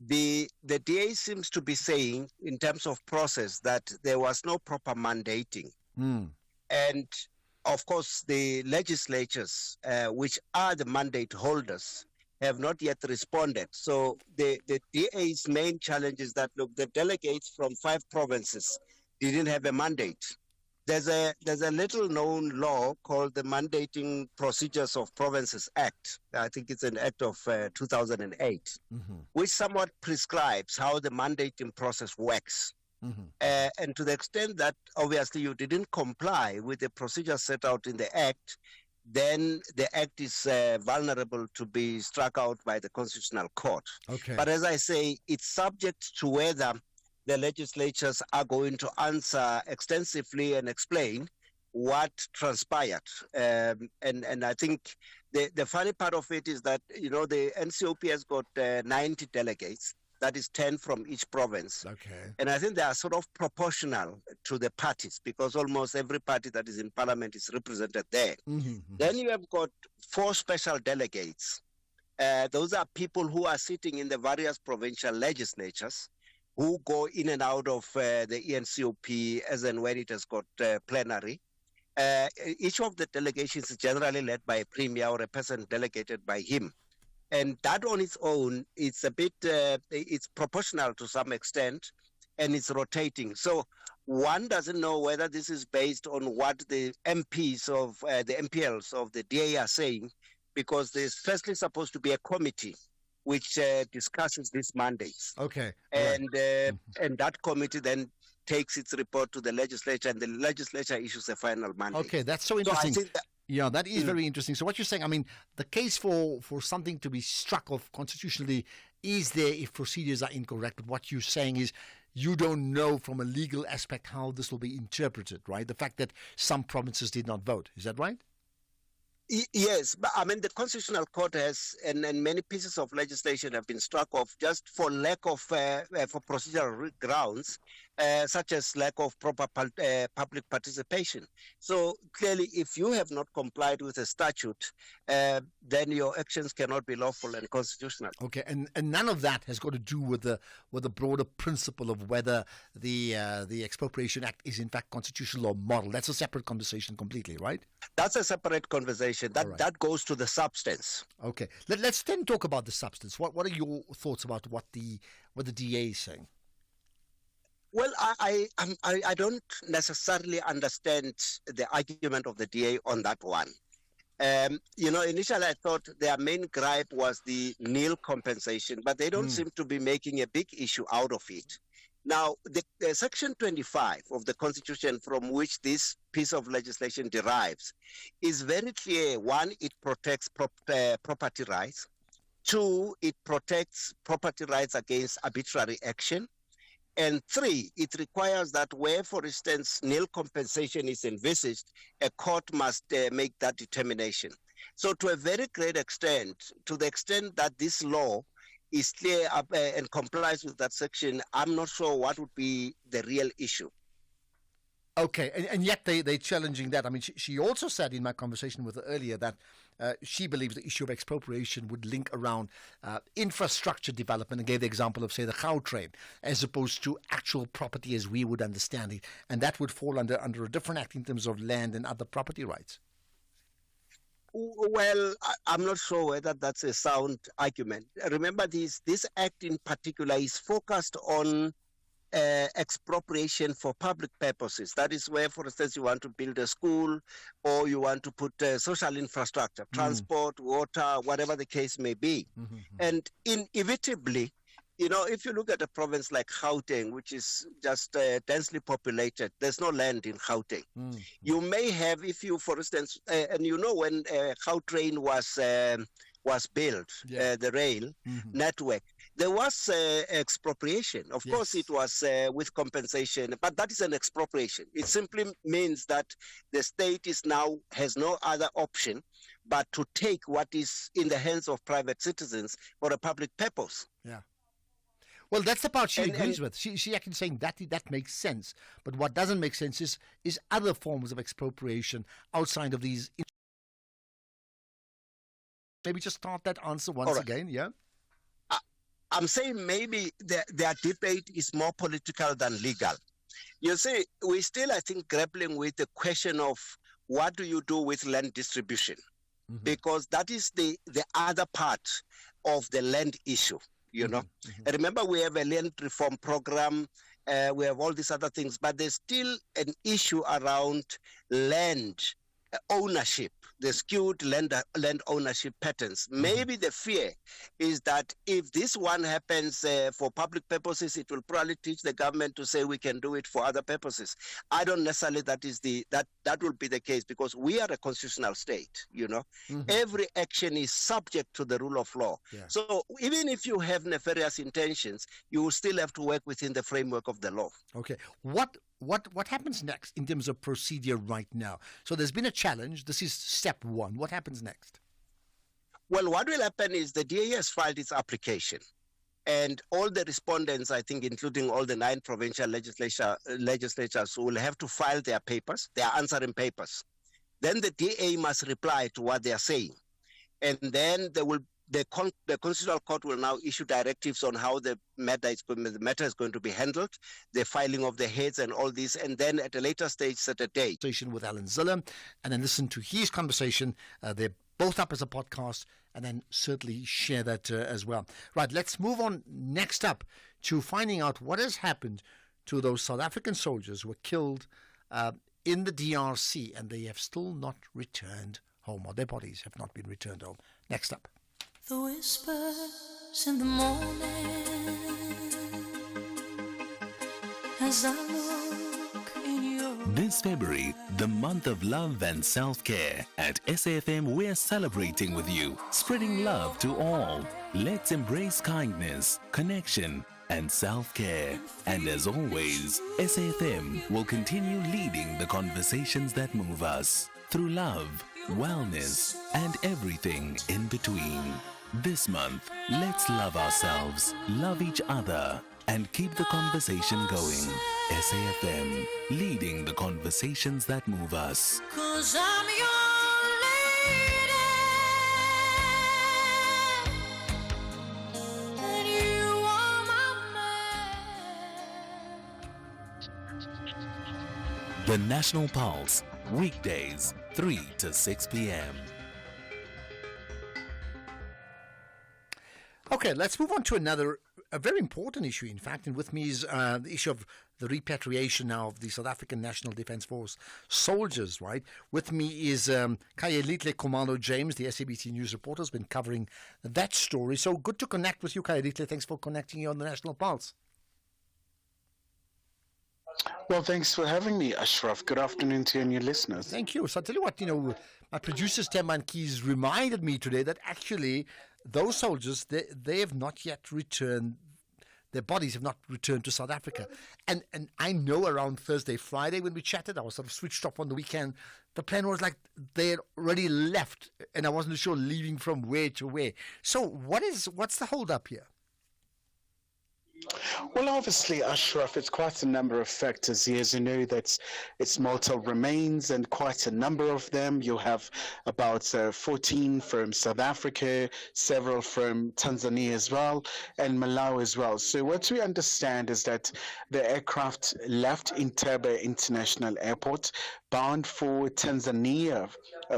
The DA seems to be saying, in terms of process, that there was no proper mandating. And, of course, the legislatures, which are the mandate holders, have not yet responded. So the DA's main challenge is that, look, the delegates from 5 provinces didn't have a mandate. There's a little-known law called the Mandating Procedures of Provinces Act. I think it's an act of 2008, which somewhat prescribes how the mandating process works. And to the extent that, obviously, you didn't comply with the procedures set out in the act, then the act is vulnerable to be struck out by the Constitutional Court.
Okay.
But as I say, it's subject to whether the legislatures are going to answer extensively and explain what transpired. And I think the funny part of it is that, you know, the NCOP has got 90 delegates. That is 10 from each province.
Okay.
And I think they are sort of proportional to the parties, because almost every party that is in parliament is represented there. Then you have got 4 special delegates. Those are people who are sitting in the various provincial legislatures, who go in and out of the ENCOP as and when it has got plenary. Each of the delegations is generally led by a premier or a person delegated by him. And that on its own, it's a bit, it's proportional to some extent, and it's rotating. So one doesn't know whether this is based on what the MPs of the MPLs of the DA are saying, because there's firstly supposed to be a committee which discusses these mandates.
Okay.
And and that committee then takes its report to the legislature, and the legislature issues a final mandate.
Okay, that's so interesting.
So I think
that is very interesting. So what you're saying, I mean, the case for something to be struck off constitutionally is there if procedures are incorrect. But what you're saying is you don't know from a legal aspect how this will be interpreted, right? The fact that some provinces did not vote. Is that right?
Yes, but I mean the Constitutional Court has, and many pieces of legislation have been struck off just for lack of for procedural grounds, such as lack of proper public participation. So clearly, if you have not complied with a statute, then your actions cannot be lawful and constitutional.
Okay, and none of that has got to do with the broader principle of whether the Expropriation Act is in fact constitutional or moral. That's a separate conversation completely, right?
That's a separate conversation. That goes to the substance.
Okay, let's then talk about the substance. What are your thoughts about what the DA is saying?
Well, I don't necessarily understand the argument of the DA on that one. Initially I thought their main gripe was the nil compensation, but they don't seem to be making a big issue out of it. Now, the Section 25 of the Constitution, from which this piece of legislation derives, is very clear. One, it protects property rights. Two, it protects property rights against arbitrary action. And three, it requires that where, for instance, nil compensation is envisaged, a court must make that determination. So to a very great extent, to the extent that this law is clear and complies with that section, I'm not sure what would be the real issue.
Okay, and yet they're challenging that. I mean, she also said in my conversation with her earlier that she believes the issue of expropriation would link around infrastructure development, and gave the example of, say, the Gautrain, as opposed to actual property as we would understand it. And that would fall under a different act in terms of land and other property rights.
Well, I'm not sure whether that's a sound argument. Remember, this act in particular is focused on expropriation for public purposes. That is where, for instance, you want to build a school or you want to put social infrastructure, transport, water, whatever the case may be. And inevitably, if you look at a province like Gauteng, which is just densely populated, there's no land in Gauteng. You may have, if you, for instance, and when Gautrain was built, the rail network, there was expropriation. Of course, it was with compensation, but that is an expropriation. It simply means that the state has no other option but to take what is in the hands of private citizens for a public purpose.
Yeah. Well, that's the part she agrees with. She actually saying that makes sense. But what doesn't make sense is other forms of expropriation outside of these. Maybe just start that answer once again, yeah?
I'm saying maybe their debate is more political than legal. You see, we're still, I think, grappling with the question of what do you do with land distribution? Because that is the other part of the land issue. And remember, we have a land reform program, we have all these other things, but there's still an issue around land ownership, the skewed land ownership patterns. Maybe the fear is that if this one happens for public purposes, it will probably teach the government to say we can do it for other purposes. I don't necessarily that will be the case, because we are a constitutional state. Every action is subject to the rule of law. So even if you have nefarious intentions, you will still have to work within the framework of the law.
Okay. What happens next in terms of procedure right now? So there's been a challenge. This is step one. What happens next?
Well, what will happen is the DA has filed its application, and all the respondents, I think, including all the 9 provincial legislatures, will have to file their papers, their answering papers. Then the DA must reply to what they are saying, and then the Constitutional Court will now issue directives on how the matter is going to be handled, the filing of the heads and all this, and then at a later stage set a date.
With Alan Zille, and then listen to his conversation. They're both up as a podcast, and then certainly share that as well. Right, let's move on next up to finding out what has happened to those South African soldiers who were killed in the DRC, and they have still not returned home, or their bodies have not been returned home. Next up.
The whispers in the morning as I look in your
This February, the month of love and self-care. At SAFM, we're celebrating with you, spreading love to all. Let's embrace kindness, connection, and self-care. And as always, SAFM will continue leading the conversations that move us through love, wellness, and everything in between. This month, let's love ourselves, love each other, and keep the conversation going. SAFM, leading the conversations that move us.
'Cause I'm your lady, and you are my man.
The National Pulse, weekdays, 3 to 6 p.m.
Okay, let's move on to a very important issue, in fact, and with me is the issue of the repatriation now of the South African National Defence Force soldiers, right? With me is Khayelitsha Khumalo-James, the SABC News reporter, has been covering that story. So good to connect with you, Khayelitsha. Thanks for connecting here on the National Pulse.
Well, thanks for having me, Ashraf. Good afternoon to you and your listeners.
Thank you. So I'll tell you what, my producer, Stemman Keys, reminded me today that actually those soldiers, they have not yet returned, their bodies have not returned to South Africa. And I know around Thursday, Friday when we chatted, I was sort of switched off on the weekend. The plan was like they had already left and I wasn't sure leaving from where to where. So what's the hold up here?
Well, obviously, Ashraf, it's quite a number of factors here. As you know, that it's mortal remains and quite a number of them. You have about 14 from South Africa, several from Tanzania as well, and Malawi as well. So what we understand is that the aircraft left Entebbe International Airport bound for Tanzania,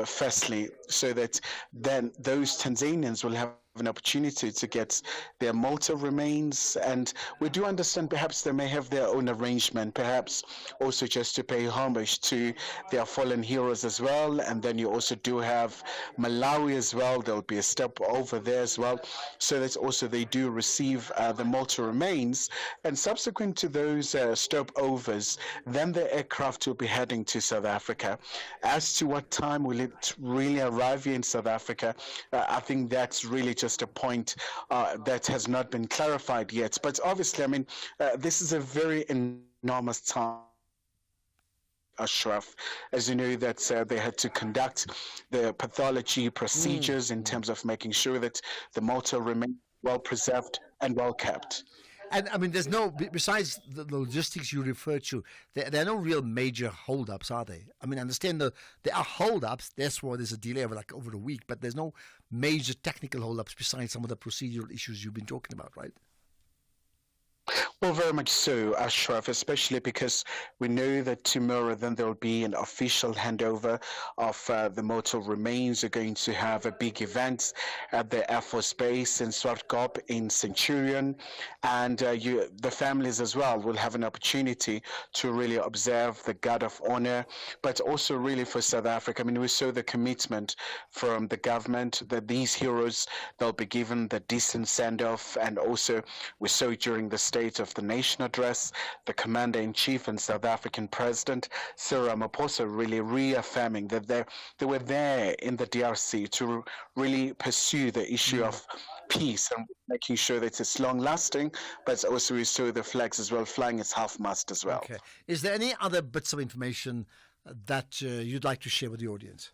firstly, so that then those Tanzanians will have an opportunity to get their mortal remains, and we do understand perhaps they may have their own arrangement, perhaps also just to pay homage to their fallen heroes as well. And then you also do have Malawi as well. There'll be a step over there as well, so that also they do receive the mortal remains, and subsequent to those stopovers, then the aircraft will be heading to South Africa. As to what time will it really arrive here in South Africa, I think that's really just a point that has not been clarified yet. But obviously, I mean, this is a very enormous time, Ashraf. As you know, that they had to conduct the pathology procedures in terms of making sure that the mortal remains well preserved and well kept.
And I mean, there's no, besides the logistics you referred to, there are no real major holdups, are they? I mean, I understand there are holdups. That's why there's a delay of over a week, but there's no major technical holdups besides some of the procedural issues you've been talking about, right?
Well, very much so, Ashraf, especially because we know that tomorrow then there will be an official handover of the mortal remains. We're going to have a big event at the Air Force Base in Swartkop in Centurion, and the families as well will have an opportunity to really observe the guard of honor, but also really for South Africa. I mean, we saw the commitment from the government that these heroes, they'll be given the decent send-off, and also we saw during the State of the Nation address, the Commander-in-Chief and South African President Cyril Ramaphosa really reaffirming that they were there in the DRC to really pursue the issue of peace and making sure that it's long-lasting, but also we saw the flags as well flying its half-mast as well.
Okay. Is there any other bits of information that you'd like to share with the audience?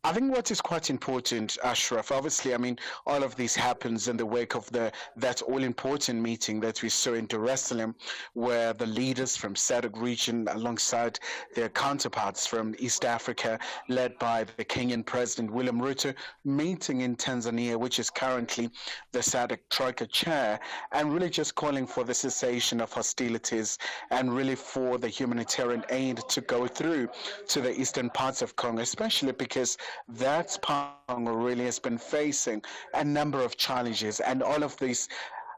I think what is quite important, Ashraf, obviously, I mean, all of this happens in the wake of that all-important meeting that we saw in Dar es Salaam, where the leaders from SADC region, alongside their counterparts from East Africa, led by the Kenyan President William Ruto, meeting in Tanzania, which is currently the SADC Troika chair, and really just calling for the cessation of hostilities and really for the humanitarian aid to go through to the eastern parts of Congo, especially because that Congo really has been facing a number of challenges, and all of this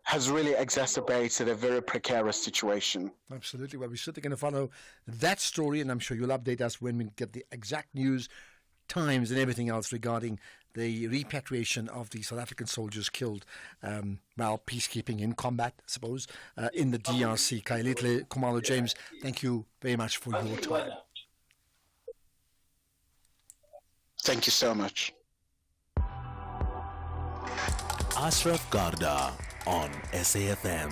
has really exacerbated a very precarious situation.
Absolutely. Well, we're certainly going to follow that story, and I'm sure you'll update us when we get the exact news, times, and everything else regarding the repatriation of the South African soldiers killed, peacekeeping in combat, I suppose, in the DRC. Khayelitsha Khumalo-James, thank you very much for your time.
Thank you so much.
Ashraf Garda on SAFM.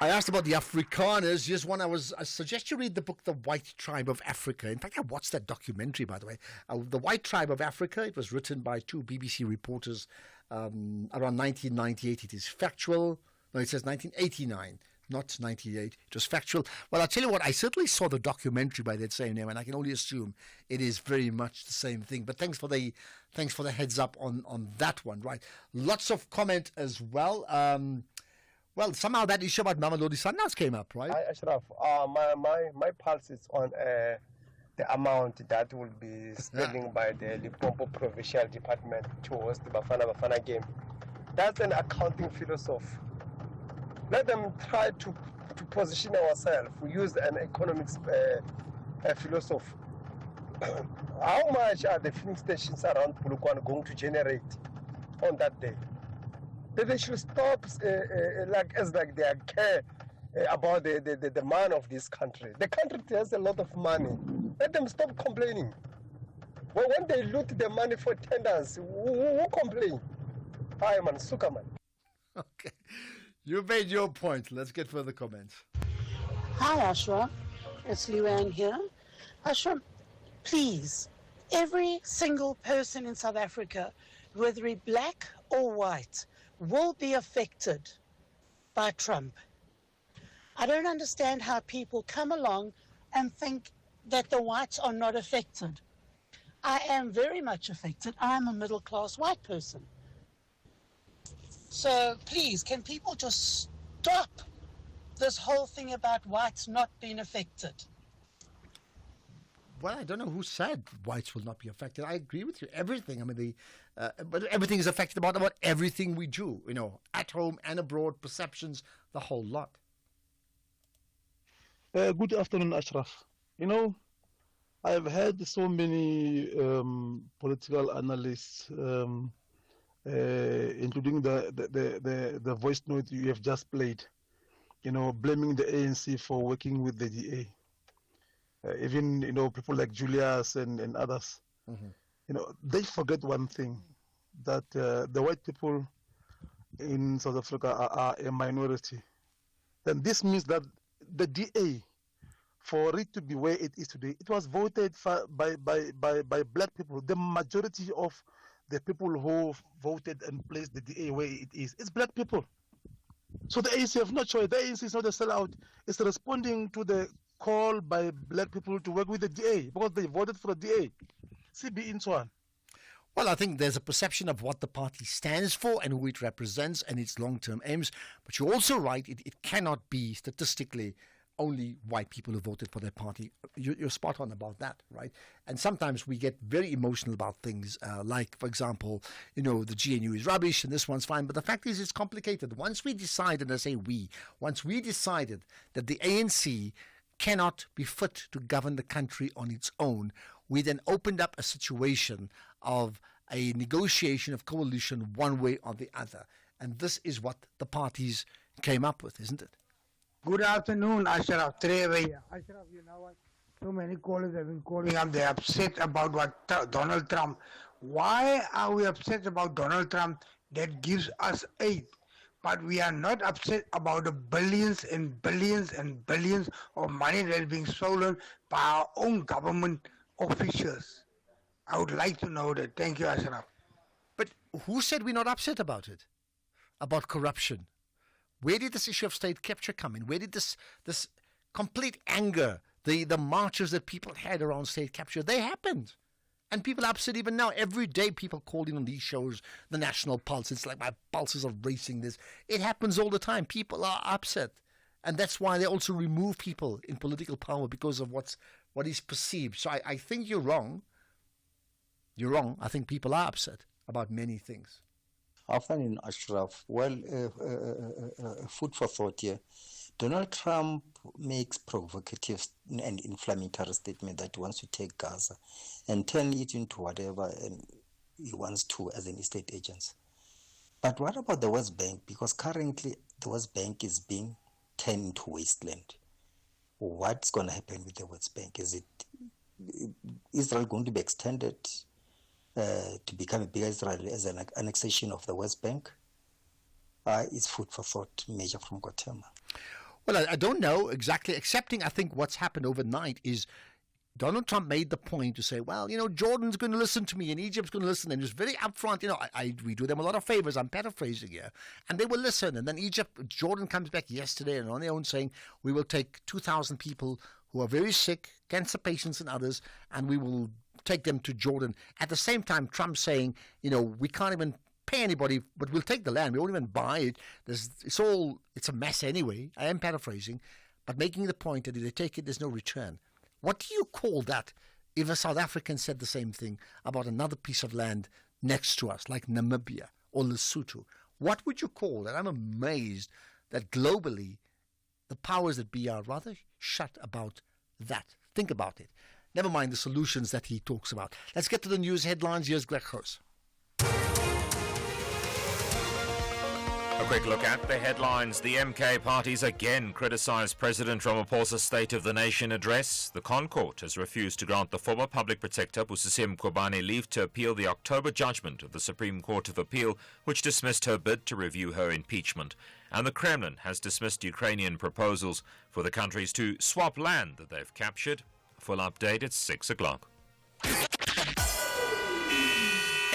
I asked about the Afrikaners. Just one, I suggest you read the book, The White Tribe of Africa. In fact, I watched that documentary, by the way. The White Tribe of Africa. It was written by two BBC reporters around 1998. It is factual. No, it says 1989, not 98. It was factual. Well, I'll tell you what, I certainly saw the documentary by that same name, and I can only assume it is very much the same thing. But thanks for the heads up on that one, right? Lots of comment as well. Well, somehow that issue about Mamelodi Sundowns came up, right?
Hi, Ashraf. My pulse is on the amount that will be spending by the Limpopo Provincial Department to host the Bafana game. That's an accounting philosophy. Let them try to position ourselves. We use an economics philosophy. How much are the filling stations around Polokwane going to generate on that day? They should stop as they care about the man of this country. The country has a lot of money. Let them stop complaining. Well, when they loot the money for tenders, who complain? Hi, man, Sukaman.
Okay. You made your point. Let's get further comments.
Hi, Ashraf. It's Luann here. Ashraf, please, every single person in South Africa, whether he black or white, will be affected by Trump. I don't understand how people come along and think that the whites are not affected. I am very much affected. I'm a middle-class white person. So please, can people just stop this whole thing about whites not being affected?
Well, I don't know who said whites will not be affected. I agree with you. Everything. I mean, but everything is affected about everything we do. You know, at home and abroad, perceptions, the whole lot.
Good afternoon, Ashraf. You know, I've heard so many political analysts, including the voice note you have just played. You know, blaming the ANC for working with the DA. Even, you know, people like Julius and others, you know, they forget one thing, that the white people in South Africa are a minority. Then this means that the DA, for it to be where it is today, it was voted by black people. The majority of the people who voted and placed the DA where it is black people. So the ANC have no choice. The ANC is not a sellout. It's responding to the call by black people to work with the DA because they voted for the DA. CB Intuan.
Well, I think there's a perception of what the party stands for and who it represents and its long-term aims. But you're also right, it cannot be statistically only white people who voted for their party. You're spot on about that, right? And sometimes we get very emotional about things like, for example, you know, the GNU is rubbish and this one's fine. But the fact is, it's complicated. Once we decided, I say once we decided that the ANC cannot be fit to govern the country on its own, we then opened up a situation of a negotiation of coalition one way or the other. And this is what the parties came up with, isn't it?
Good afternoon, Ashraf. Trevor here. Ashraf, you know what? So many callers have been calling up. They're upset about what Donald Trump. Why are we upset about Donald Trump that gives us aid? But we are not upset about the billions and billions and billions of money that is being stolen by our own government officials. I would like to know that. Thank you, Ashraf.
But who said we're not upset about it? About corruption? Where did this issue of state capture come in? Where did this complete anger, the marches that people had around state capture, they happened? And people are upset even now. Every day people call in on these shows, the National Pulse. It's like my pulses are racing this. It happens all the time. People are upset. And that's why they also remove people in political power because of what is perceived. So I think you're wrong. You're wrong. I think people are upset about many things.
Afternoon, Ashraf. Well, food for thought here. Donald Trump makes provocative and inflammatory statement that he wants to take Gaza and turn it into whatever he wants to as an estate agent. But what about the West Bank? Because currently the West Bank is being turned into wasteland. What's going to happen with the West Bank? Is Israel going to be extended to become a bigger Israel as an annexation of the West Bank, is food for thought measure from Gotema.
Well, I don't know exactly, excepting I think what's happened overnight is Donald Trump made the point to say, well, Jordan's going to listen to me and Egypt's going to listen. And he was very upfront. We do them a lot of favors. I'm paraphrasing here. And they will listen. And then Jordan comes back yesterday and on their own saying, we will take 2,000 people who are very sick, cancer patients and others, and we will take them to Jordan. At the same time, Trump saying, we can't even pay anybody, but we'll take the land. We won't even buy it. It's a mess anyway. I am paraphrasing, but making the point that if they take it, there's no return. What do you call that if a South African said the same thing about another piece of land next to us, like Namibia or Lesotho? What would you call that? I'm amazed that globally the powers that be are rather shut about that. Think about it. Never mind the solutions that he talks about. Let's get to the news headlines. Here's Greg Gross.
A quick look at the headlines. The MK parties again criticised President Ramaphosa's State of the Nation address. The ConCourt has refused to grant the former public protector Busisiwe Mkhwebane leave to appeal the October judgment of the Supreme Court of Appeal, which dismissed her bid to review her impeachment. And the Kremlin has dismissed Ukrainian proposals for the countries to swap land that they've captured. Full update at 6 o'clock.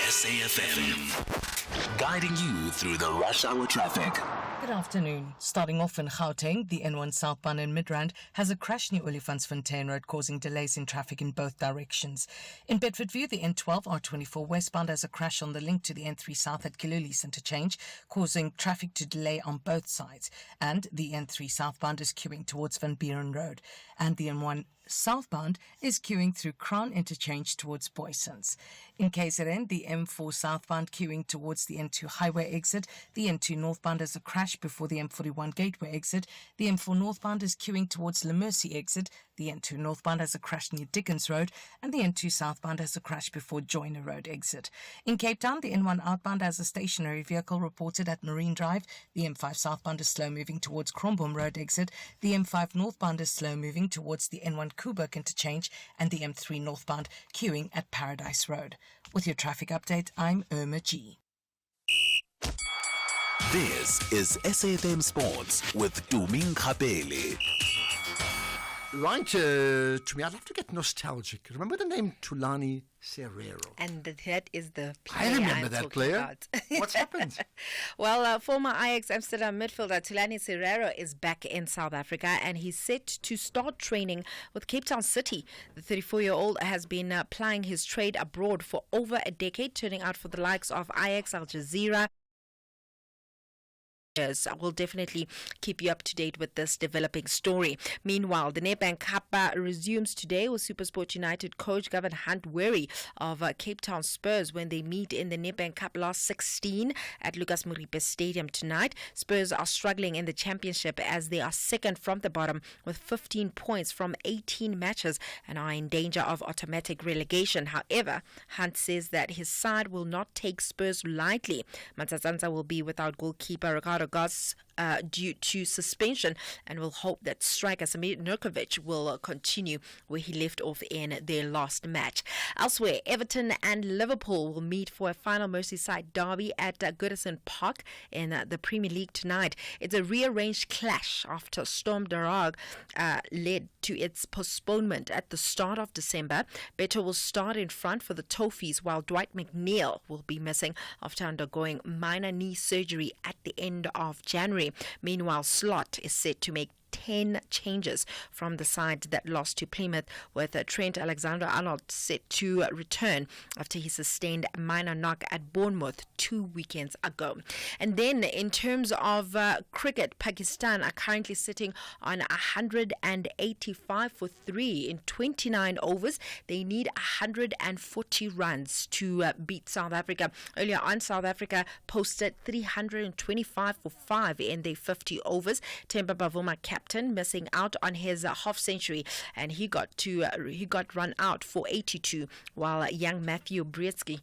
SAFM, guiding you through the rush hour traffic.
Good afternoon. Starting off in Gauteng, the N1 southbound in Midrand has a crash near Olifantsfontein Road, causing delays in traffic in both directions. In Bedfordview, the N12 R24 westbound has a crash on the link to the N3 south at Kilulis interchange, causing traffic to delay on both sides. And the N3 southbound is queuing towards Van Buren Road. And the N1 southbound is queuing through Crown interchange towards Boysons. In KZN, the M4 southbound queuing towards the N2 highway exit. The N2 northbound has a crash before the M41 gateway exit. The M4 northbound is queuing towards La Mercy exit. The N2 northbound has a crash near Dickens Road, and the N2 southbound has a crash before Joyner Road exit. In Cape Town, the N1 outbound has a stationary vehicle reported at Marine Drive. The M5 southbound is slow moving towards Cromboom Road exit. The M5 northbound is slow moving towards the N1 Kuburg interchange, and the M3 northbound queuing at Paradise Road. With your traffic update, I'm Irma G.
This is SAFM Sports with Tuming Kapele.
Right, to me, I'd love to get nostalgic. Remember the name Thulani Serero?
And that is the player
I remember
I'm
that
talking
player.
about.
What's happened?
Well, former Ajax Amsterdam midfielder Thulani Serero is back in South Africa, and he's set to start training with Cape Town City. The 34-year-old has been plying his trade abroad for over a decade, turning out for the likes of Ajax, Al Jazeera. I will definitely keep you up to date with this developing story. Meanwhile, the Nedbank Cup resumes today with SuperSport United coach Gavin Hunt wary of Cape Town Spurs when they meet in the Nedbank Cup last 16 at Lucas Moripe Stadium tonight. Spurs are struggling in the championship as they are second from the bottom with 15 points from 18 matches and are in danger of automatic relegation. However, Hunt says that his side will not take Spurs lightly. Matasanza will be without goalkeeper Ricardo Goss due to suspension, and will hope that striker Samir Nurkovic will continue where he left off in their last match. Elsewhere, Everton and Liverpool will meet for a final Merseyside derby at Goodison Park in the Premier League tonight. It's a rearranged clash after Storm Darragh led to its postponement at the start of December. Beto will start in front for the Toffees, while Dwight McNeil will be missing after undergoing minor knee surgery at the end of January. Meanwhile, Slot is set to make 10 changes from the side that lost to Plymouth, with Trent Alexander-Arnold set to return after he sustained a minor knock at Bournemouth 2 weekends ago. And then in terms of cricket, Pakistan are currently sitting on 185 for 3 in 29 overs. They need 140 runs to beat South Africa. Earlier on, South Africa posted 325 for 5 in their 50 overs. Temba Bavuma captain, missing out on his half century, and he got run out for 82, while young Matthew Brietzky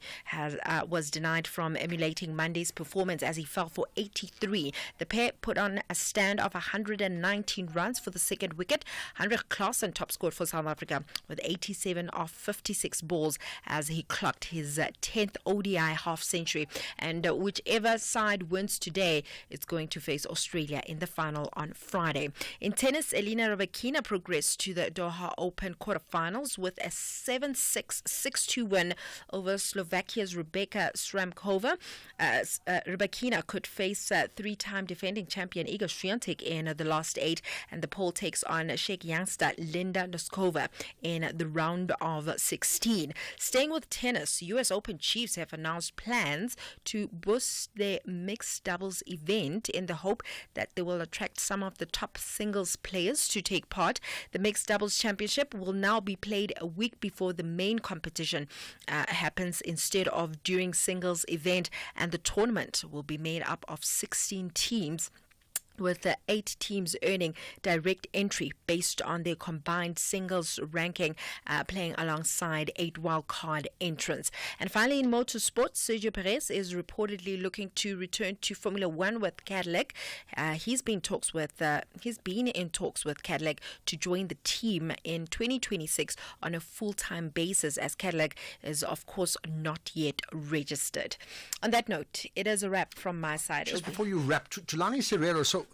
was denied from emulating Monday's performance as he fell for 83. The pair put on a stand of 119 runs for the second wicket. Heinrich Klaasen top scored for South Africa with 87 off 56 balls as he clocked his 10th ODI half century. And whichever side wins today, it's going to face Australia in the final on Friday. In tennis, Elina Rybakina progressed to the Doha Open quarterfinals with a 7-6, 6-2 win over Slovakia's Rebecca Sramkova. Rybakina could face three-time defending champion Iga Swiatek in the last 8, and the Pole takes on Czech youngster Linda Noskova in the round of 16. Staying with tennis, US Open chiefs have announced plans to boost their mixed doubles event in the hope that they will attract some of the top singles players to take part. The mixed doubles championship will now be played a week before the main competition happens instead of during singles event, and the tournament will be made up of 16 teams, with the 8 teams earning direct entry based on their combined singles ranking, playing alongside 8 wildcard entrants. And finally, in motorsport, Sergio Perez is reportedly looking to return to Formula One with Cadillac. He's been in talks with Cadillac to join the team in 2026 on a full-time basis, as Cadillac is, of course, not yet registered. On that note, it is a wrap from my side.
Just before you wrap, Tulani Serrero, so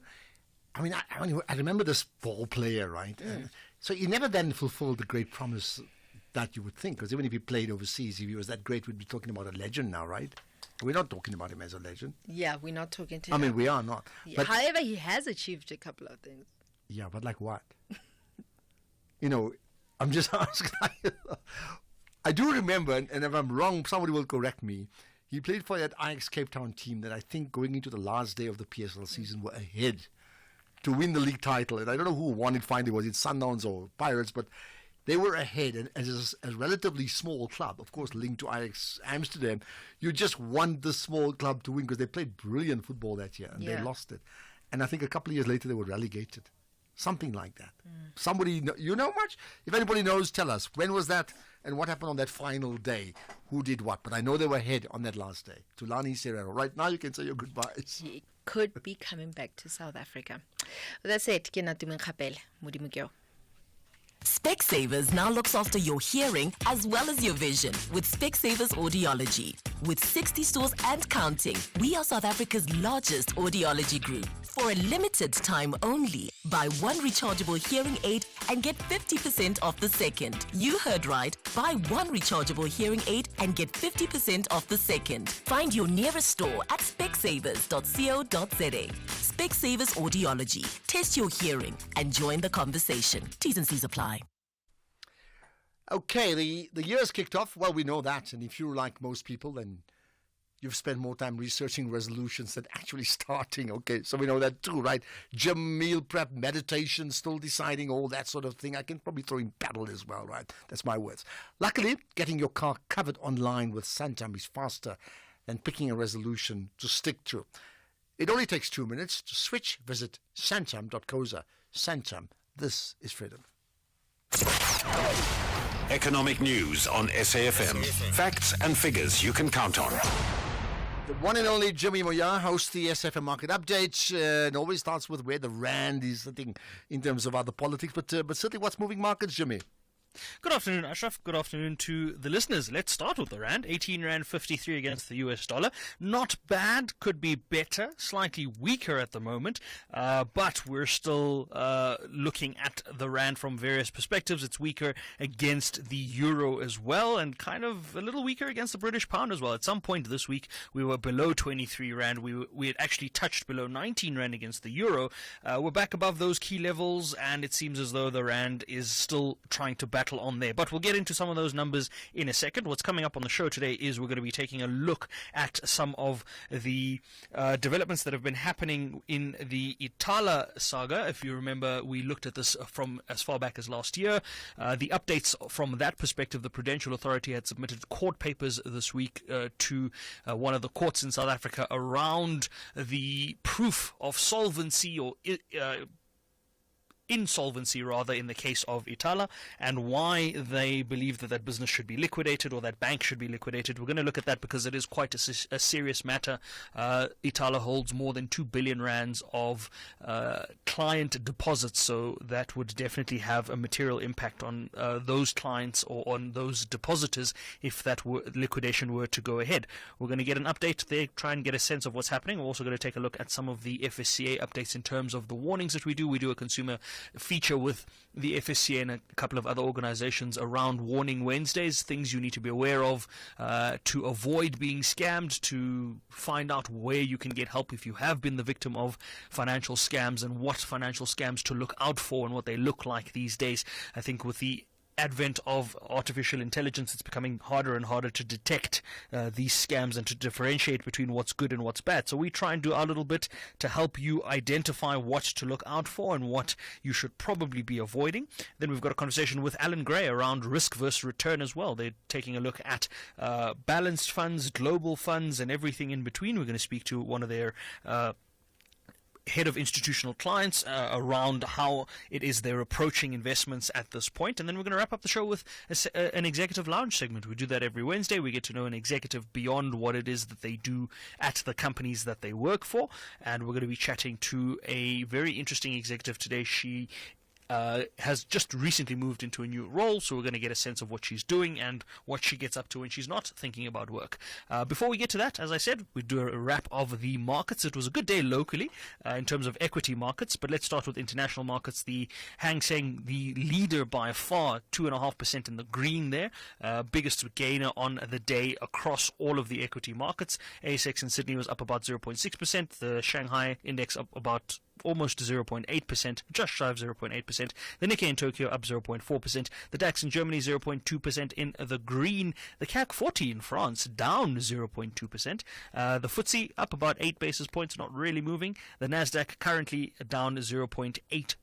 I remember this ball player, right? So he never then fulfilled the great promise that you would think, because even if he played overseas, if he was that great, we'd be talking about a legend now, right? We're not talking about him as a legend.
Yeah, we're not talking to him.
We are not.
Yeah.
But,
however, he has achieved a couple of things.
Yeah, but like what? I'm just asking. I do remember, and if I'm wrong, somebody will correct me. He played for that Ajax Cape Town team that I think going into the last day of the PSL season were ahead to win the league title. And I don't know who won it finally. Was it Sundowns or Pirates? But they were ahead. And as a relatively small club, of course, linked to Ajax Amsterdam, you just want the small club to win because they played brilliant football that year and they lost it. And I think a couple of years later they were relegated. Something like that. Somebody, you know much? If anybody knows, tell us. When was that and what happened on that final day? Who did what? But I know they were ahead on that last day. Tulani Serrero. Right now you can say your goodbyes.
He could be coming back to South Africa. That's it.
Specsavers now looks after your hearing as well as your vision with Specsavers Audiology. With 60 stores and counting, we are South Africa's largest audiology group. For a limited time only, buy 1 rechargeable hearing aid and get 50% off the second. You heard right. Buy 1 rechargeable hearing aid and get 50% off the second. Find your nearest store at specsavers.co.za. Specsavers Audiology. Test your hearing and join the conversation. T's and C's apply.
Okay, the year's kicked off. Well, we know that. And if you're like most people, then you've spent more time researching resolutions than actually starting. Okay, so we know that too, right? Gym, meal prep, meditation, still deciding, all that sort of thing. I can probably throw in paddle as well, right? That's my words. Luckily, getting your car covered online with Santam is faster than picking a resolution to stick to. It only takes 2 minutes to switch. Visit santam.coza. Santam, this is freedom.
Economic news on SAFM. Facts and figures you can count on.
The one and only Jimmy Moya hosts the SFM Market Update and always starts with where the rand is sitting in terms of other politics. But certainly what's moving markets, Jimmy?
Good afternoon, Ashraf. Good afternoon to the listeners. Let's start with the rand. 18 rand 53 against the US dollar. Not bad. Could be better. Slightly weaker at the moment. But we're still looking at the rand from various perspectives. It's weaker against the euro as well, and kind of a little weaker against the British pound as well. At some point this week, we were below 23 rand. We had actually touched below 19 rand against the euro. We're back above those key levels, and it seems as though the rand is still trying to battle on there. But we'll get into some of those numbers in a second. What's coming up on the show today is we're going to be taking a look at some of the developments that have been happening in the Ithala saga. If you remember, we looked at this from as far back as last year. The updates from that perspective, the Prudential Authority had submitted court papers this week to one of the courts in South Africa around the proof of solvency or insolvency rather in the case of Itala, and why they believe that that business should be liquidated or that bank should be liquidated. We're going to look at that because it is quite a serious matter. Itala holds more than 2 billion rands of client deposits, so that would definitely have a material impact on those clients or on those depositors if that liquidation were to go ahead. We're going to get an update there, try and get a sense of what's happening. We're also going to take a look at some of the FSCA updates in terms of the warnings that we do. We do a consumer feature with the FSCA and a couple of other organizations around Warning Wednesdays, things you need to be aware of to avoid being scammed, to find out where you can get help if you have been the victim of financial scams, and what financial scams to look out for and what they look like these days. I think with the advent of artificial intelligence, it's becoming harder and harder to detect these scams and to differentiate between what's good and what's bad. So we try and do our little bit to help you identify what to look out for and what you should probably be avoiding. Then we've got a conversation with Alan Gray around risk versus return as well. They're taking a look at balanced funds, global funds, and everything in between. We're going to speak to one of their head of institutional clients around how it is they're approaching investments at this point. And then we're going to wrap up the show with an executive lounge segment. We do that every Wednesday. We get to know an executive beyond what it is that they do at the companies that they work for. And we're going to be chatting to a very interesting executive today. She has just recently moved into a new role, so we're going to get a sense of what she's doing and what she gets up to when she's not thinking about work. Before we get to that, as I said, we do a wrap of the markets. It was a good day locally in terms of equity markets, but let's start with international markets. The Hang Seng, the leader by far, 2.5% in the green there, biggest gainer on the day across all of the equity markets. ASX in Sydney was up about 0.6%, the Shanghai index up about almost 0.8%, just shy of 0.8%. The Nikkei in Tokyo up 0.4%. The DAX in Germany 0.2% in the green. The CAC 40 in France down 0.2%. The FTSE up about 8 basis points, not really moving. The Nasdaq currently down 0.8%,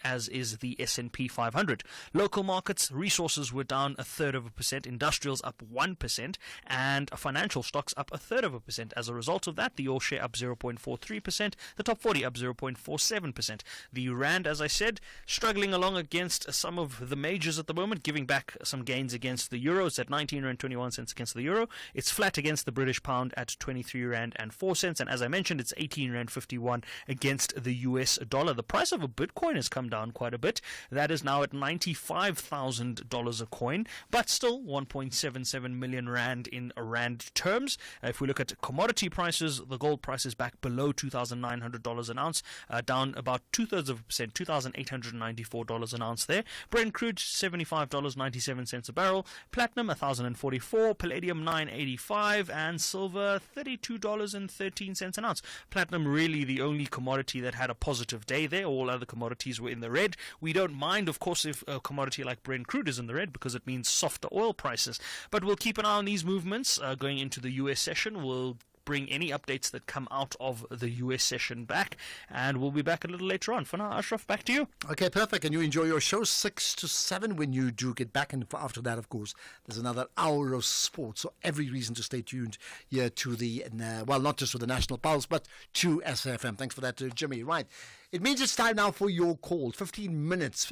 as is the S&P 500. Local markets, resources were down 1/3%, industrials up 1%, and financial stocks up 1/3%. As a result of that, the All Share up 0.43%, the top 40 up 0.47%. The Rand, as I said, struggling along against some of the majors at the moment, giving back some gains against the Euro. It's at 19 Rand 21 cents against the Euro. It's flat against the British Pound at 23 Rand and 4 cents, and as I mentioned, it's 18 Rand 51 against the US dollar. The price of a Bitcoin has come down quite a bit. That is now at $95,000 a coin, but still 1.77 million rand in rand terms. If we look at commodity prices, the gold price is back below $2,900 an ounce, down about 2/3%, $2,894 an ounce there. Brent crude $75.97 a barrel, platinum $1,044, palladium $985, and silver $32.13 an ounce. Platinum really the only commodity that had a positive day there. All other commodities were in the red. We don't mind, of course, if a commodity like Brent crude is in the red because it means softer oil prices. But we'll keep an eye on these movements going into the US session. We'll bring any updates that come out of the US session back, and we'll be back a little later on. For now, Ashraf, back to you.
Okay, perfect. And you enjoy your show 6 to 7 when you do get back. And after that, of course, there's another hour of sport. So every reason to stay tuned here to the, well, not just to the National Pulse, but to SAFM. Thanks for that, Jimmy. Right. It means it's time now for your call. 15 minutes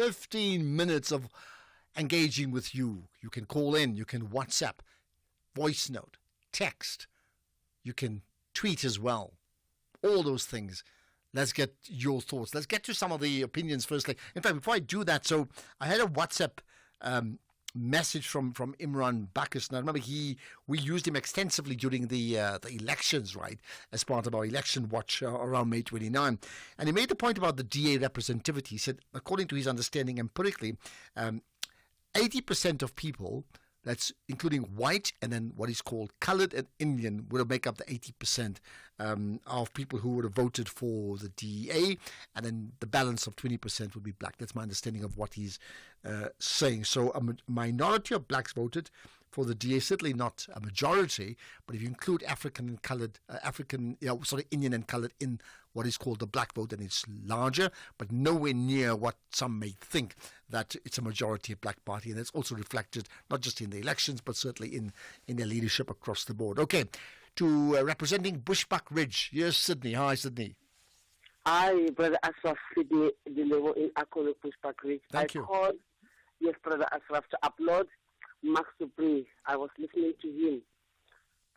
of engaging with you. You can call in, you can WhatsApp, voice note, text. You can tweet as well. All those things. Let's get your thoughts. Let's get to some of the opinions firstly. In fact, before I do that, so I had a WhatsApp message from Imran Bacchus. Now, remember, we used him extensively during the elections, right, as part of our election watch around May 29. And he made the point about the DA representativity. He said, according to his understanding empirically, 80% of people, that's including white and then what is called colored and Indian, would make up the 80% of people who would have voted for the DA, and then the balance of 20% would be black. That's my understanding of what he's saying. So a minority of blacks voted for the DA, certainly not a majority, but if you include African and colored, Indian and colored in what is called the black vote, then it's larger, but nowhere near what some may think, that it's a majority of black party. And that's also reflected not just in the elections, but certainly in their leadership across the board. Okay, to representing Bushbuck Ridge. Here's Sydney. Hi, Sydney.
Hi, Brother Ashraf, Sydney, the level in Akolo Pushpak Ridge.
Thank you.
Called, yes, Brother Ashraf, to upload Max Dupree. I was listening to him.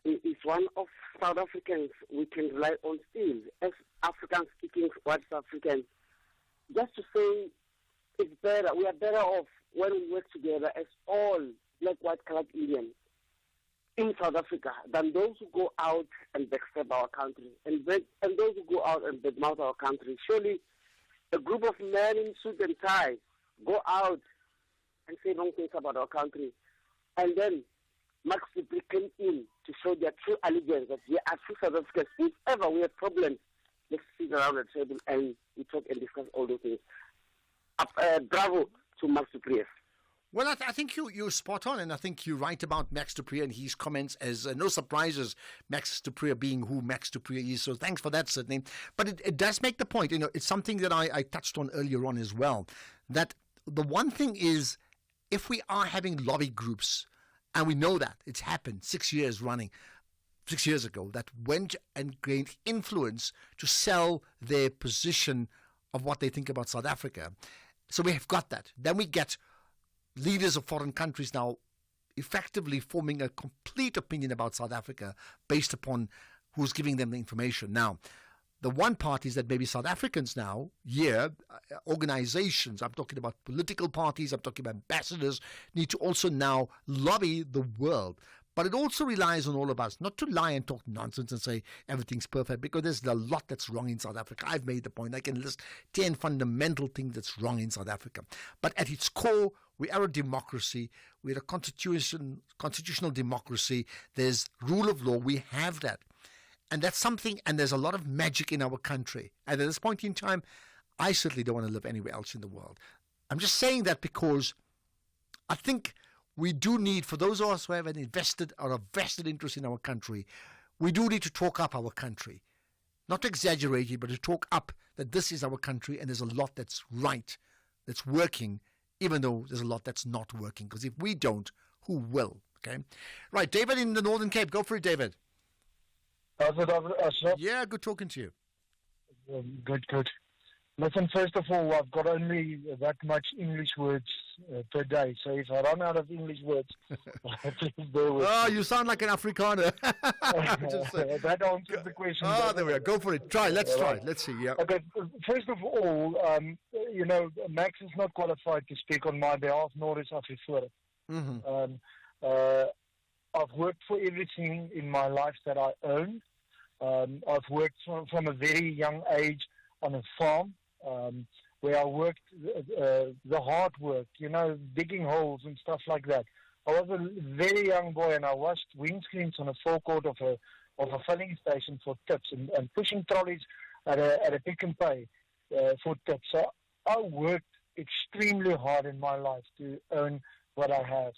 He is one of South Africans we can rely on still, as African-speaking white South Africans. Just to say, it's better, we are better off when we work together as all black, white, colored Indians in South Africa than those who go out and backstab our country and those who go out and badmouth our country. Surely a group of men in suit and ties go out and say wrong things about our country. And then Max Dupree came in to show their true allegiance that we are true South Africans. If ever we have problems, let's sit around the table and we talk and discuss all those things. Bravo to Max Dupree.
Well, I think you're spot on, and I think you're right about Max Dupree and his comments as no surprises, Max Dupree being who Max Dupree is. So thanks for that, Sydney. But it does make the point, it's something that I touched on earlier on as well, that the one thing is, if we are having lobby groups, and we know that it's happened 6 years ago, that went and gained influence to sell their position of what they think about South Africa. So we have got that. Then we get leaders of foreign countries now effectively forming a complete opinion about South Africa based upon who's giving them the information. Now, the one part is that maybe South Africans now, organizations, I'm talking about political parties, I'm talking about ambassadors, need to also now lobby the world. But it also relies on all of us not to lie and talk nonsense and say everything's perfect, because there's a lot that's wrong in South Africa. I've made the point. I can list 10 fundamental things that's wrong in South Africa. But at its core, we are a democracy. We're a constitutional democracy. There's rule of law. We have that. And that's something, and there's a lot of magic in our country. And at this point in time, I certainly don't want to live anywhere else in the world. I'm just saying that because I think we do need, for those of us who have an invested or a vested interest in our country, we do need to talk up our country. Not to exaggerate it, but to talk up that this is our country and there's a lot that's right, that's working, even though there's a lot that's not working. Because if we don't, who will? Okay? Right, David in the Northern Cape. Go for it, David.
How's it, Ashraf?
Yeah, good talking to you.
Good. Listen, first of all, I've got only that much English words per day. So if I run out of English words, please bear with me.
Oh, you sound like an Afrikaner.
That answers the question.
Oh, there we go. Go for it. Let's try. Let's see. Yeah.
Okay. First of all, Max is not qualified to speak on my behalf, nor is Afrifura. I've worked for everything in my life that I own. I've worked from a very young age on a farm, where I worked the hard work, digging holes and stuff like that. I was a very young boy, and I washed windscreens on a forecourt of a filling station for tips, and pushing trolleys at a Pick n Pay for tips. So I worked extremely hard in my life to earn what I have.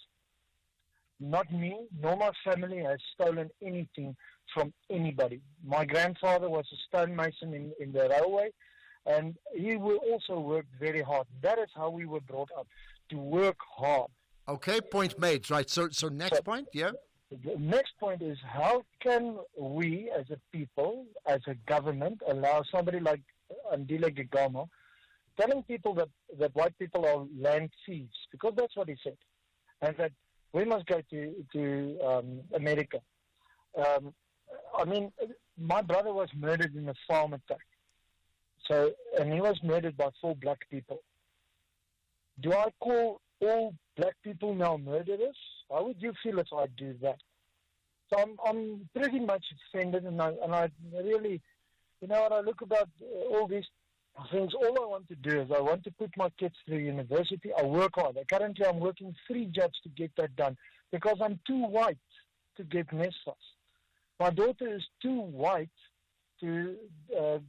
Not me, nor my family has stolen anything from anybody. My grandfather was a stonemason in the railway, and he will also work very hard. That is how we were brought up, to work hard.
Okay, point made. Right, so next point, yeah?
The next point is, how can we as a people, as a government, allow somebody like Andile Gigama telling people that white people are land thieves, because that's what he said, and that we must go to America. My brother was murdered in a farm attack. And he was murdered by 4 black people. Do I call all black people now murderers? How would you feel if I do that? So I'm pretty much offended, and I really, when I look about all these things, all I want to do is I want to put my kids through university. I work hard. Currently, I'm working 3 jobs to get that done because I'm too white to get NSFAS. My daughter is too white to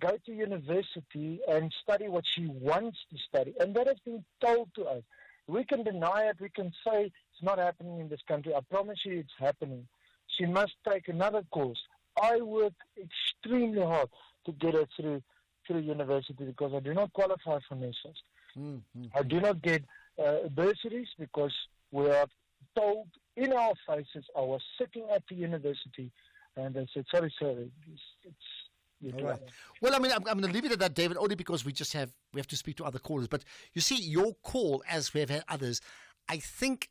go to university and study what she wants to study. And that has been told to us. We can deny it. We can say it's not happening in this country. I promise you it's happening. She must take another course. I work extremely hard to get her through university because I do not qualify for NSFAS. I do not get bursaries because we are told in our faces. I was sitting at the university and they said, sorry, sir,
All right. Well, I mean, I'm going to leave it at that, David, only because we have to speak to other callers. But you see, your call, as we have had others, I think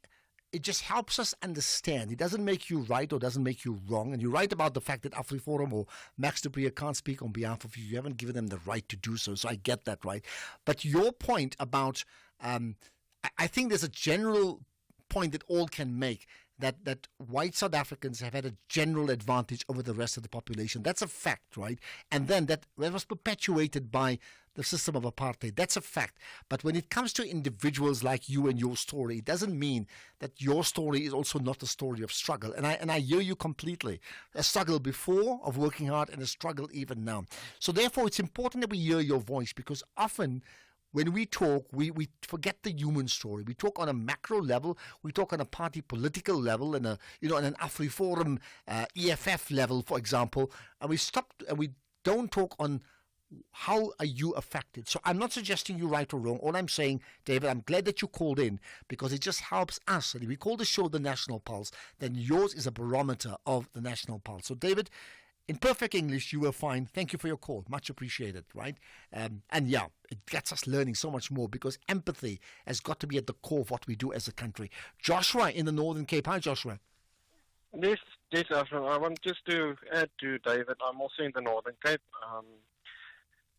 it just helps us understand. It doesn't make you right or doesn't make you wrong. And you're right about the fact that AfriForum or Max de Breer can't speak on behalf of you. You haven't given them the right to do so. So I get that, right? But your point about, I think there's a general point that all can make, that white South Africans have had a general advantage over the rest of the population. That's a fact, right? And then that was perpetuated by the system of apartheid. That's a fact. But when it comes to individuals like you and your story, it doesn't mean that your story is also not a story of struggle. And I hear you completely. A struggle before of working hard and a struggle even now. So therefore, it's important that we hear your voice, because often when we talk, we forget the human story. We talk on a macro level, we talk on a party political level, and on an AfriForum EFF level, for example, and we don't talk on how are you affected. So I'm not suggesting you're right or wrong. All I'm saying, David, I'm glad that you called in, because it just helps us. And if we call the show The National Pulse, then yours is a barometer of the National Pulse. So David, in perfect English, you were fine. Thank you for your call. Much appreciated, right? And yeah, it gets us learning so much more, because empathy has got to be at the core of what we do as a country. Joshua in the Northern Cape. Hi, Joshua.
Yes, Ashram. I want just to add to David. I'm also in the Northern Cape.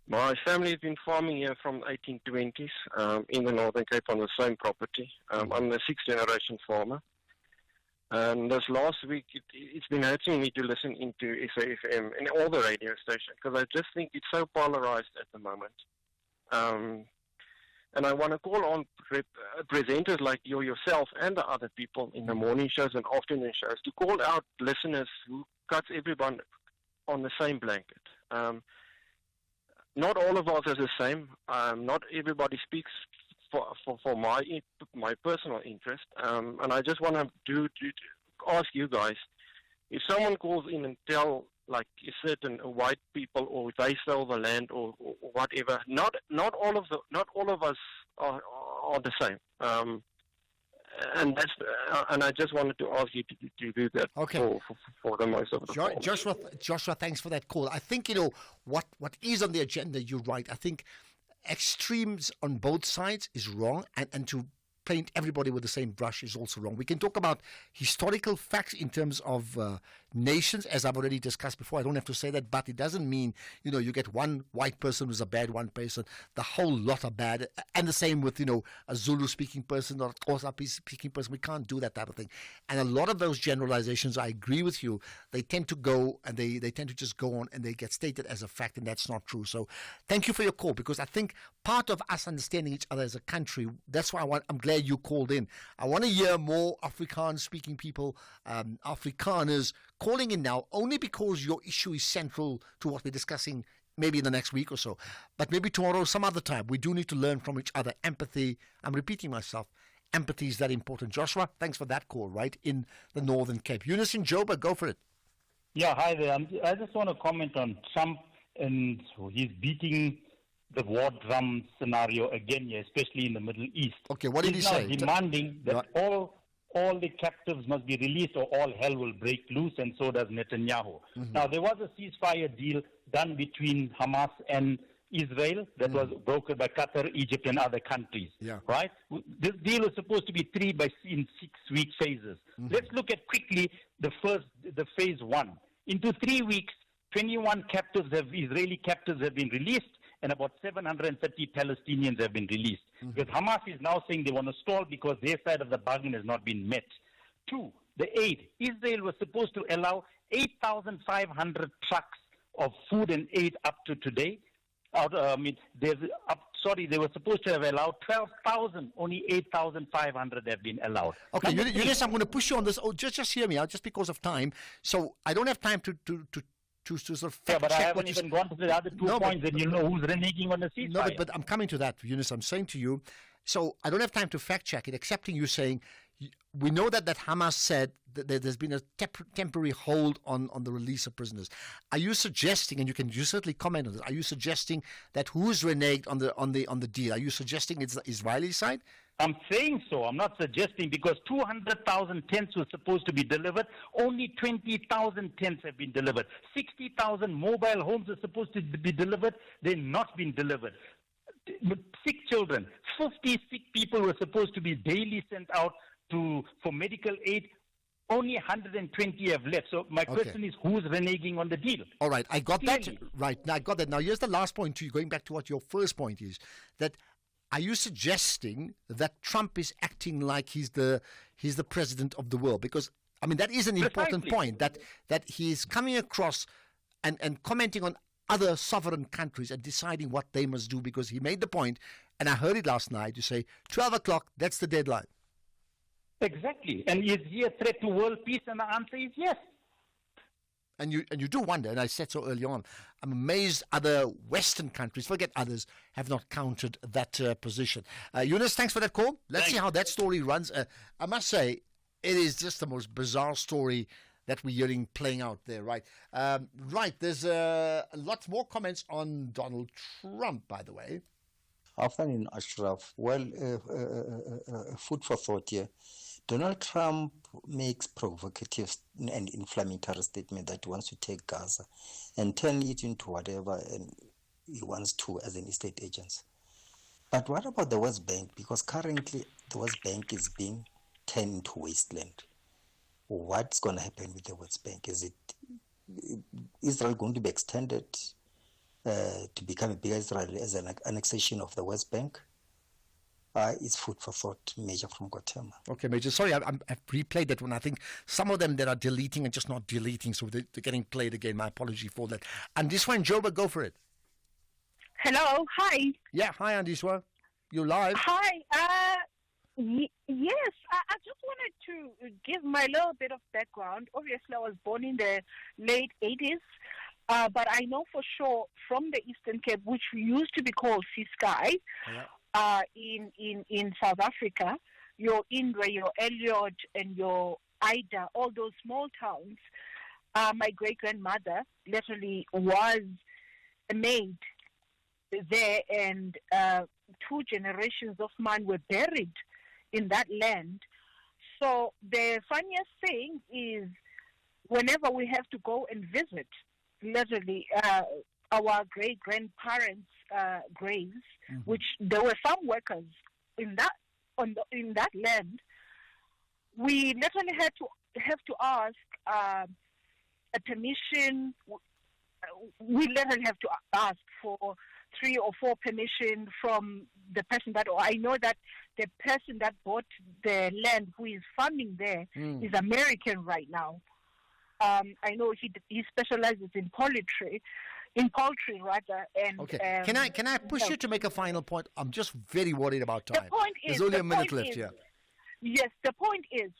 My family has been farming here from 1820s in the Northern Cape on the same property. I'm a sixth-generation farmer. And this last week, it's been hurting me to listen into SAFM and all the radio stations, because I just think it's so polarized at the moment. And I want to call on presenters like you yourself and the other people in the morning shows and afternoon shows to call out listeners who cuts everyone on the same blanket. Not all of us are the same. Not everybody speaks for my personal interest, and I just want to ask you guys, if someone calls in and tell like certain white people or they sell the land or whatever, not all of us are the same, and that's and I just wanted to ask you to do that for the most of the call.
Joshua, thanks for that call. I think what is on the agenda. You're right. I think extremes on both sides is wrong, and to paint everybody with the same brush is also wrong. We can talk about historical facts in terms of nations, as I've already discussed before. I don't have to say that, but it doesn't mean, you get one white person who's a bad one person, the whole lot are bad. And the same with, a Zulu-speaking person or a Xhosa-speaking person. We can't do that type of thing. And a lot of those generalizations, I agree with you, they tend to go and they tend to just go on and they get stated as a fact, and that's not true. So thank you for your call, because I think part of us understanding each other as a country, that's why I'm glad you called in. I want to hear more Afrikaans-speaking people, Afrikaners, calling in now, only because your issue is central to what we're discussing maybe in the next week or so. But maybe tomorrow, some other time. We do need to learn from each other. Empathy, I'm repeating myself, empathy is that important. Joshua, thanks for that call, right, in the Northern Cape. Eunice in Joburg, go for it.
Yeah, hi there. I just want to comment on Trump, and he's beating the war drum scenario again here, especially in the Middle East.
Okay, what did he say?
He's now demanding that all the captives must be released or all hell will break loose, and so does Netanyahu.
Mm-hmm.
Now, there was a ceasefire deal done between Hamas and Israel that was brokered by Qatar, Egypt, and other countries.
Yeah.
Right? This deal is supposed to be in 6-week phases.
Mm-hmm.
Let's look at quickly the phase one. Into 3 weeks, 21 Israeli captives have been released, and about 730 Palestinians have been released. Mm-hmm. Because Hamas is now saying they want to stall because their side of the bargain has not been met. 2, the aid. Israel was supposed to allow 8,500 trucks of food and aid up to today. They were supposed to have allowed 12,000. Only 8,500 have been allowed.
Okay, Eunice, I'm going to push you on this. Oh, just hear me out, just because of time. So I don't have time to sort of fact
but I
check
haven't even gone to the other two points, and who's reneging on the ceasefire.
No, but I'm coming to that, Eunice. I'm saying to you, so I don't have time to fact check it, excepting you saying, we know that Hamas said that there's been a temporary hold on the release of prisoners. Are you suggesting, and you certainly comment on this, are you suggesting that who's reneged on the deal? Are you suggesting it's the Israeli side?
I'm saying so. I'm not suggesting, because 200,000 tents were supposed to be delivered. Only 20,000 tents have been delivered. 60,000 mobile homes are supposed to be delivered. They're not been delivered. Sick children, 50 sick people were supposed to be daily sent out for medical aid. Only 120 have left. So my question is, who's reneging on the deal?
All right, I got that. Right, now I got that. Now here's the last point to you, going back to what your first point is, that are you suggesting that Trump is acting like he's the president of the world? Because, I mean, that is an important point, that he is coming across and commenting on other sovereign countries and deciding what they must do, because he made the point, and I heard it last night, you say 12 o'clock, that's the deadline.
Exactly. And is he a threat to world peace? And the answer is yes.
And you do wonder, and I said so early on, I'm amazed other Western countries, forget others, have not countered that position. Eunice, thanks for that call. Let's see how that story runs. I must say, it is just the most bizarre story that we're hearing playing out there, right? There's a lot more comments on Donald Trump, by the way.
Afternoon, Ashraf. Well, food for thought here. Donald Trump makes provocative and inflammatory statement that he wants to take Gaza and turn it into whatever he wants to as an estate agent. But what about the West Bank? Because currently the West Bank is being turned into wasteland. What's going to happen with the West Bank? Is Israel going to be extended to become a bigger Israel as an annexation of the West Bank? It's food for thought, Major from Guatemala.
Okay, Major. Sorry, I've replayed that one. I think some of them that are deleting are just not deleting, so they're getting played again. My apology for that. And this one, Joba, go for it.
Hello, hi.
Yeah, hi, Andiswa. You're live.
Hi. Yes, I just wanted to give my little bit of background. Obviously, I was born in the late 80s, but I know for sure from the Eastern Cape, which used to be called Ciskei, in South Africa, your Indre, your Elliot, and your Ida, all those small towns, my great-grandmother literally was a maid there, and 2 generations of mine were buried in that land. So the funniest thing is, whenever we have to go and visit, literally, our great-grandparents' graves, which there were farm workers in that land, we literally have to ask a permission. We literally have to ask for 3 or 4 permission from the person that, or I know that the person that bought the land, who is farming there, is American right now. I know he specializes in poultry rather. And
okay, can I push you to make a final point? I'm just very worried about time.
The point is,
there's only a minute left here.
Yes, the point is,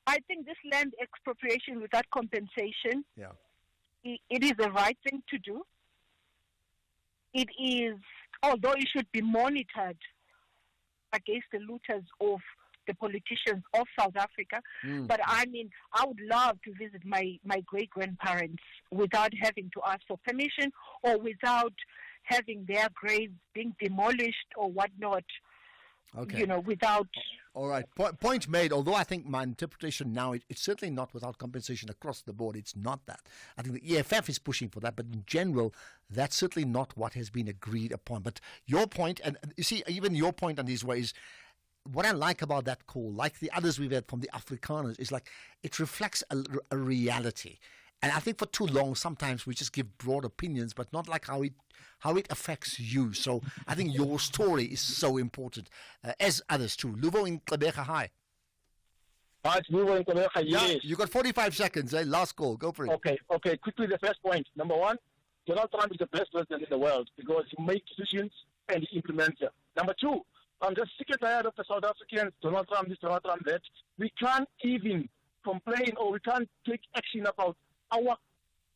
I think this land expropriation without compensation, it is the right thing to do. It is, although it should be monitored against the looters of the politicians of South Africa. But I mean, I would love to visit my great-grandparents without having to ask for permission or without having their graves being demolished or whatnot.
Okay.
You know, without...
All right. Point made, although I think my interpretation now, it's certainly not without compensation across the board. It's not that. I think the EFF is pushing for that, but in general, that's certainly not what has been agreed upon. But your point, and you see, even your point on these ways, what I like about that call, like the others we've had from the Afrikaners, is like it reflects a reality. And I think for too long, sometimes we just give broad opinions, but not like how it affects you. So I think your story is so important, as others too. Luvo in Gqeberha, hi.
Hi, Luvo in Gqeberha, yes.
Yeah, you got 45 seconds, eh? Last call, go for it.
Okay, quickly the first point. Number 1, Donald Trump is the best president in the world because he makes decisions and he implements them. Number 2, I'm just sick and tired of the South Africans, Donald Trump this, Donald Trump that. We can't even complain or we can't take action about our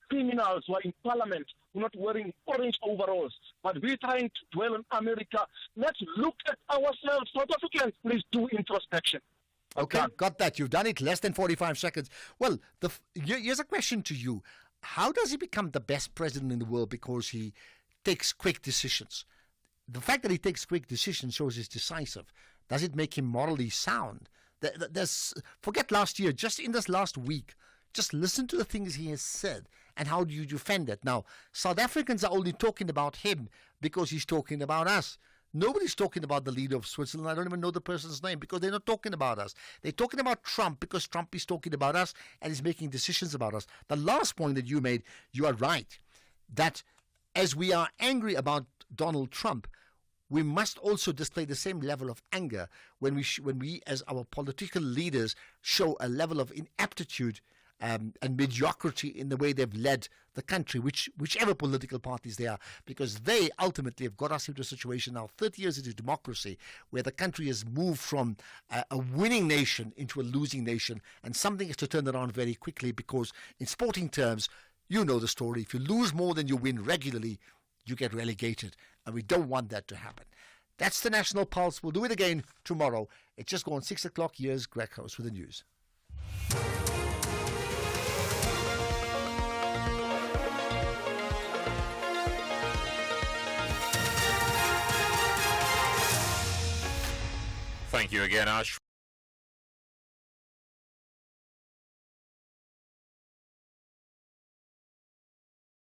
criminals who are in parliament who are not wearing orange overalls. But we're trying to dwell on America. Let's look at ourselves. South Africans, please do introspection.
Okay, got that. You've done it. Less than 45 seconds. Well, here's a question to you. How does he become the best president in the world because he takes quick decisions? The fact that he takes quick decisions shows he's decisive. Does it make him morally sound? Forget last year, just in this last week, just listen to the things he has said and how do you defend it. Now, South Africans are only talking about him because he's talking about us. Nobody's talking about the leader of Switzerland. I don't even know the person's name because they're not talking about us. They're talking about Trump because Trump is talking about us and is making decisions about us. The last point that you made, you are right, that as we are angry about Donald Trump, we must also display the same level of anger when we as our political leaders show a level of inaptitude and mediocrity in the way they've led the country, whichever political parties they are, because they ultimately have got us into a situation now, 30 years into democracy, where the country has moved from a winning nation into a losing nation, and something has to turn around very quickly, because in sporting terms, you know the story. If you lose more than you win regularly, you get relegated, and we don't want that to happen. That's the National Pulse. We'll do it again tomorrow. It's just gone 6 o'clock. Here's Greg House with the news.
Thank you again, Ash.